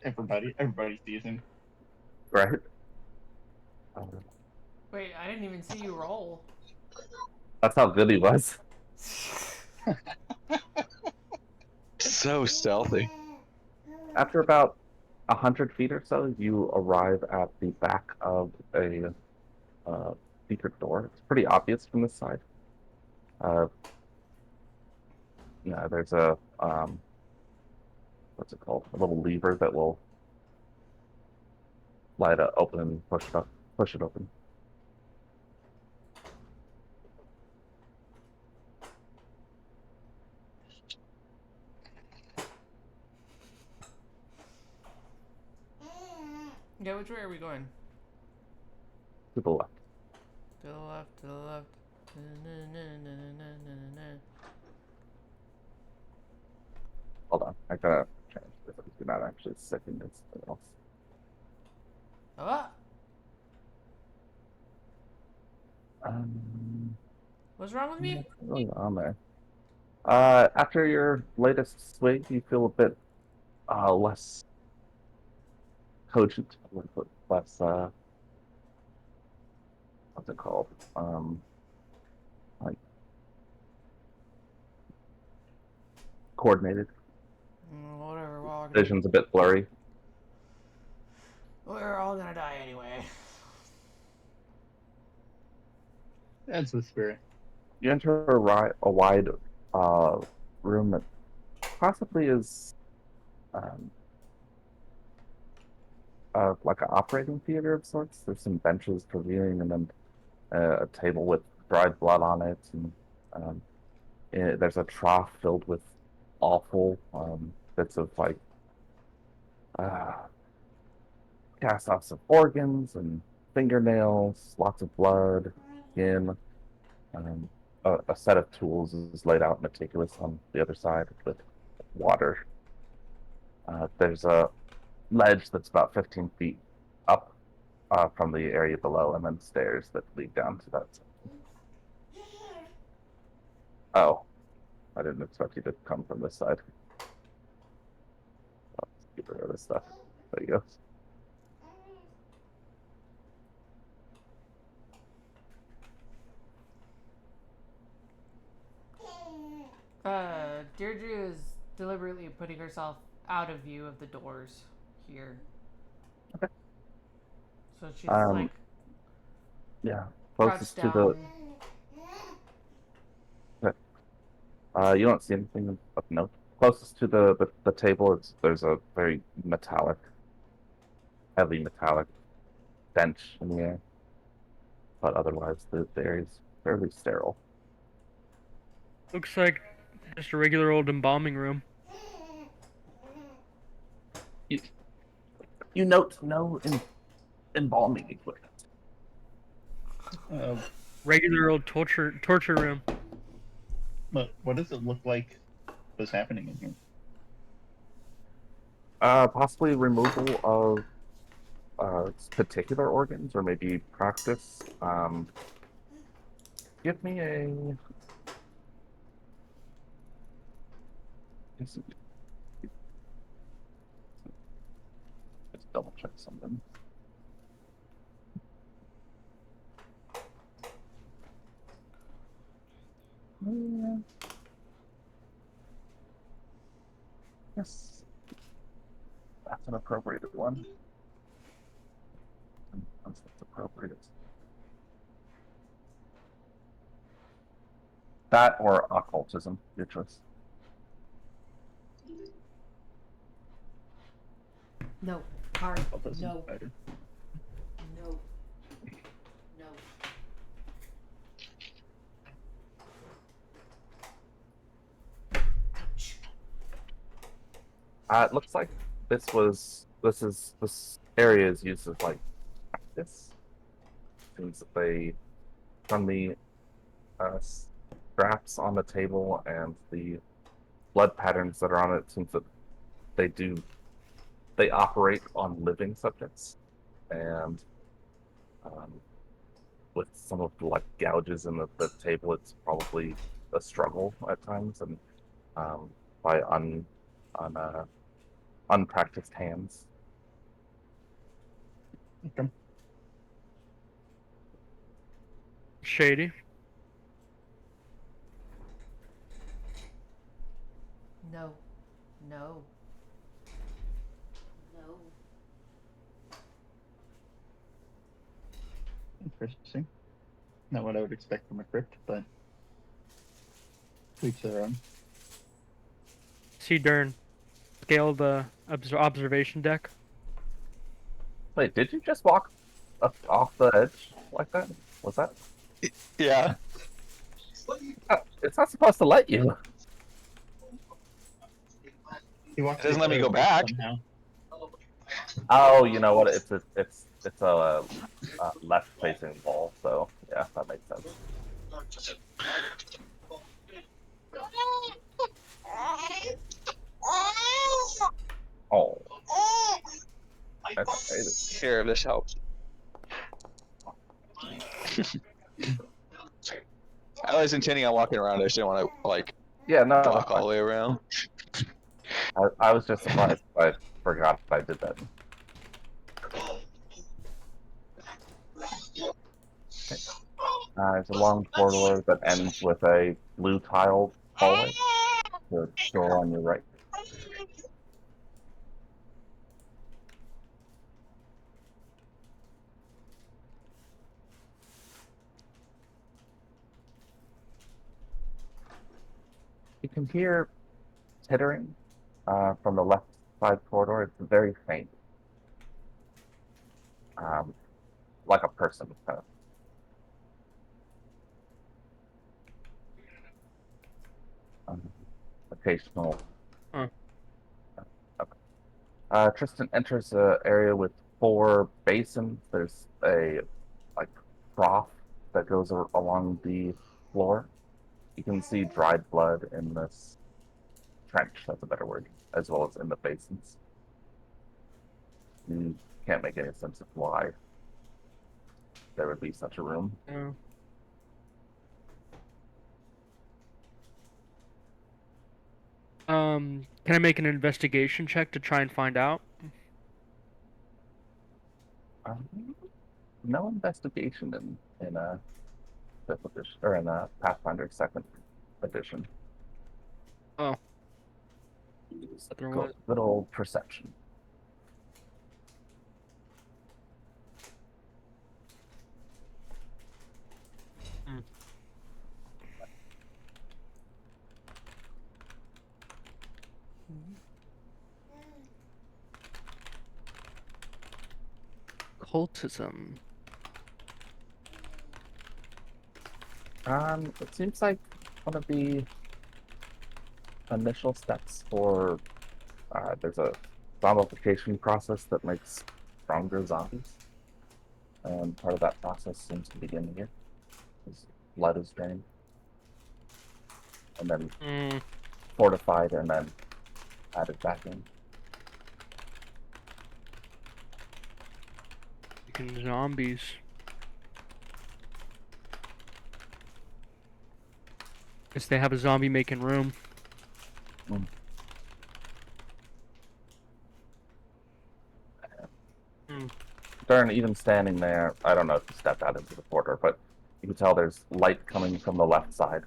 [SPEAKER 3] Everybody sees him.
[SPEAKER 2] right?
[SPEAKER 1] Wait, I didn't even see you roll.
[SPEAKER 2] That's how good he was.
[SPEAKER 4] So stealthy.
[SPEAKER 2] After about 100 feet or so, you arrive at the back of a secret door. It's pretty obvious from this side. Yeah, there's a what's it called? A little lever that will light it open and push it open.
[SPEAKER 1] Yeah, which way are we going?
[SPEAKER 2] To the left.
[SPEAKER 1] To the left, to the left.
[SPEAKER 2] Hold on, I gotta change this. You're not actually sitting this else.
[SPEAKER 1] Ah! What's wrong with me?
[SPEAKER 2] What's going on there? After your latest swig, you feel a bit less cogent, less what's it called? Like coordinated.
[SPEAKER 1] Whatever,
[SPEAKER 2] Vision's a bit blurry.
[SPEAKER 1] we're all gonna die anyway.
[SPEAKER 3] That's the spirit.
[SPEAKER 2] You enter a wide room that possibly is like an operating theater of sorts. There's some benches for viewing, and then a table with dried blood on it, and there's a trough filled with awful bits of like cast-offs of organs and fingernails, lots of blood, skin. A set of tools is laid out meticulous on the other side with water. There's a ledge that's about 15 feet up from the area below, and then stairs that lead down to that. Oh, I didn't expect you to come from this side. Let's get rid of this stuff. There you go.
[SPEAKER 1] Deirdre is deliberately putting herself out of view of the doors here.
[SPEAKER 2] Okay.
[SPEAKER 1] So she's like
[SPEAKER 2] yeah,
[SPEAKER 1] crouched
[SPEAKER 2] closest to
[SPEAKER 1] down.
[SPEAKER 2] you don't see anything of note. Closest to the table, there's a very heavy metallic bench in the air, but otherwise the area's fairly sterile.
[SPEAKER 5] Looks like just a regular old embalming room.
[SPEAKER 2] You note no embalming equipment.
[SPEAKER 5] Regular old torture room.
[SPEAKER 3] What does it look like was happening in here?
[SPEAKER 2] Possibly removal of particular organs, or maybe practice. Give me a. Let's double check something. Yes, that's an appropriate one. That's appropriate. That or occultism, your choice.
[SPEAKER 1] No, hard.
[SPEAKER 3] Occultism's
[SPEAKER 1] No.
[SPEAKER 3] better.
[SPEAKER 1] No. No.
[SPEAKER 2] It looks like this area is used as like practice. Seems that they, from the straps on the table and the blood patterns that are on it, seems that they operate on living subjects, and with some of the like gouges in the table, it's probably a struggle at times, and by unpracticed hands
[SPEAKER 3] Okay.
[SPEAKER 5] Shady.
[SPEAKER 1] No. No. No.
[SPEAKER 3] Interesting. Not what I would expect from a crypt, but to each their own.
[SPEAKER 5] See Dern. Scale the observation deck.
[SPEAKER 2] Wait, did you just walk up off the edge like that? Was that?
[SPEAKER 4] Yeah.
[SPEAKER 2] It's not supposed to let you.
[SPEAKER 3] He walks
[SPEAKER 4] It doesn't let me
[SPEAKER 3] the
[SPEAKER 4] go
[SPEAKER 3] other way
[SPEAKER 4] back.
[SPEAKER 3] somehow.
[SPEAKER 2] Oh, you know what? It's a left-facing wall, so yeah, that makes sense. Oh, that's okay.
[SPEAKER 4] Here, if this helps. I was intending on walking around. I just didn't want to like
[SPEAKER 2] Yeah, no, that's
[SPEAKER 4] walk all
[SPEAKER 2] fine.
[SPEAKER 4] the way around.
[SPEAKER 2] I was just surprised. I forgot I did that. Okay. There's a long corridor that ends with a blue tiled hallway. The door on your right. You can hear tittering from the left side corridor. It's very faint, like a person. Um, occasional.
[SPEAKER 5] Huh.
[SPEAKER 2] Tristan enters an area with 4 basins. There's a like trough that goes along the floor. You can see dried blood in this trench. That's a better word, as well as in the basins. You can't make any sense of why there would be such a room.
[SPEAKER 5] No. Can I make an investigation check to try and find out?
[SPEAKER 2] No investigation in a fifth edition or in a Pathfinder second edition.
[SPEAKER 5] Oh.
[SPEAKER 2] Just
[SPEAKER 5] There
[SPEAKER 2] go
[SPEAKER 5] was.
[SPEAKER 2] good old perception.
[SPEAKER 5] Hmm. Cultism.
[SPEAKER 2] It seems like one of the initial steps for there's a zombification process that makes stronger zombies, and part of that process seems to begin here. His blood is drained, and then fortified, and then added back in.
[SPEAKER 5] Freaking zombies. Guess they have a zombie making room.
[SPEAKER 2] Darn, even standing there, I don't know if you stepped out into the corridor, but you can tell there's light coming from the left side.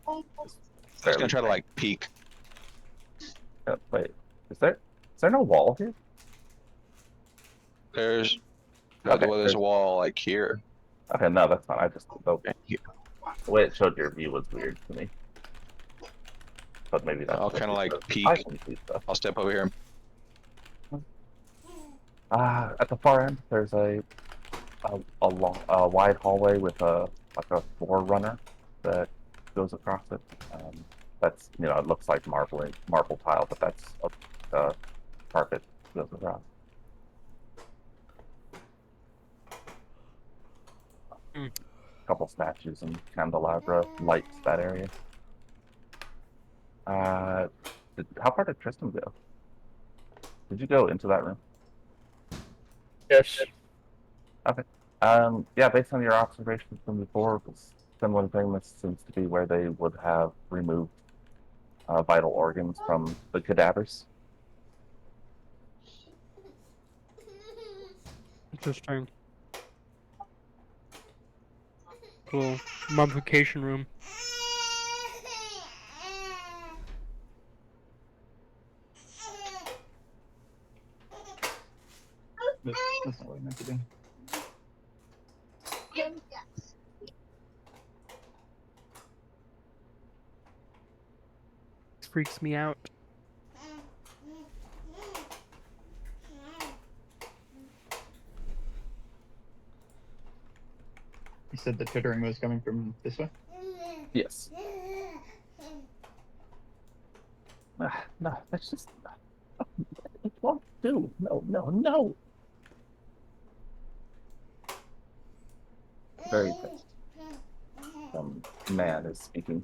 [SPEAKER 4] I was gonna try to like peek.
[SPEAKER 2] Wait, is there no wall here?
[SPEAKER 4] There's
[SPEAKER 2] Okay,
[SPEAKER 4] there's a wall like here.
[SPEAKER 2] Okay, no, that's fine. I just
[SPEAKER 4] And here.
[SPEAKER 2] the way it showed your view was weird to me. But maybe that's
[SPEAKER 4] I'll kind of like peek.
[SPEAKER 2] I can see stuff.
[SPEAKER 4] I'll step over here.
[SPEAKER 2] At the far end, there's a wide hallway with a forerunner that goes across it. That's it looks like marble tile, but that's a carpet goes across. A couple statues and candelabra lights that area. How far did Tristan go? Did you go into that room?
[SPEAKER 5] Yes.
[SPEAKER 2] Okay. Yeah, based on your observations from before, it's a similar thing. This seems to be where they would have removed vital organs from the cadavers.
[SPEAKER 5] Interesting. Cool. Mummification room.
[SPEAKER 3] That's not what I meant to do.
[SPEAKER 5] This freaks me out.
[SPEAKER 3] You said the tittering was coming from this way?
[SPEAKER 2] Yes. No, that's just. It won't do. No, no, no. Very fast. Some man is speaking.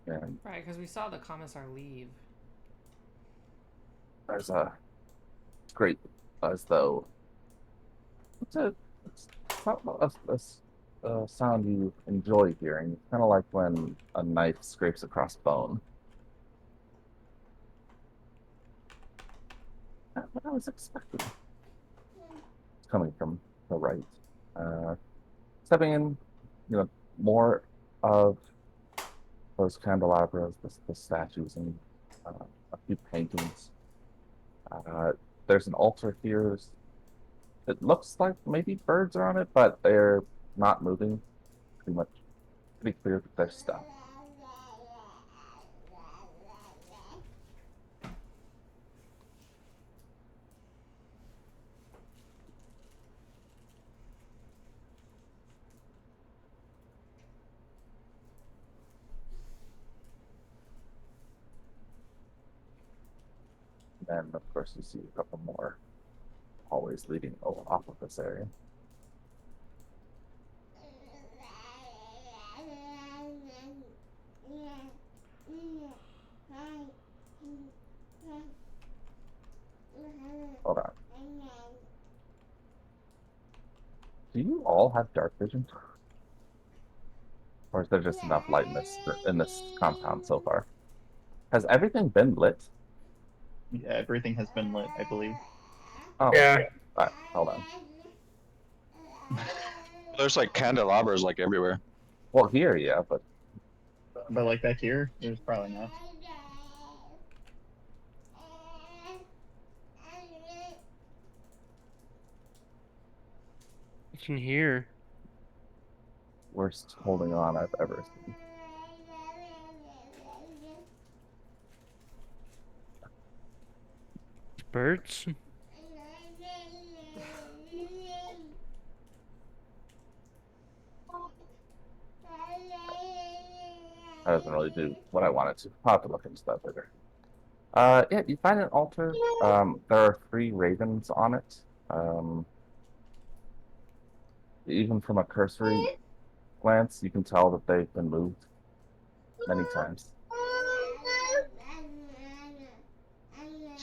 [SPEAKER 2] And
[SPEAKER 1] Right, because we saw the commissar leave.
[SPEAKER 2] there's a great, as though it's not a sound you enjoy hearing. It's kind of like when a knife scrapes across bone. Not what I was expecting. It's coming from the right. Stepping in, more of those candelabras, the statues, and a few paintings. There's an altar here. It looks like maybe birds are on it, but they're not moving. Pretty clear that they're stuck. And then, of course, you see a couple more hallways leading off of this area. Hold on. Do you all have dark vision? Or is there just enough light in this compound so far? Has everything been lit?
[SPEAKER 3] Yeah, everything has been lit, I believe.
[SPEAKER 2] Oh,
[SPEAKER 5] Yeah.
[SPEAKER 2] okay. All right, hold on.
[SPEAKER 4] There's like candelabras like everywhere.
[SPEAKER 2] Well, here, yeah, but
[SPEAKER 3] But like back here, there's probably not.
[SPEAKER 5] What's in here?
[SPEAKER 2] worst holding on I've ever seen.
[SPEAKER 5] Birds?
[SPEAKER 2] That doesn't really do what I wanted to. I'll have to look into that later. Yeah, you find an altar. There are 3 ravens on it. Even from a cursory glance, you can tell that they've been moved many times.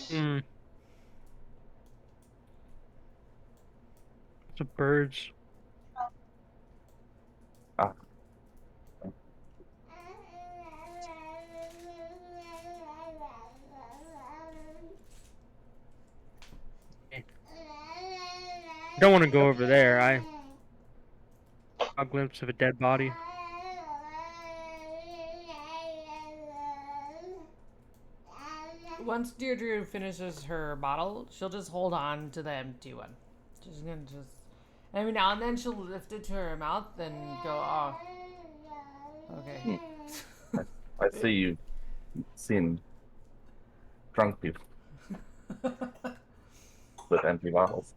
[SPEAKER 5] Hmm. The birds.
[SPEAKER 2] Ah,
[SPEAKER 5] Don't want to go over there. I saw a glimpse of a dead body.
[SPEAKER 1] Once Deirdre finishes her bottle, she'll just hold on to the empty one. She's gonna just every now and then she'll lift it to her mouth and go, "Oh, okay."
[SPEAKER 2] I see you've seen drunk people with empty bottles.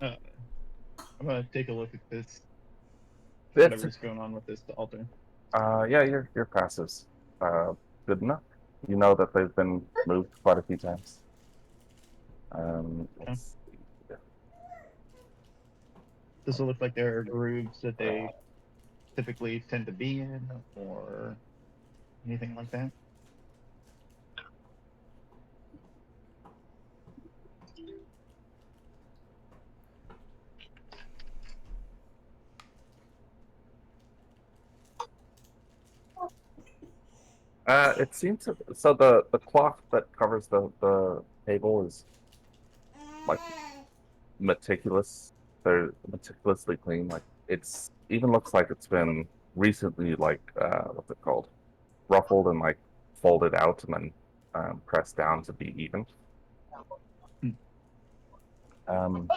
[SPEAKER 3] I'm gonna take a look at this.
[SPEAKER 2] It's,
[SPEAKER 3] Whatever's going on with this altar.
[SPEAKER 2] yeah, your passive's good enough. You know that they've been moved quite a few times. Let's see.
[SPEAKER 3] Does it look like there are grooves that they typically tend to be in, or anything like that?
[SPEAKER 2] It seems to, so the cloth that covers the table is like meticulous. They're meticulously clean. Like it's even looks like it's been recently like what's it called? Ruffled and like folded out and then pressed down to be even.
[SPEAKER 3] Hmm.
[SPEAKER 2] Um,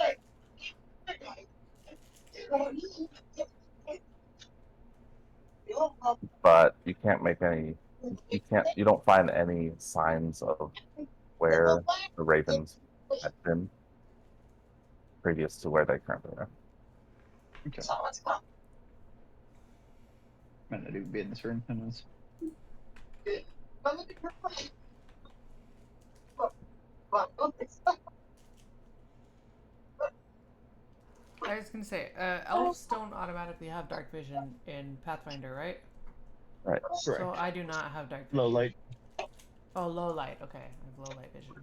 [SPEAKER 2] but you can't make any. You can't. You don't find any signs of where the ravens had been previous to where they currently are.
[SPEAKER 3] Okay. Might not even be in this room. Who knows?
[SPEAKER 1] I was gonna say, elves don't automatically have dark vision in Pathfinder, right?
[SPEAKER 2] Right.
[SPEAKER 1] So
[SPEAKER 3] Correct.
[SPEAKER 1] I do not have dark vision.
[SPEAKER 3] Low light.
[SPEAKER 1] Oh, low light. Okay, I have low light vision.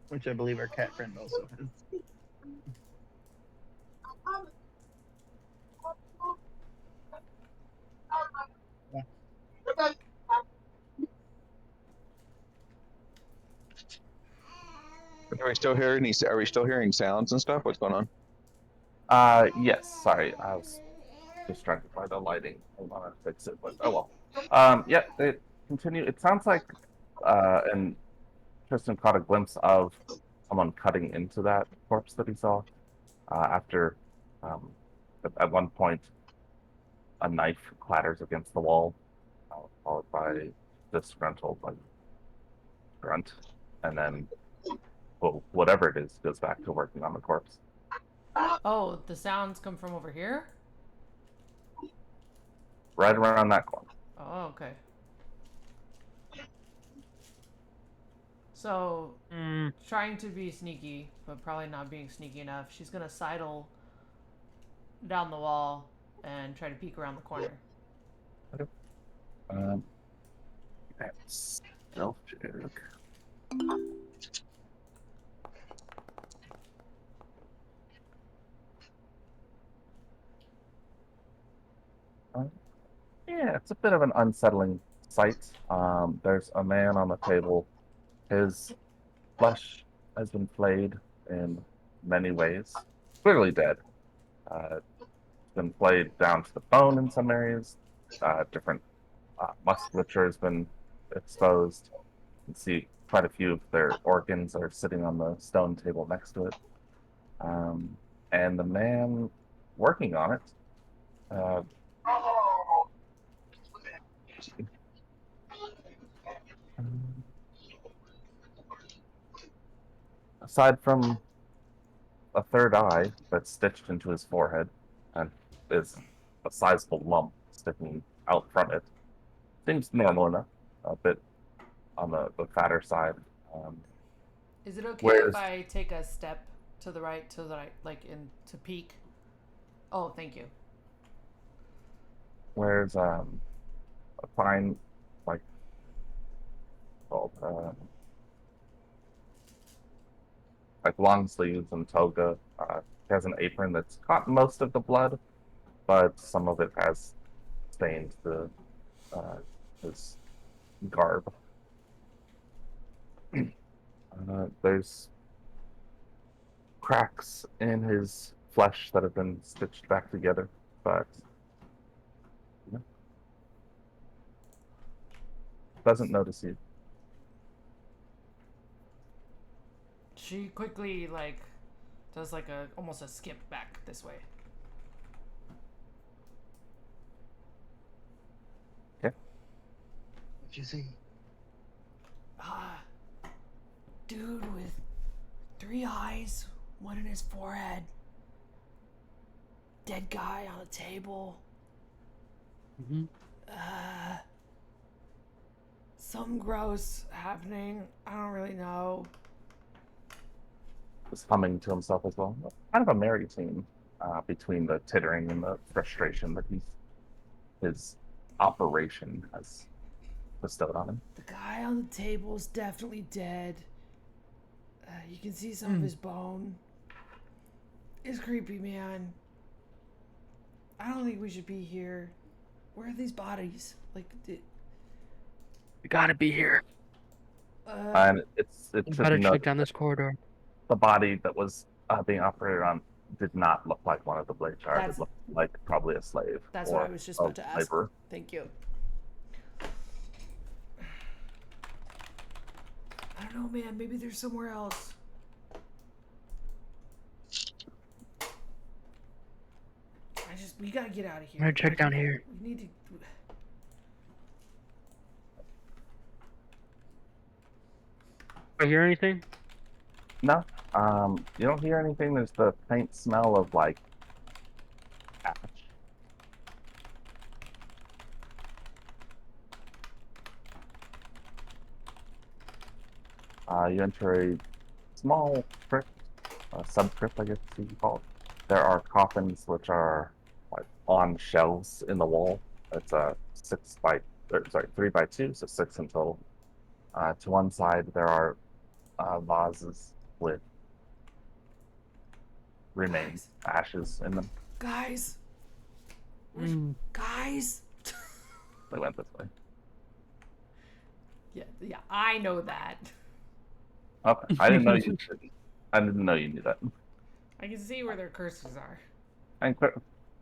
[SPEAKER 3] Which I believe our cat friend also has.
[SPEAKER 4] Are we still hearing? Are we still hearing sounds and stuff? What's going on?
[SPEAKER 2] Yes. Sorry, I was distracted by the lighting. I want to fix it, but oh well. Yeah. It continue. It sounds like and Tristan caught a glimpse of someone cutting into that corpse that he saw after um, at one point a knife clatters against the wall, followed by disgruntled like grunt, and then well, whatever it is goes back to working on the corpse.
[SPEAKER 1] Oh, the sounds come from over here?
[SPEAKER 2] Right around that corner.
[SPEAKER 1] Oh, okay. So, trying to be sneaky, but probably not being sneaky enough, she's gonna sidle down the wall and try to peek around the corner.
[SPEAKER 2] That's stealth check. Yeah, it's a bit of an unsettling sight. There's a man on the table. His flesh has been flayed in many ways. Clearly dead. It's been flayed down to the bone in some areas. Different musculature has been exposed. You can see quite a few of their organs are sitting on the stone table next to it. And the man working on it uh, aside from a third eye that's stitched into his forehead and is a sizable lump sticking out from it. Seems normal enough, a bit on the fatter side.
[SPEAKER 1] Is it okay if
[SPEAKER 2] Whereas,
[SPEAKER 1] I take a step to the right, like in to peek? Oh, thank you.
[SPEAKER 2] whereas a fine, like, called, like long sleeves and toga, has an apron that's caught most of the blood, but some of it has stained his garb. There's cracks in his flesh that have been stitched back together, but you know, doesn't notice you.
[SPEAKER 1] She quickly does like a almost a skip back this way.
[SPEAKER 2] Okay.
[SPEAKER 3] What'd you see?
[SPEAKER 1] Ah, dude with 3 eyes, one in his forehead. Dead guy on a table.
[SPEAKER 5] Mm-hmm.
[SPEAKER 1] Something gross happening. I don't really know.
[SPEAKER 2] Was humming to himself as well. Kind of a merry scene between the tittering and the frustration that his operation has bestowed on him.
[SPEAKER 1] The guy on the table is definitely dead. You can see some of his bone. It's creepy, man. I don't think we should be here. Where are these bodies?
[SPEAKER 5] We gotta be here.
[SPEAKER 2] And it
[SPEAKER 5] I
[SPEAKER 2] should
[SPEAKER 5] better
[SPEAKER 2] be
[SPEAKER 5] check
[SPEAKER 2] noted
[SPEAKER 5] down
[SPEAKER 2] that
[SPEAKER 5] this corridor.
[SPEAKER 2] the body that was being operated on did not look like one of the blade shards.
[SPEAKER 1] That's-
[SPEAKER 2] It looked like probably a slave
[SPEAKER 1] That's
[SPEAKER 2] or
[SPEAKER 1] what I was just
[SPEAKER 2] a
[SPEAKER 1] about to ask.
[SPEAKER 2] laborer.
[SPEAKER 1] Thank you. I don't know, man. Maybe there's somewhere else. We gotta get out of here.
[SPEAKER 5] I'm gonna check down here.
[SPEAKER 1] We need to.
[SPEAKER 5] I hear anything?
[SPEAKER 2] No, you don't hear anything. There's the faint smell of like ash. You enter a small crypt, a sub-crypt, I guess you can call it. There are coffins which are like on shelves in the wall. It's a 3 by 2, so 6 in total. To one side, there are vases with remains, ashes in them.
[SPEAKER 1] Guys. Guys.
[SPEAKER 2] They went this way.
[SPEAKER 1] Yeah, I know that.
[SPEAKER 2] Okay, I didn't know you. I didn't know you knew that.
[SPEAKER 1] I can see where their curses are.
[SPEAKER 2] I'm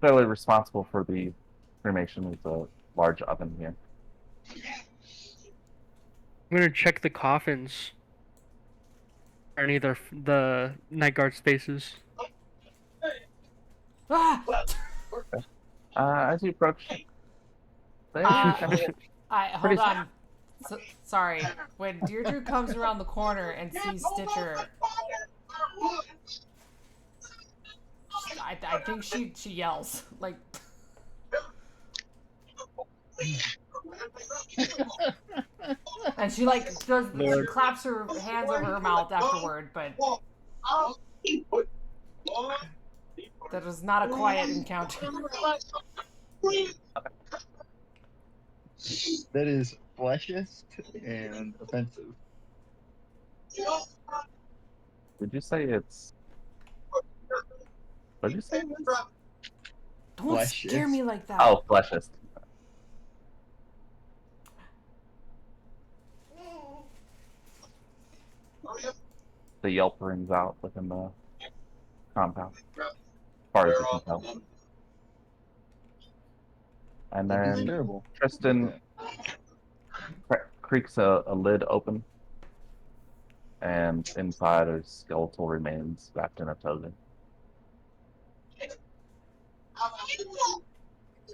[SPEAKER 2] clearly responsible for the cremation of the large oven here.
[SPEAKER 5] I'm gonna check the coffins. Or any of the night guard spaces.
[SPEAKER 1] Ah!
[SPEAKER 2] As you approach, they
[SPEAKER 1] Hold
[SPEAKER 2] Pretty-
[SPEAKER 1] on. Sorry. When Deirdre comes around the corner and sees Stitcher, I think she yells like. And she she claps her hands over her mouth afterward, but that was not a quiet encounter.
[SPEAKER 3] That is fleshist and offensive.
[SPEAKER 2] Did you say it's? What did you say?
[SPEAKER 1] Don't
[SPEAKER 3] Fleshist.
[SPEAKER 1] scare me like that.
[SPEAKER 2] Oh, fleshist. The yelp rings out within the compound, as far as you can tell. And
[SPEAKER 3] That'd be
[SPEAKER 2] then
[SPEAKER 3] terrible.
[SPEAKER 2] Tristan creaks a lid open, and inside are skeletal remains wrapped in a toga.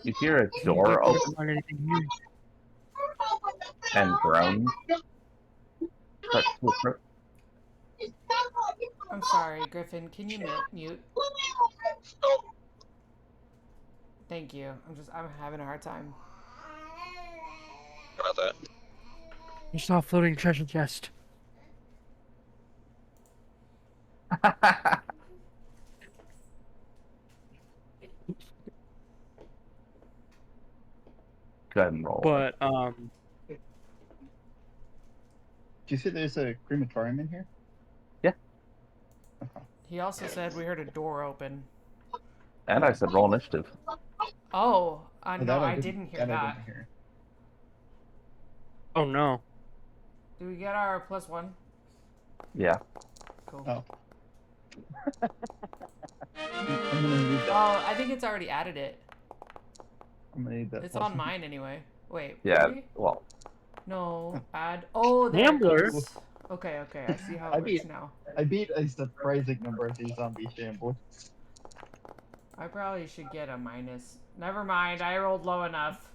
[SPEAKER 2] You hear a door open
[SPEAKER 5] Find anything here.
[SPEAKER 2] and groans. Start to approach.
[SPEAKER 1] I'm sorry, Griffin. Can you mute? Thank you. I'm having a hard time.
[SPEAKER 4] About that.
[SPEAKER 5] You saw a floating treasure chest.
[SPEAKER 2] Go ahead and roll.
[SPEAKER 5] But
[SPEAKER 3] Do you see there's a crematorium in here?
[SPEAKER 2] Yeah.
[SPEAKER 1] He also said we heard a door open.
[SPEAKER 2] And I said roll initiative.
[SPEAKER 1] Oh,
[SPEAKER 3] Oh,
[SPEAKER 1] no,
[SPEAKER 3] that
[SPEAKER 1] I didn't hear that.
[SPEAKER 3] I didn't hear.
[SPEAKER 5] oh no.
[SPEAKER 1] Do we get our +1?
[SPEAKER 2] Yeah.
[SPEAKER 1] Cool.
[SPEAKER 3] Oh.
[SPEAKER 1] Oh, I think it's already added it.
[SPEAKER 3] I'm gonna need that.
[SPEAKER 1] It's on mine anyway. Wait.
[SPEAKER 2] Yeah.
[SPEAKER 1] Really?
[SPEAKER 2] Well,
[SPEAKER 1] No. Add. Oh, there
[SPEAKER 5] Gambler.
[SPEAKER 1] it goes. Okay. I see how
[SPEAKER 3] I
[SPEAKER 1] it works
[SPEAKER 3] beat-
[SPEAKER 1] now.
[SPEAKER 3] I beat a surprising number of these zombie shambles.
[SPEAKER 1] I probably should get a minus. Never mind. I rolled low enough.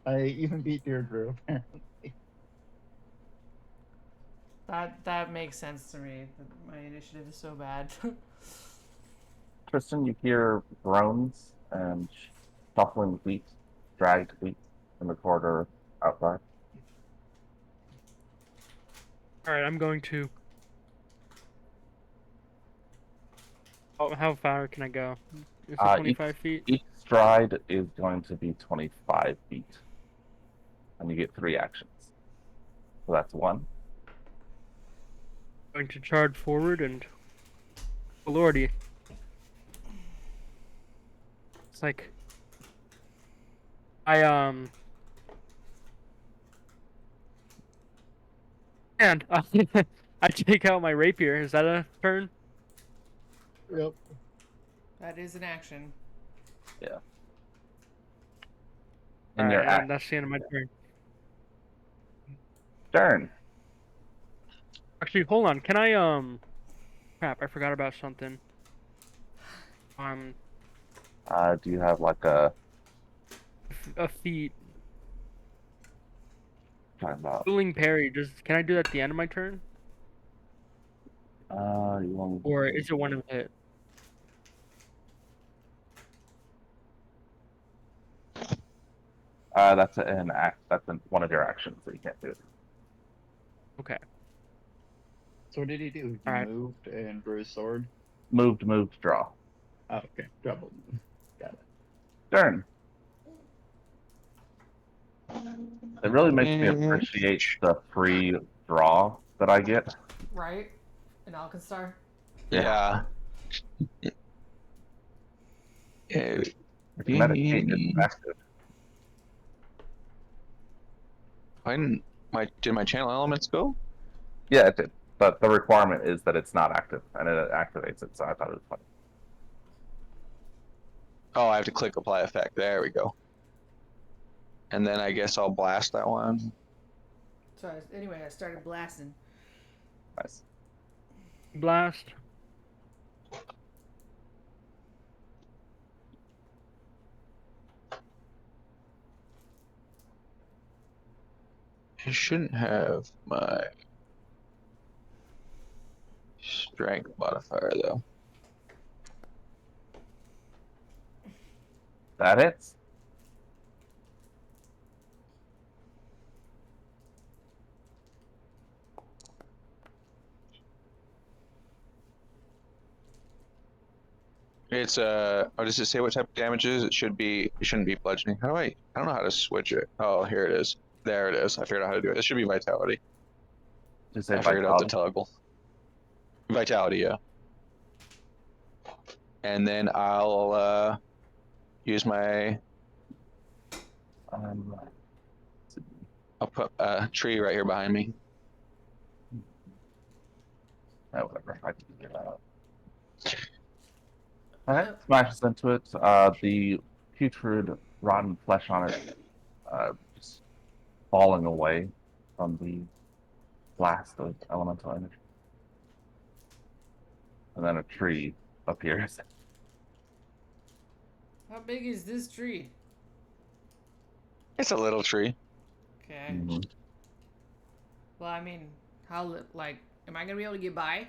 [SPEAKER 3] I even beat Deirdre, apparently.
[SPEAKER 1] That makes sense to me. My initiative is so bad.
[SPEAKER 2] Tristan, you hear groans and shuffling feet, dragged feet in the corridor outside.
[SPEAKER 5] Alright, I'm going to. Oh, how far can I go? Is it 25 feet?
[SPEAKER 2] Each stride is going to be 25 feet. And you get 3 actions. So that's 1.
[SPEAKER 5] Going to charge forward and. Oh, lordy. It's like. And I take out my rapier. Is that a turn?
[SPEAKER 3] Yep.
[SPEAKER 1] That is an action.
[SPEAKER 2] Yeah.
[SPEAKER 5] All
[SPEAKER 2] In
[SPEAKER 5] right,
[SPEAKER 2] your
[SPEAKER 5] and that's the end of my turn.
[SPEAKER 2] turn.
[SPEAKER 5] Actually, hold on. Can I crap, I forgot about something.
[SPEAKER 2] Do you have like a
[SPEAKER 5] A feat.
[SPEAKER 2] talking about?
[SPEAKER 5] Dueling parry. Can I do that at the end of my turn?
[SPEAKER 2] You want
[SPEAKER 5] Or is it one of hit?
[SPEAKER 2] that's an act. That's one of your actions, so you can't do it.
[SPEAKER 5] Okay.
[SPEAKER 3] So what did he do? He
[SPEAKER 5] Alright.
[SPEAKER 3] moved and drew his sword.
[SPEAKER 2] Moved, draw.
[SPEAKER 3] Oh, okay. Double move. Got it.
[SPEAKER 2] Turn. It really makes me appreciate the free draw that I get.
[SPEAKER 1] Right? An Alkenstar?
[SPEAKER 4] Yeah.
[SPEAKER 2] If you medicate, it's active.
[SPEAKER 4] When did my channel elements go?
[SPEAKER 2] Yeah, it did. But the requirement is that it's not active, and it activates it. So I thought it was funny.
[SPEAKER 4] Oh, I have to click apply effect. There we go. And then I guess I'll blast that one.
[SPEAKER 1] So anyway, I started blasting.
[SPEAKER 2] Nice.
[SPEAKER 5] Blast.
[SPEAKER 4] I shouldn't have my strength modifier though.
[SPEAKER 2] That hits.
[SPEAKER 4] It's oh, does it say what type of damage it is? It shouldn't be bludgeoning. I don't know how to switch it. Oh, here it is. There it is. I figured out how to do it. It should be vitality.
[SPEAKER 2] Just say
[SPEAKER 4] I figured out the
[SPEAKER 2] vitality.
[SPEAKER 4] toggle. Vitality, yeah. And then I'll use my I'll put a tree right here behind me.
[SPEAKER 2] Whatever. I can figure that out. Alright, smashes into it. The putrid, rotten flesh on it just falling away from the blast of elemental energy. And then a tree appears.
[SPEAKER 1] How big is this tree?
[SPEAKER 4] It's a little tree.
[SPEAKER 1] Okay.
[SPEAKER 2] Mm-hmm.
[SPEAKER 1] Well, I mean, how, like, am I gonna be able to get by?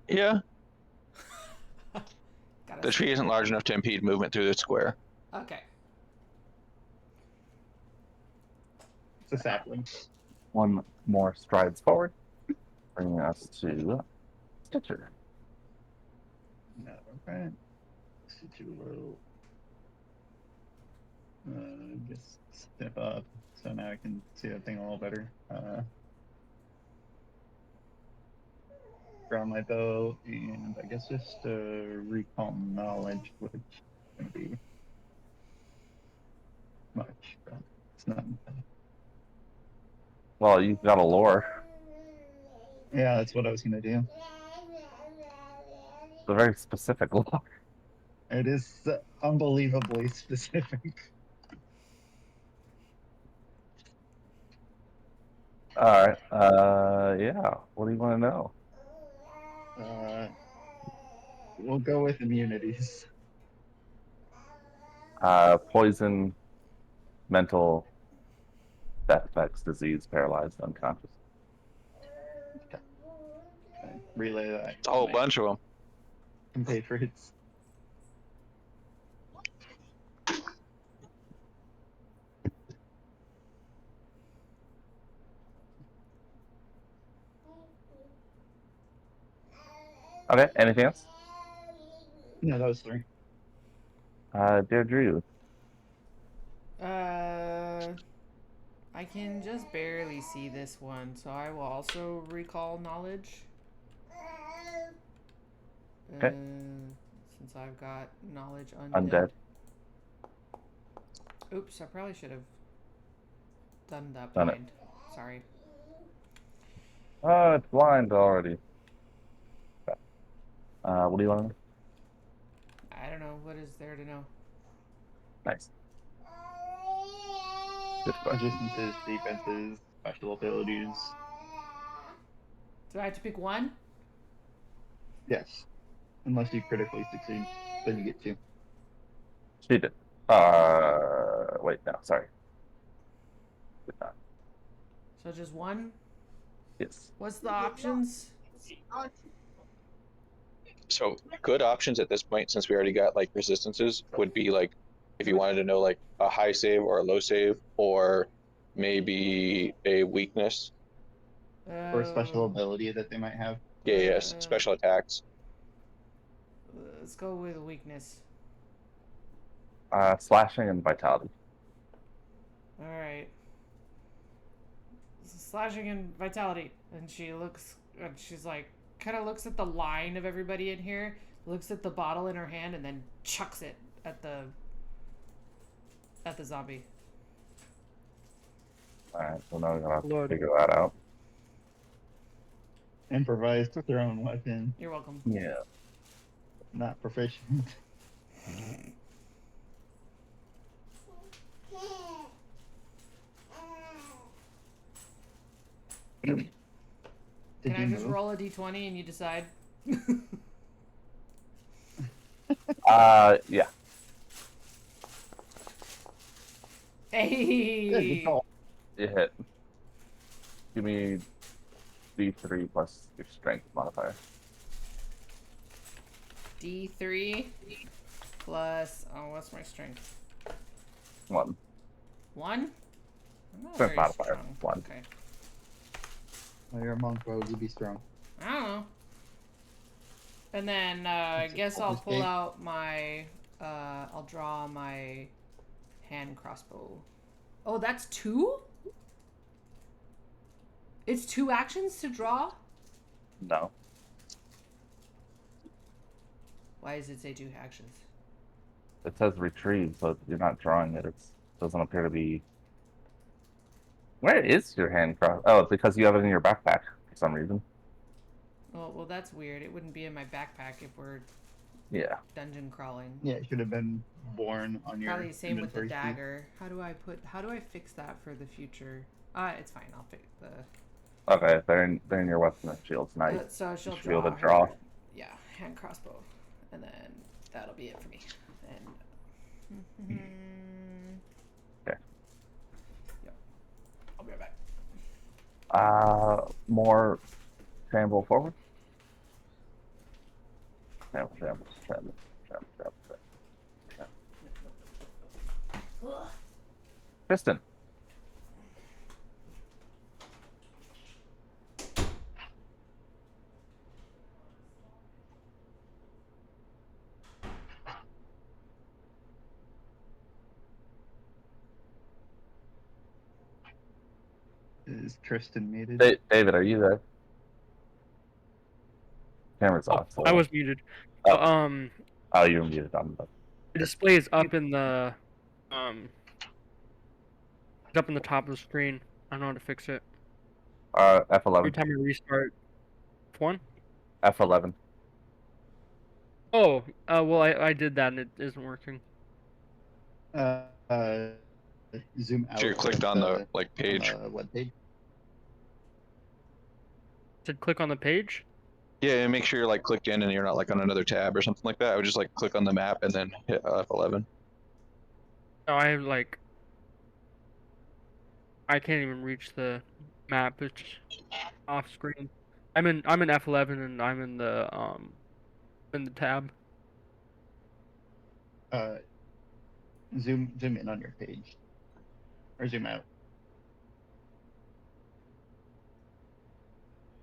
[SPEAKER 4] Yeah.
[SPEAKER 1] Gotta
[SPEAKER 4] The tree isn't large enough to impede movement through the square.
[SPEAKER 1] Okay.
[SPEAKER 3] It's a sapling.
[SPEAKER 2] One more strides forward, bringing us to Stitcher.
[SPEAKER 3] No, okay. Too low. Just step up so now I can see that thing a little better. Draw my bow and I guess just recall knowledge, which is gonna be much, but it's not.
[SPEAKER 2] Well, you've got a lore.
[SPEAKER 3] Yeah, that's what I was gonna do.
[SPEAKER 2] It's a very specific lore.
[SPEAKER 3] It is unbelievably specific.
[SPEAKER 2] Alright, yeah. What do you want to know?
[SPEAKER 3] We'll go with immunities.
[SPEAKER 2] Poison, mental, death effects, disease, paralyzed, unconscious.
[SPEAKER 3] Okay, relay that.
[SPEAKER 4] It's a whole bunch of them.
[SPEAKER 3] Compatriots.
[SPEAKER 2] Okay, anything else?
[SPEAKER 3] No, those three.
[SPEAKER 2] Dear Drew.
[SPEAKER 1] I can just barely see this one, so I will also recall knowledge.
[SPEAKER 2] Okay.
[SPEAKER 1] Since I've got knowledge
[SPEAKER 2] Undead.
[SPEAKER 1] Oops, I probably should have done that
[SPEAKER 2] Done it.
[SPEAKER 1] blind. Sorry.
[SPEAKER 2] Oh, it's blind already. What do you want to know?
[SPEAKER 1] I don't know. What is there to know?
[SPEAKER 2] Nice. Good question.
[SPEAKER 3] Resistances, defenses, special abilities.
[SPEAKER 1] Do I have to pick one?
[SPEAKER 3] Yes. Unless you critically succeed, then you get 2.
[SPEAKER 2] She did. Wait, no, sorry. Did not.
[SPEAKER 1] So just one?
[SPEAKER 2] Yes.
[SPEAKER 1] What's the options?
[SPEAKER 4] So good options at this point, since we already got like resistances, would be like if you wanted to know like a high save or a low save, or maybe a weakness.
[SPEAKER 3] Or a special
[SPEAKER 1] Oh,
[SPEAKER 3] ability that they might have.
[SPEAKER 4] Yeah, yes, special attacks.
[SPEAKER 1] let's go with weakness.
[SPEAKER 2] Slashing and vitality.
[SPEAKER 1] All right. Slashing and vitality, and she looks, and she's like, kind of looks at the line of everybody in here, looks at the bottle in her hand, and then chucks it at the zombie.
[SPEAKER 2] Alright, so now we're gonna have to
[SPEAKER 5] Lord.
[SPEAKER 2] figure that out.
[SPEAKER 3] Improvised thrown weapon,
[SPEAKER 1] You're welcome.
[SPEAKER 2] Yeah.
[SPEAKER 3] not proficient. Did
[SPEAKER 1] Can I
[SPEAKER 3] you
[SPEAKER 1] just
[SPEAKER 3] move?
[SPEAKER 1] roll a d20 and you decide?
[SPEAKER 2] Yeah.
[SPEAKER 1] Hey.
[SPEAKER 3] Good call.
[SPEAKER 2] You hit. Give me D3 plus your strength modifier.
[SPEAKER 1] D3 plus, oh, what's my strength?
[SPEAKER 2] 1.
[SPEAKER 1] 1? I'm not
[SPEAKER 2] Strength
[SPEAKER 1] very
[SPEAKER 2] modifier,
[SPEAKER 1] strong.
[SPEAKER 2] 1.
[SPEAKER 1] Okay.
[SPEAKER 3] Oh, you're a monk, bro. You be strong.
[SPEAKER 1] I don't know. And then I
[SPEAKER 3] It's a
[SPEAKER 1] guess I'll
[SPEAKER 3] focus
[SPEAKER 1] pull
[SPEAKER 3] game.
[SPEAKER 1] out my, I'll draw my hand crossbow. Oh, that's 2? It's 2 actions to draw?
[SPEAKER 2] No.
[SPEAKER 1] Why does it say 2 actions?
[SPEAKER 2] It says retrieve, so you're not drawing it. It doesn't appear to be. Where is your hand cross? Oh, it's because you have it in your backpack for some reason.
[SPEAKER 1] Oh, well, that's weird. It wouldn't be in my backpack if we're
[SPEAKER 2] Yeah.
[SPEAKER 1] dungeon crawling.
[SPEAKER 3] Yeah, it should have been born on your
[SPEAKER 1] Probably same with the
[SPEAKER 3] inventory sheet.
[SPEAKER 1] dagger. How do I fix that for the future? It's fine. I'll fix the.
[SPEAKER 2] Okay, they're in your weapon and shields. Nice.
[SPEAKER 1] So she'll
[SPEAKER 2] should be able
[SPEAKER 1] draw
[SPEAKER 2] to draw.
[SPEAKER 1] her, yeah, hand crossbow, and then that'll be it for me. And
[SPEAKER 2] Okay.
[SPEAKER 1] Yep. I'll be right back.
[SPEAKER 2] More shamble forward. Shamble. Piston.
[SPEAKER 3] Is Tristan muted?
[SPEAKER 2] David, are you there? Camera's off. So
[SPEAKER 5] I was muted.
[SPEAKER 2] Oh. Oh, you're muted.
[SPEAKER 5] The display is up in the it's up in the top of the screen. I don't know how to fix it. Every
[SPEAKER 2] F11.
[SPEAKER 5] time you restart. F1?
[SPEAKER 2] F11.
[SPEAKER 5] Oh, well, I did that and it isn't working.
[SPEAKER 3] Zoom out.
[SPEAKER 4] So you clicked on the like page.
[SPEAKER 3] Web page.
[SPEAKER 5] Said click on the page.
[SPEAKER 4] Yeah, and make sure you're like clicked in and you're not like on another tab or something like that. I would just like click on the map and then hit F11.
[SPEAKER 5] No, I can't even reach the map. It's off screen. I'm in F11 and I'm in the tab.
[SPEAKER 3] Zoom in on your page, or zoom out.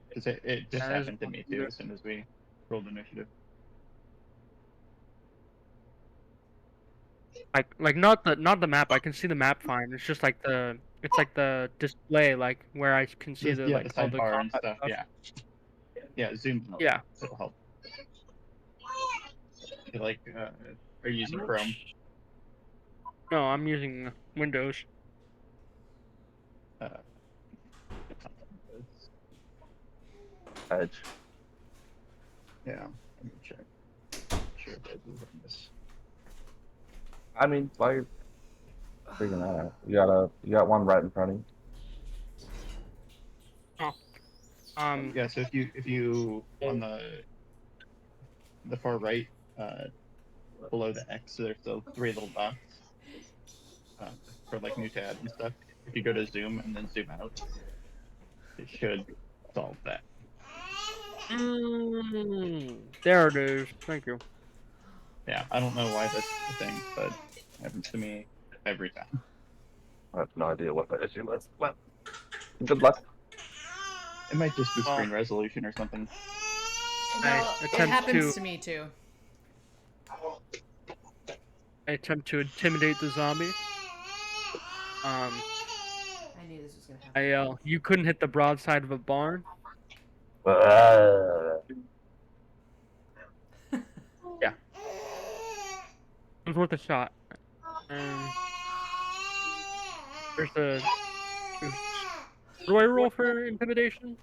[SPEAKER 3] Because it just
[SPEAKER 5] That is
[SPEAKER 3] happened to me
[SPEAKER 5] one.
[SPEAKER 3] too as soon as we rolled initiative.
[SPEAKER 5] Like not the map. I can see the map fine. It's just like the display, like where I can see the
[SPEAKER 3] Yeah,
[SPEAKER 5] like
[SPEAKER 3] the
[SPEAKER 5] all the
[SPEAKER 3] sidebar and
[SPEAKER 5] combat
[SPEAKER 3] stuff. Yeah, zoom out.
[SPEAKER 5] Yeah.
[SPEAKER 3] It'll help. Like, are you using Chrome?
[SPEAKER 5] No, I'm using Windows.
[SPEAKER 2] edge.
[SPEAKER 3] Yeah. Let me check. Sure, if I do run this.
[SPEAKER 2] I mean, while you're figuring that out, you got one right in front of you.
[SPEAKER 3] Yeah. So if you on the far right, below the X, there's the 3 little dots for like new tab and stuff. If you go to zoom and then zoom out, it should solve that.
[SPEAKER 5] There it is. Thank you.
[SPEAKER 3] Yeah, I don't know why that's the thing, but it happens to me every time.
[SPEAKER 2] I have no idea what the issue is. But good luck.
[SPEAKER 3] It might just be
[SPEAKER 5] Well,
[SPEAKER 3] screen resolution or something.
[SPEAKER 5] I
[SPEAKER 1] No, it
[SPEAKER 5] attempt
[SPEAKER 1] happens
[SPEAKER 5] to-
[SPEAKER 1] to me too.
[SPEAKER 5] I attempt to intimidate the zombie.
[SPEAKER 1] I knew this was gonna happen.
[SPEAKER 5] I yell, "You couldn't hit the broadside of a barn." It was worth a shot. There's the. Do I roll for intimidation?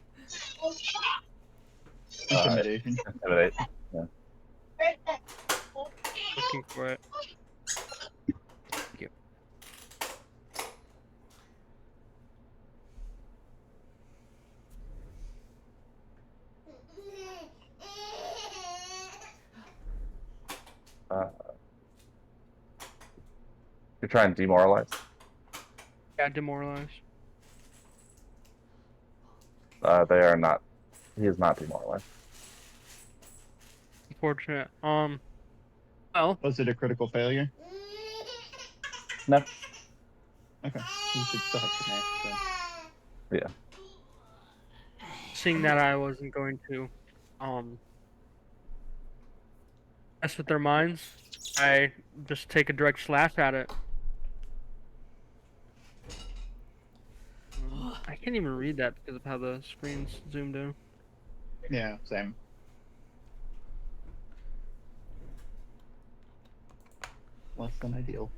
[SPEAKER 3] Intimidation.
[SPEAKER 2] Intimidate. Yeah.
[SPEAKER 5] Looking for it. Thank you.
[SPEAKER 2] You're trying to demoralize.
[SPEAKER 5] Yeah, demoralized.
[SPEAKER 2] They are not. He is not demoralized.
[SPEAKER 5] Unfortunate. Well,
[SPEAKER 3] Was it a critical failure?
[SPEAKER 2] No.
[SPEAKER 3] Okay. You should still have to match then.
[SPEAKER 2] Yeah.
[SPEAKER 5] seeing that I wasn't going to, mess with their minds, I just take a direct slash at it. I can't even read that because of how the screen's zoomed in.
[SPEAKER 3] Yeah, same. Less than ideal.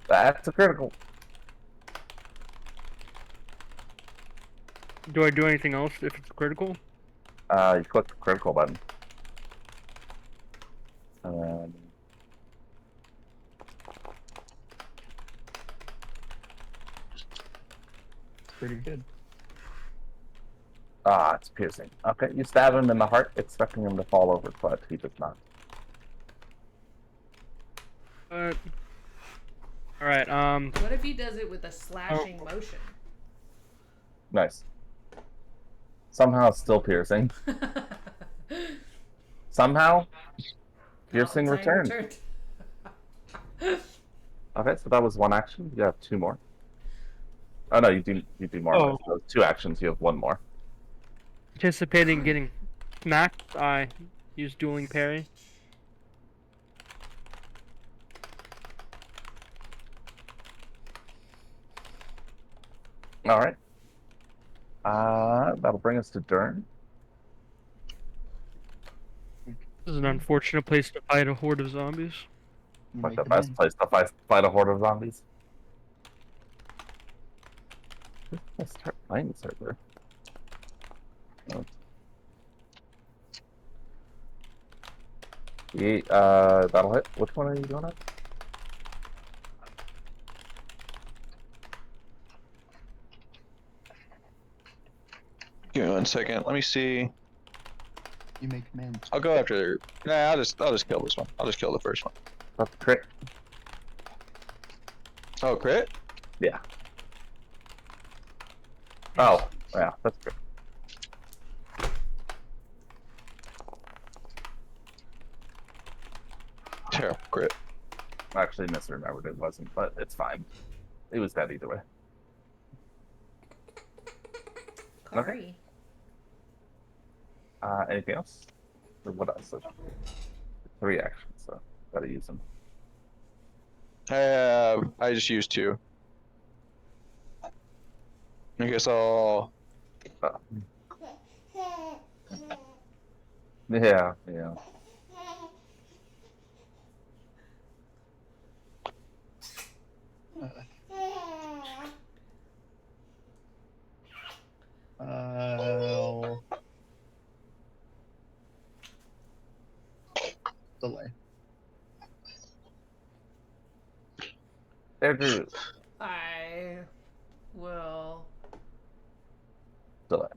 [SPEAKER 2] That's a critical.
[SPEAKER 5] Do I do anything else if it's critical?
[SPEAKER 2] You click the critical button. And then
[SPEAKER 3] Pretty good.
[SPEAKER 2] it's piercing. Okay, you stab him in the heart, expecting him to fall over, but he does not.
[SPEAKER 5] But all right.
[SPEAKER 1] What if he does it with a slashing motion?
[SPEAKER 2] Nice. Somehow it's still piercing. Somehow, piercing
[SPEAKER 1] Valentine
[SPEAKER 2] returned. Okay, so that was one action. You have 2 more. Oh no, you do more.
[SPEAKER 5] Oh.
[SPEAKER 2] So 2 actions. You have 1 more.
[SPEAKER 5] Anticipating getting smacked, I use dueling parry.
[SPEAKER 2] All right. That'll bring us to Dern.
[SPEAKER 5] This is an unfortunate place to fight a horde of zombies.
[SPEAKER 2] Like
[SPEAKER 3] Make
[SPEAKER 2] the
[SPEAKER 3] them
[SPEAKER 2] best
[SPEAKER 3] in.
[SPEAKER 2] place to fight a horde of zombies. Let's start playing the server. Oh. That'll hit. Which one are you doing at?
[SPEAKER 4] Give me 1 second. Let me see.
[SPEAKER 3] You make men.
[SPEAKER 4] I'll go after. Nah, I'll just kill this one. I'll just kill the first one.
[SPEAKER 2] That's crit.
[SPEAKER 4] Oh, crit?
[SPEAKER 2] Yeah. Oh, yeah, that's crit.
[SPEAKER 4] Terrible crit.
[SPEAKER 2] Actually, misremembered it wasn't, but it's fine. It was dead either way.
[SPEAKER 1] Curry.
[SPEAKER 2] Anything else? Or what else? 3 actions, so gotta use them.
[SPEAKER 4] I just used 2. I guess I'll.
[SPEAKER 2] Yeah.
[SPEAKER 3] delay.
[SPEAKER 2] Andrew,
[SPEAKER 1] I will.
[SPEAKER 2] delay.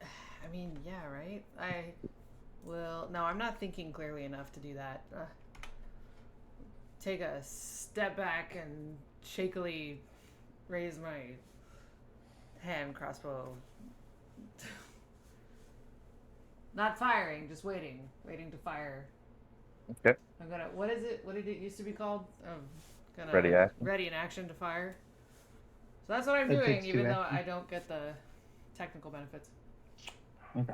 [SPEAKER 1] I mean, yeah, right? I will. No, I'm not thinking clearly enough to do that. Take a step back and shakily raise my hand crossbow. Not firing, just waiting to fire.
[SPEAKER 2] Okay.
[SPEAKER 1] I'm gonna. What is it? What did it used to be called? Gonna
[SPEAKER 2] Ready action.
[SPEAKER 1] Ready in action to fire. So that's what I'm
[SPEAKER 3] It
[SPEAKER 1] doing,
[SPEAKER 3] takes two
[SPEAKER 1] even though
[SPEAKER 3] actions.
[SPEAKER 1] I don't get the technical benefits.
[SPEAKER 3] Okay.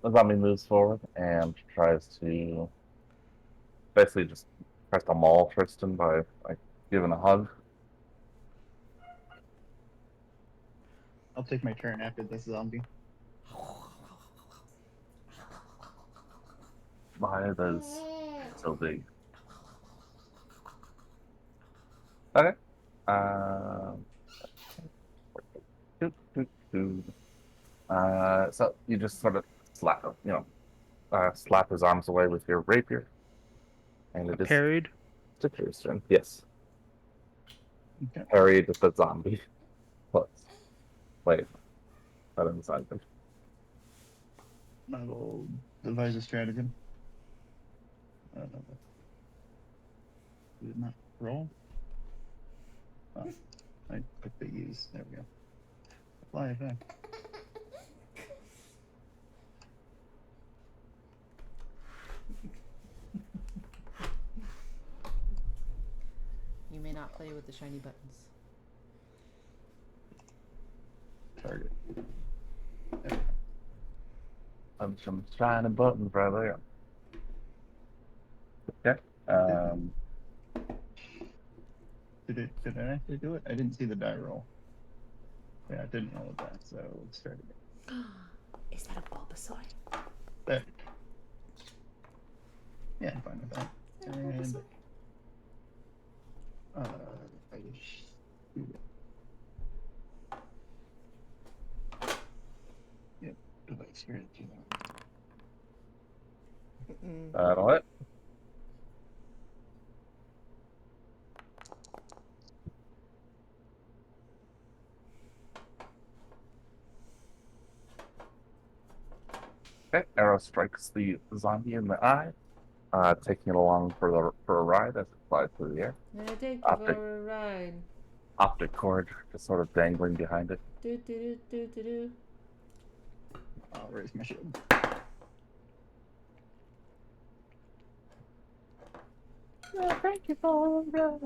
[SPEAKER 2] The zombie moves forward and tries to basically just tries to maul Tristan by like giving a hug.
[SPEAKER 3] I'll take my turn after this zombie.
[SPEAKER 2] Why are those so big? Okay. Doo, doo, doo. So you just sort of slap slap his arms away with your rapier, and it is
[SPEAKER 5] Parried.
[SPEAKER 2] Stitcher's turn. Yes,
[SPEAKER 3] Okay.
[SPEAKER 2] parried the zombie. Plus, wait, that didn't sound good.
[SPEAKER 3] I will devise a stratagem. Did not roll. Oh, I clicked the use. There we go. Apply effect.
[SPEAKER 1] You may not play with the shiny buttons.
[SPEAKER 3] Target. There.
[SPEAKER 2] I'm some shiny buttons right there. Okay.
[SPEAKER 3] Did I actually do it? I didn't see the die roll. Yeah, I didn't roll that, so let's start again.
[SPEAKER 1] Is that a Bulbasaur?
[SPEAKER 3] There. Yeah, I'm fine with that. And I just do that. Yep, device strategy.
[SPEAKER 2] That'll hit. Okay, arrow strikes the zombie in the eye, taking it along for a ride as it flies through the air.
[SPEAKER 1] I'm gonna take you
[SPEAKER 2] Optic.
[SPEAKER 1] for a ride.
[SPEAKER 2] Optic cord just sort of dangling behind it.
[SPEAKER 1] Do do do do do do.
[SPEAKER 3] I'll raise my shield.
[SPEAKER 2] Thank you for a ride.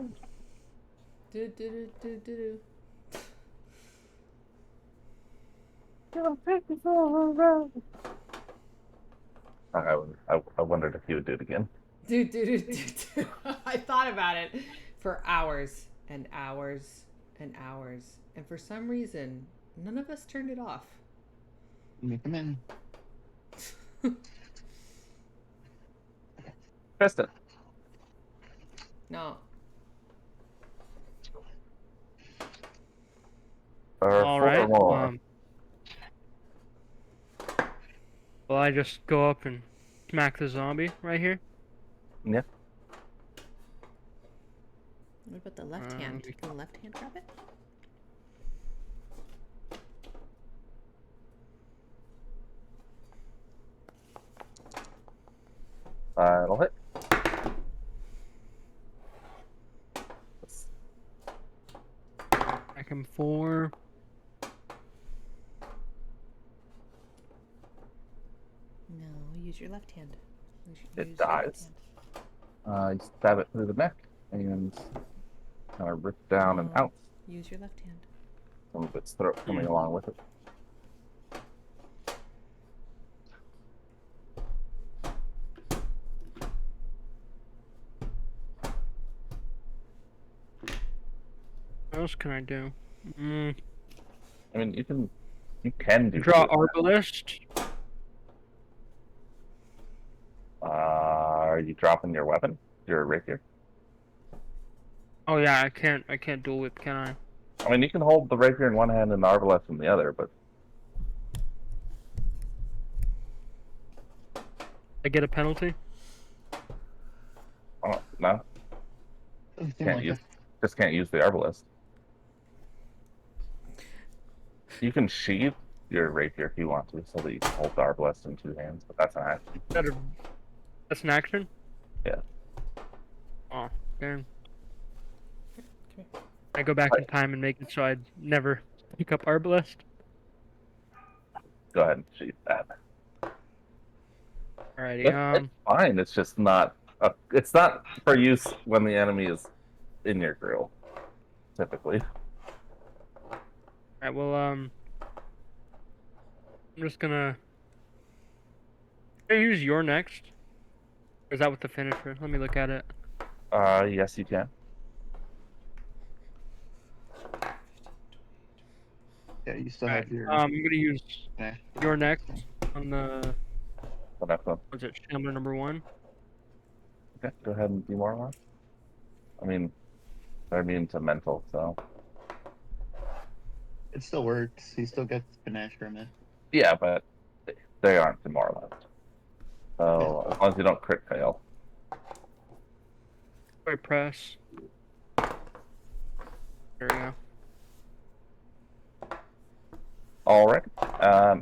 [SPEAKER 1] Do do do do do
[SPEAKER 2] Thank you for a ride. I wondered if you would do it again.
[SPEAKER 1] do do do do do. I thought about it for hours and hours and hours, and for some reason, none of us turned it off.
[SPEAKER 3] Let me come in.
[SPEAKER 2] Tristan.
[SPEAKER 1] No.
[SPEAKER 5] All right. Well, I just go up and smack the zombie right here.
[SPEAKER 2] Yeah.
[SPEAKER 1] What about the left hand? Can the left hand grab it?
[SPEAKER 2] It'll hit.
[SPEAKER 5] Back him 4.
[SPEAKER 1] No, use your left hand.
[SPEAKER 2] It dies. You stab it through the neck and kind of rip down and out.
[SPEAKER 1] Use your left hand.
[SPEAKER 2] Some of its throat coming along with it.
[SPEAKER 5] What else can I do?
[SPEAKER 2] I mean, you can do.
[SPEAKER 5] Draw Arbalist.
[SPEAKER 2] Are you dropping your weapon? Your rapier?
[SPEAKER 5] Oh yeah, I can't dual whip, can I?
[SPEAKER 2] I mean, you can hold the rapier in one hand and the arbalest in the other, but
[SPEAKER 5] I get a penalty.
[SPEAKER 2] Oh, no,
[SPEAKER 3] Doesn't seem
[SPEAKER 2] can't
[SPEAKER 3] like
[SPEAKER 2] use.
[SPEAKER 3] it.
[SPEAKER 2] Just can't use the arbalist. You can sheath your rapier if you want to, so that you can hold the arbalest in 2 hands. But that's an action.
[SPEAKER 5] That's an action.
[SPEAKER 2] Yeah.
[SPEAKER 5] Oh, damn.
[SPEAKER 1] Okay.
[SPEAKER 5] I go back in time and make it so I'd never pick up Arbalest.
[SPEAKER 2] Go ahead and sheath that.
[SPEAKER 5] Alrighty.
[SPEAKER 2] It's fine. It's just not. It's not for use when the enemy is in your grill. Typically.
[SPEAKER 5] Alright. Well, I'm just gonna. Can I use your next? Or is that with the finisher? Let me look at it.
[SPEAKER 2] Yes, you can.
[SPEAKER 3] Yeah, you still
[SPEAKER 5] Alright.
[SPEAKER 3] have your.
[SPEAKER 5] I'm gonna use
[SPEAKER 3] Yeah.
[SPEAKER 5] your next on the.
[SPEAKER 2] The next one.
[SPEAKER 5] What's it? Shambler number 1.
[SPEAKER 2] Okay, go ahead and demoralize. I mean, they're immune to mental, so.
[SPEAKER 3] It still works. He still gets panache from it.
[SPEAKER 2] Yeah, but they aren't demoralized. So as long as you don't crit fail.
[SPEAKER 5] Right, press. There we go.
[SPEAKER 2] All right.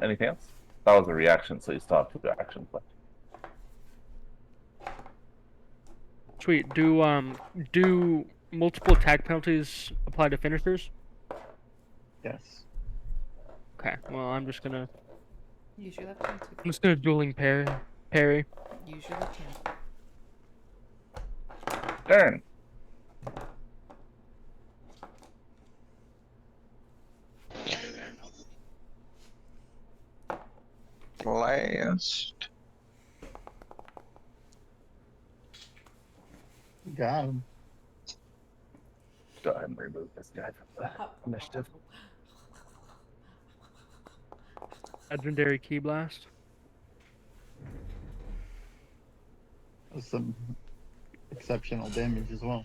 [SPEAKER 2] Anything else? That was a reaction, so you still have 2 actions left.
[SPEAKER 5] Sweet. Do multiple attack penalties apply to finishers?
[SPEAKER 3] Yes.
[SPEAKER 5] Okay. Well, I'm just gonna
[SPEAKER 1] Use your left hand too.
[SPEAKER 5] dueling parry.
[SPEAKER 1] Use your left hand.
[SPEAKER 2] Turn.
[SPEAKER 4] Last.
[SPEAKER 3] Got him.
[SPEAKER 2] Go ahead and remove this guy from the initiative.
[SPEAKER 5] Legendary Key Blast.
[SPEAKER 3] With some exceptional damage as well.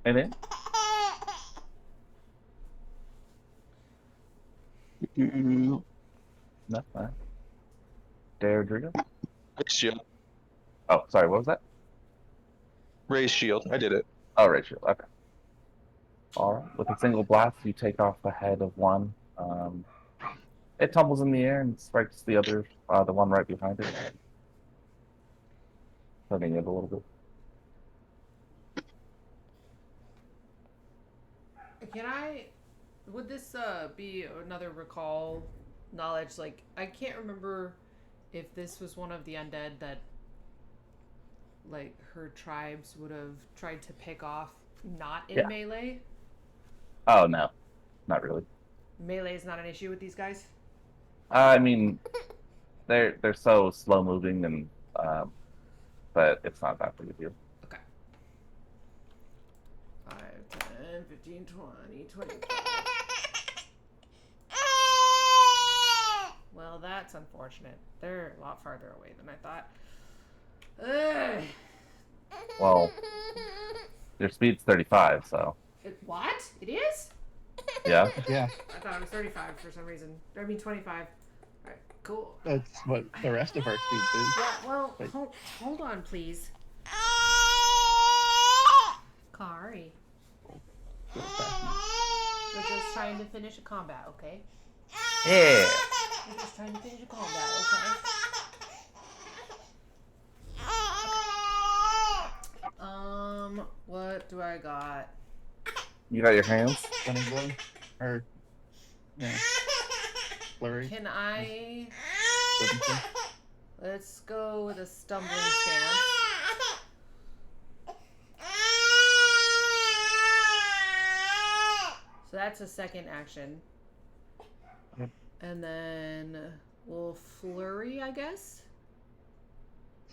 [SPEAKER 2] Anything? No, fine. Deirdre.
[SPEAKER 4] Raise shield.
[SPEAKER 2] Oh, sorry, what was that?
[SPEAKER 4] Raise shield. I did it.
[SPEAKER 2] Oh, Rachel. Okay. All right. With a single blast, you take off the head of one. It tumbles in the air and strikes the other, the one right behind it, hurting it a little bit.
[SPEAKER 1] Would this be another recall knowledge? Like, I can't remember if this was one of the undead that, like, her tribes would have tried to pick off not in melee.
[SPEAKER 2] Oh no, not really.
[SPEAKER 1] Melee is not an issue with these guys.
[SPEAKER 2] I mean, they're so slow moving and but it's not that big a deal.
[SPEAKER 1] Okay. 5, 10, 15, 20, 25. Well, that's unfortunate. They're a lot farther away than I thought. Ugh.
[SPEAKER 2] Well, your speed's 35, so
[SPEAKER 1] What? It is?
[SPEAKER 2] yeah.
[SPEAKER 3] Yeah,
[SPEAKER 1] I thought it was 35 for some reason. I mean 25. Alright, cool.
[SPEAKER 3] that's what the rest of our speed is.
[SPEAKER 1] Yeah, well,
[SPEAKER 3] Wait.
[SPEAKER 1] hold on, please. Kari.
[SPEAKER 3] Go fast enough.
[SPEAKER 1] We're just trying to finish a combat, okay?
[SPEAKER 2] Yeah.
[SPEAKER 1] We're just trying to finish a combat, okay? What do I got?
[SPEAKER 2] You got your hands?
[SPEAKER 3] Stunning blow? Or, yeah. Flurry?
[SPEAKER 1] Can I...
[SPEAKER 3] Doesn't say.
[SPEAKER 1] Let's go with a stumbling stance. So that's a second action.
[SPEAKER 2] Yep.
[SPEAKER 1] And then we'll flurry, I guess.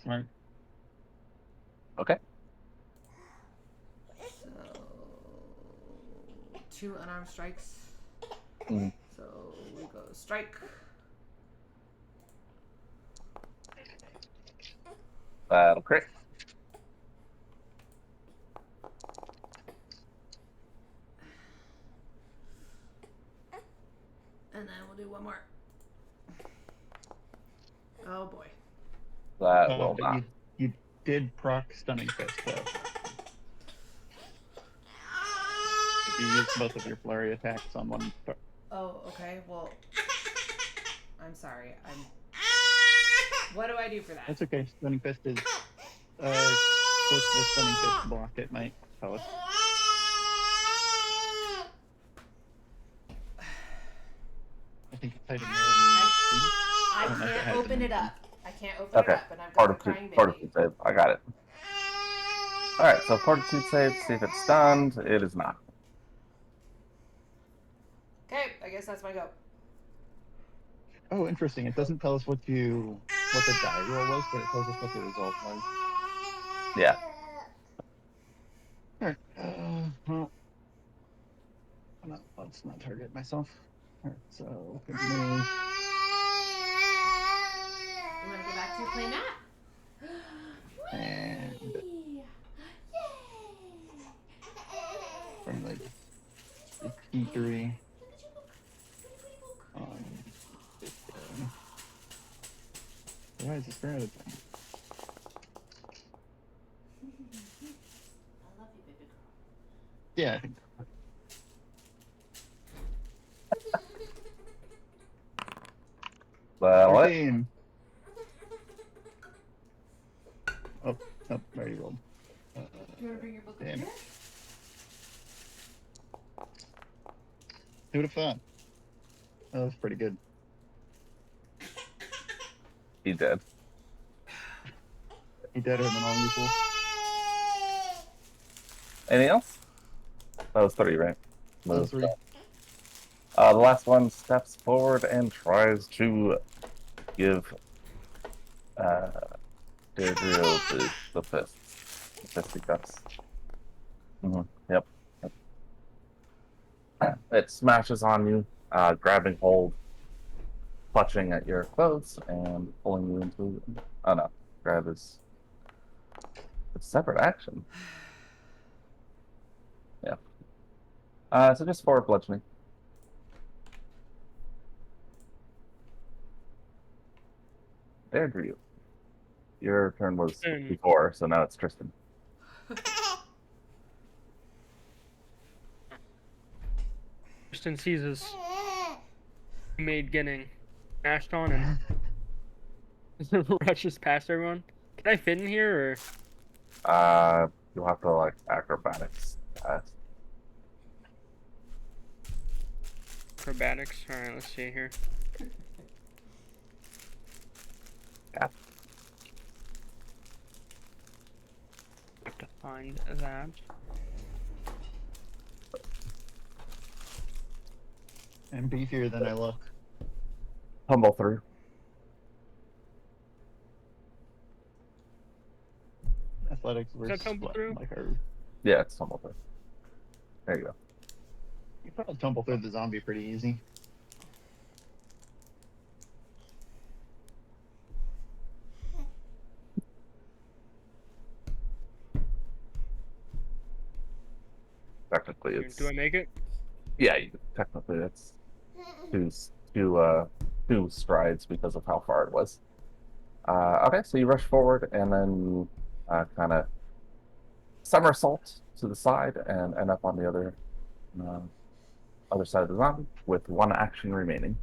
[SPEAKER 3] Smart.
[SPEAKER 2] Okay.
[SPEAKER 1] So 2 unarmed strikes.
[SPEAKER 2] Mhm.
[SPEAKER 1] So we go strike.
[SPEAKER 2] That'll crit.
[SPEAKER 1] And then we'll do one more. Oh boy.
[SPEAKER 2] That will
[SPEAKER 3] But
[SPEAKER 2] not.
[SPEAKER 3] you did proc Stunning Fist, though. If you use both of your flurry attacks on one.
[SPEAKER 1] Oh, okay. Well, I'm sorry. What do I do for that?
[SPEAKER 3] That's okay. Stunning Fist is. Both the Stunning Fist block it might tell us. I think it's item
[SPEAKER 1] I
[SPEAKER 3] don't know if it
[SPEAKER 1] can't
[SPEAKER 3] has
[SPEAKER 1] open
[SPEAKER 3] an
[SPEAKER 1] it
[SPEAKER 3] instant.
[SPEAKER 1] up. I can't open it
[SPEAKER 2] Okay.
[SPEAKER 1] up, and I've got a crying baby.
[SPEAKER 2] Fortitude save. I got it. All right. So fortitude save. See if it's stunned. It is not.
[SPEAKER 1] Okay, I guess that's my go.
[SPEAKER 3] Oh, interesting. It doesn't tell us what the die roll was, but it tells us what the result was.
[SPEAKER 2] Yeah.
[SPEAKER 3] Alright. Well, let's not target myself. Alright, so move.
[SPEAKER 1] You want to go back to your play mat?
[SPEAKER 3] And from the T3 on this guy. Why is this bad?
[SPEAKER 1] I love you, baby girl.
[SPEAKER 3] Yeah, I think.
[SPEAKER 2] Well, what?
[SPEAKER 3] 13. Oh, nope, already rolled.
[SPEAKER 1] Do you want to bring your book up
[SPEAKER 3] Damn.
[SPEAKER 1] here?
[SPEAKER 3] Who would have thought? That was pretty good.
[SPEAKER 2] He did.
[SPEAKER 3] He deader than all usual.
[SPEAKER 2] Anything else? That was 3, right?
[SPEAKER 3] That was 3.
[SPEAKER 2] The last one steps forward and tries to give Gabriel the fist. The fisticuffs. Yep. It smashes on you, grabbing hold, clutching at your clothes, and pulling you into. Oh no, grab is a separate action. Yeah. So just forward bludgeoning. There, Drew. Your turn was before, so now it's Tristan.
[SPEAKER 5] Tristan sees his made getting smashed on and rushes past everyone. Can I fit in here, or?
[SPEAKER 2] You'll have to like acrobatics.
[SPEAKER 5] Acrobatics. All right, let's see here.
[SPEAKER 2] Yeah.
[SPEAKER 5] Have to find that.
[SPEAKER 3] I'm beefier than I look.
[SPEAKER 2] Tumble through.
[SPEAKER 3] Athletics
[SPEAKER 5] Does that
[SPEAKER 3] versus
[SPEAKER 5] tumble through?
[SPEAKER 3] like our.
[SPEAKER 2] Yeah, it's tumble through. There you go.
[SPEAKER 3] You probably tumble through the zombie pretty easy.
[SPEAKER 2] Technically, it's.
[SPEAKER 5] Do I make it?
[SPEAKER 2] Yeah, technically that's two strides because of how far it was. Okay, so you rush forward and then you kind of somersault to the side and end up on the other side of the zombie with one action remaining.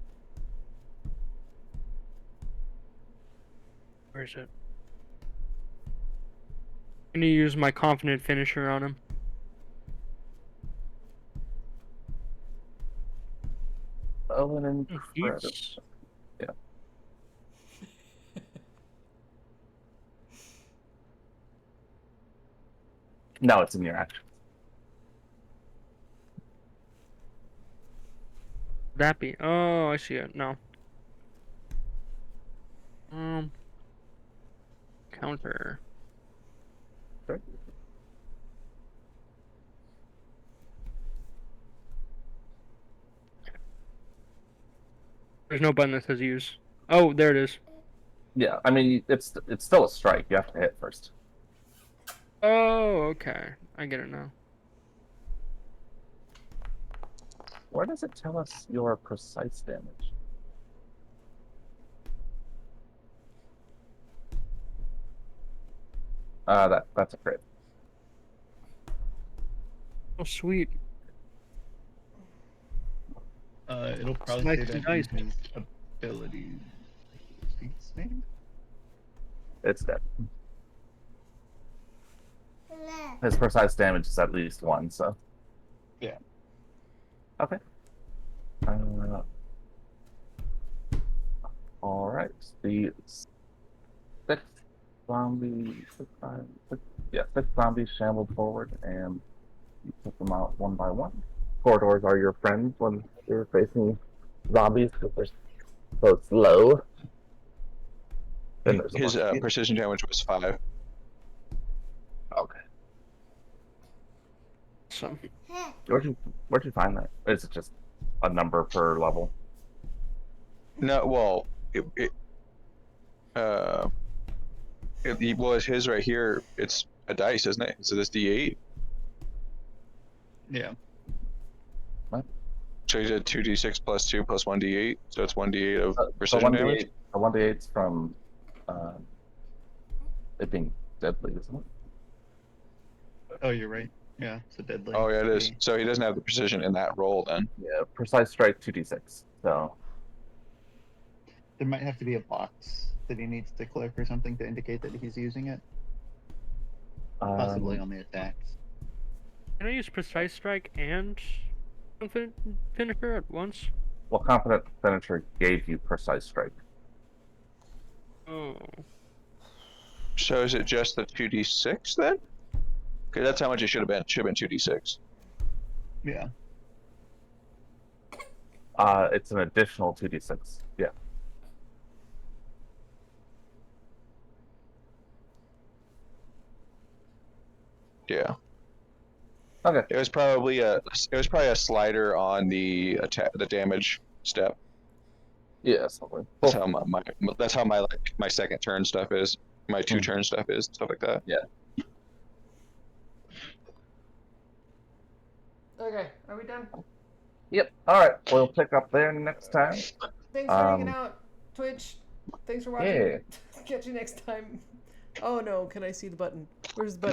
[SPEAKER 5] Where is it? I'm gonna use my confident finisher on him.
[SPEAKER 2] Oh, an incredible. Yeah. No, it's in your action.
[SPEAKER 5] That be? Oh, I see it. No. Counter.
[SPEAKER 2] Sure.
[SPEAKER 5] There's no button that says use. Oh, there it is.
[SPEAKER 2] Yeah, I mean it's still a strike. You have to hit first.
[SPEAKER 5] Oh, okay. I get it now.
[SPEAKER 2] Where does it tell us your precise damage? That's a crit.
[SPEAKER 5] Oh, sweet.
[SPEAKER 3] It'll probably
[SPEAKER 5] Nice
[SPEAKER 3] say
[SPEAKER 5] and
[SPEAKER 3] that
[SPEAKER 5] nice.
[SPEAKER 3] in his ability feats, maybe.
[SPEAKER 2] It's dead. His precise damage is at least 1, so.
[SPEAKER 3] Yeah.
[SPEAKER 2] Okay. All right. The 6 zombies. Six zombies shambled forward, and you took them out one by one. Corridors are your friends when you're facing zombies because they're so slow. Then there's a
[SPEAKER 4] His
[SPEAKER 2] bunch of
[SPEAKER 4] precision damage was 5.
[SPEAKER 2] Okay.
[SPEAKER 5] So,
[SPEAKER 2] Where'd you find that? Is it just a number per level?
[SPEAKER 4] No, well, it was his right here. It's a dice, isn't it? So this D8.
[SPEAKER 3] Yeah.
[SPEAKER 4] So he did 2d6 plus 2 plus 1d8. So it's 1d8 of
[SPEAKER 2] The
[SPEAKER 4] precision
[SPEAKER 2] 1d8.
[SPEAKER 4] damage.
[SPEAKER 2] The 1d8's from it being deadly, isn't it?
[SPEAKER 3] Oh, you're right. Yeah, so deadly.
[SPEAKER 4] Oh yeah, it is.
[SPEAKER 3] Yeah.
[SPEAKER 4] So he doesn't have the precision in that roll then.
[SPEAKER 2] Yeah, precise strike 2d6. So
[SPEAKER 3] There might have to be a box that he needs to click or something to indicate that he's using it. Possibly on the attacks.
[SPEAKER 5] can I use Precise Strike and Finisher at once?
[SPEAKER 2] well, Confident Finisher gave you precise strike.
[SPEAKER 5] Oh.
[SPEAKER 4] So is it just the 2d6 then? Okay, that's how much it should have been. Should have been 2d6.
[SPEAKER 3] Yeah.
[SPEAKER 2] It's an additional 2d6. Yeah.
[SPEAKER 4] Yeah.
[SPEAKER 2] Okay.
[SPEAKER 4] It was probably a slider on the damage step.
[SPEAKER 2] Yeah, something.
[SPEAKER 4] That's how my second turn stuff is. My 2 turn stuff is stuff like that.
[SPEAKER 1] Okay, are we done?
[SPEAKER 2] Yep. All right. We'll pick up there next time.
[SPEAKER 1] Thanks for hanging out, Twitch. Thanks for watching.
[SPEAKER 2] Yeah.
[SPEAKER 1] Catch you next time. Oh no, can I see the button? Where's the button?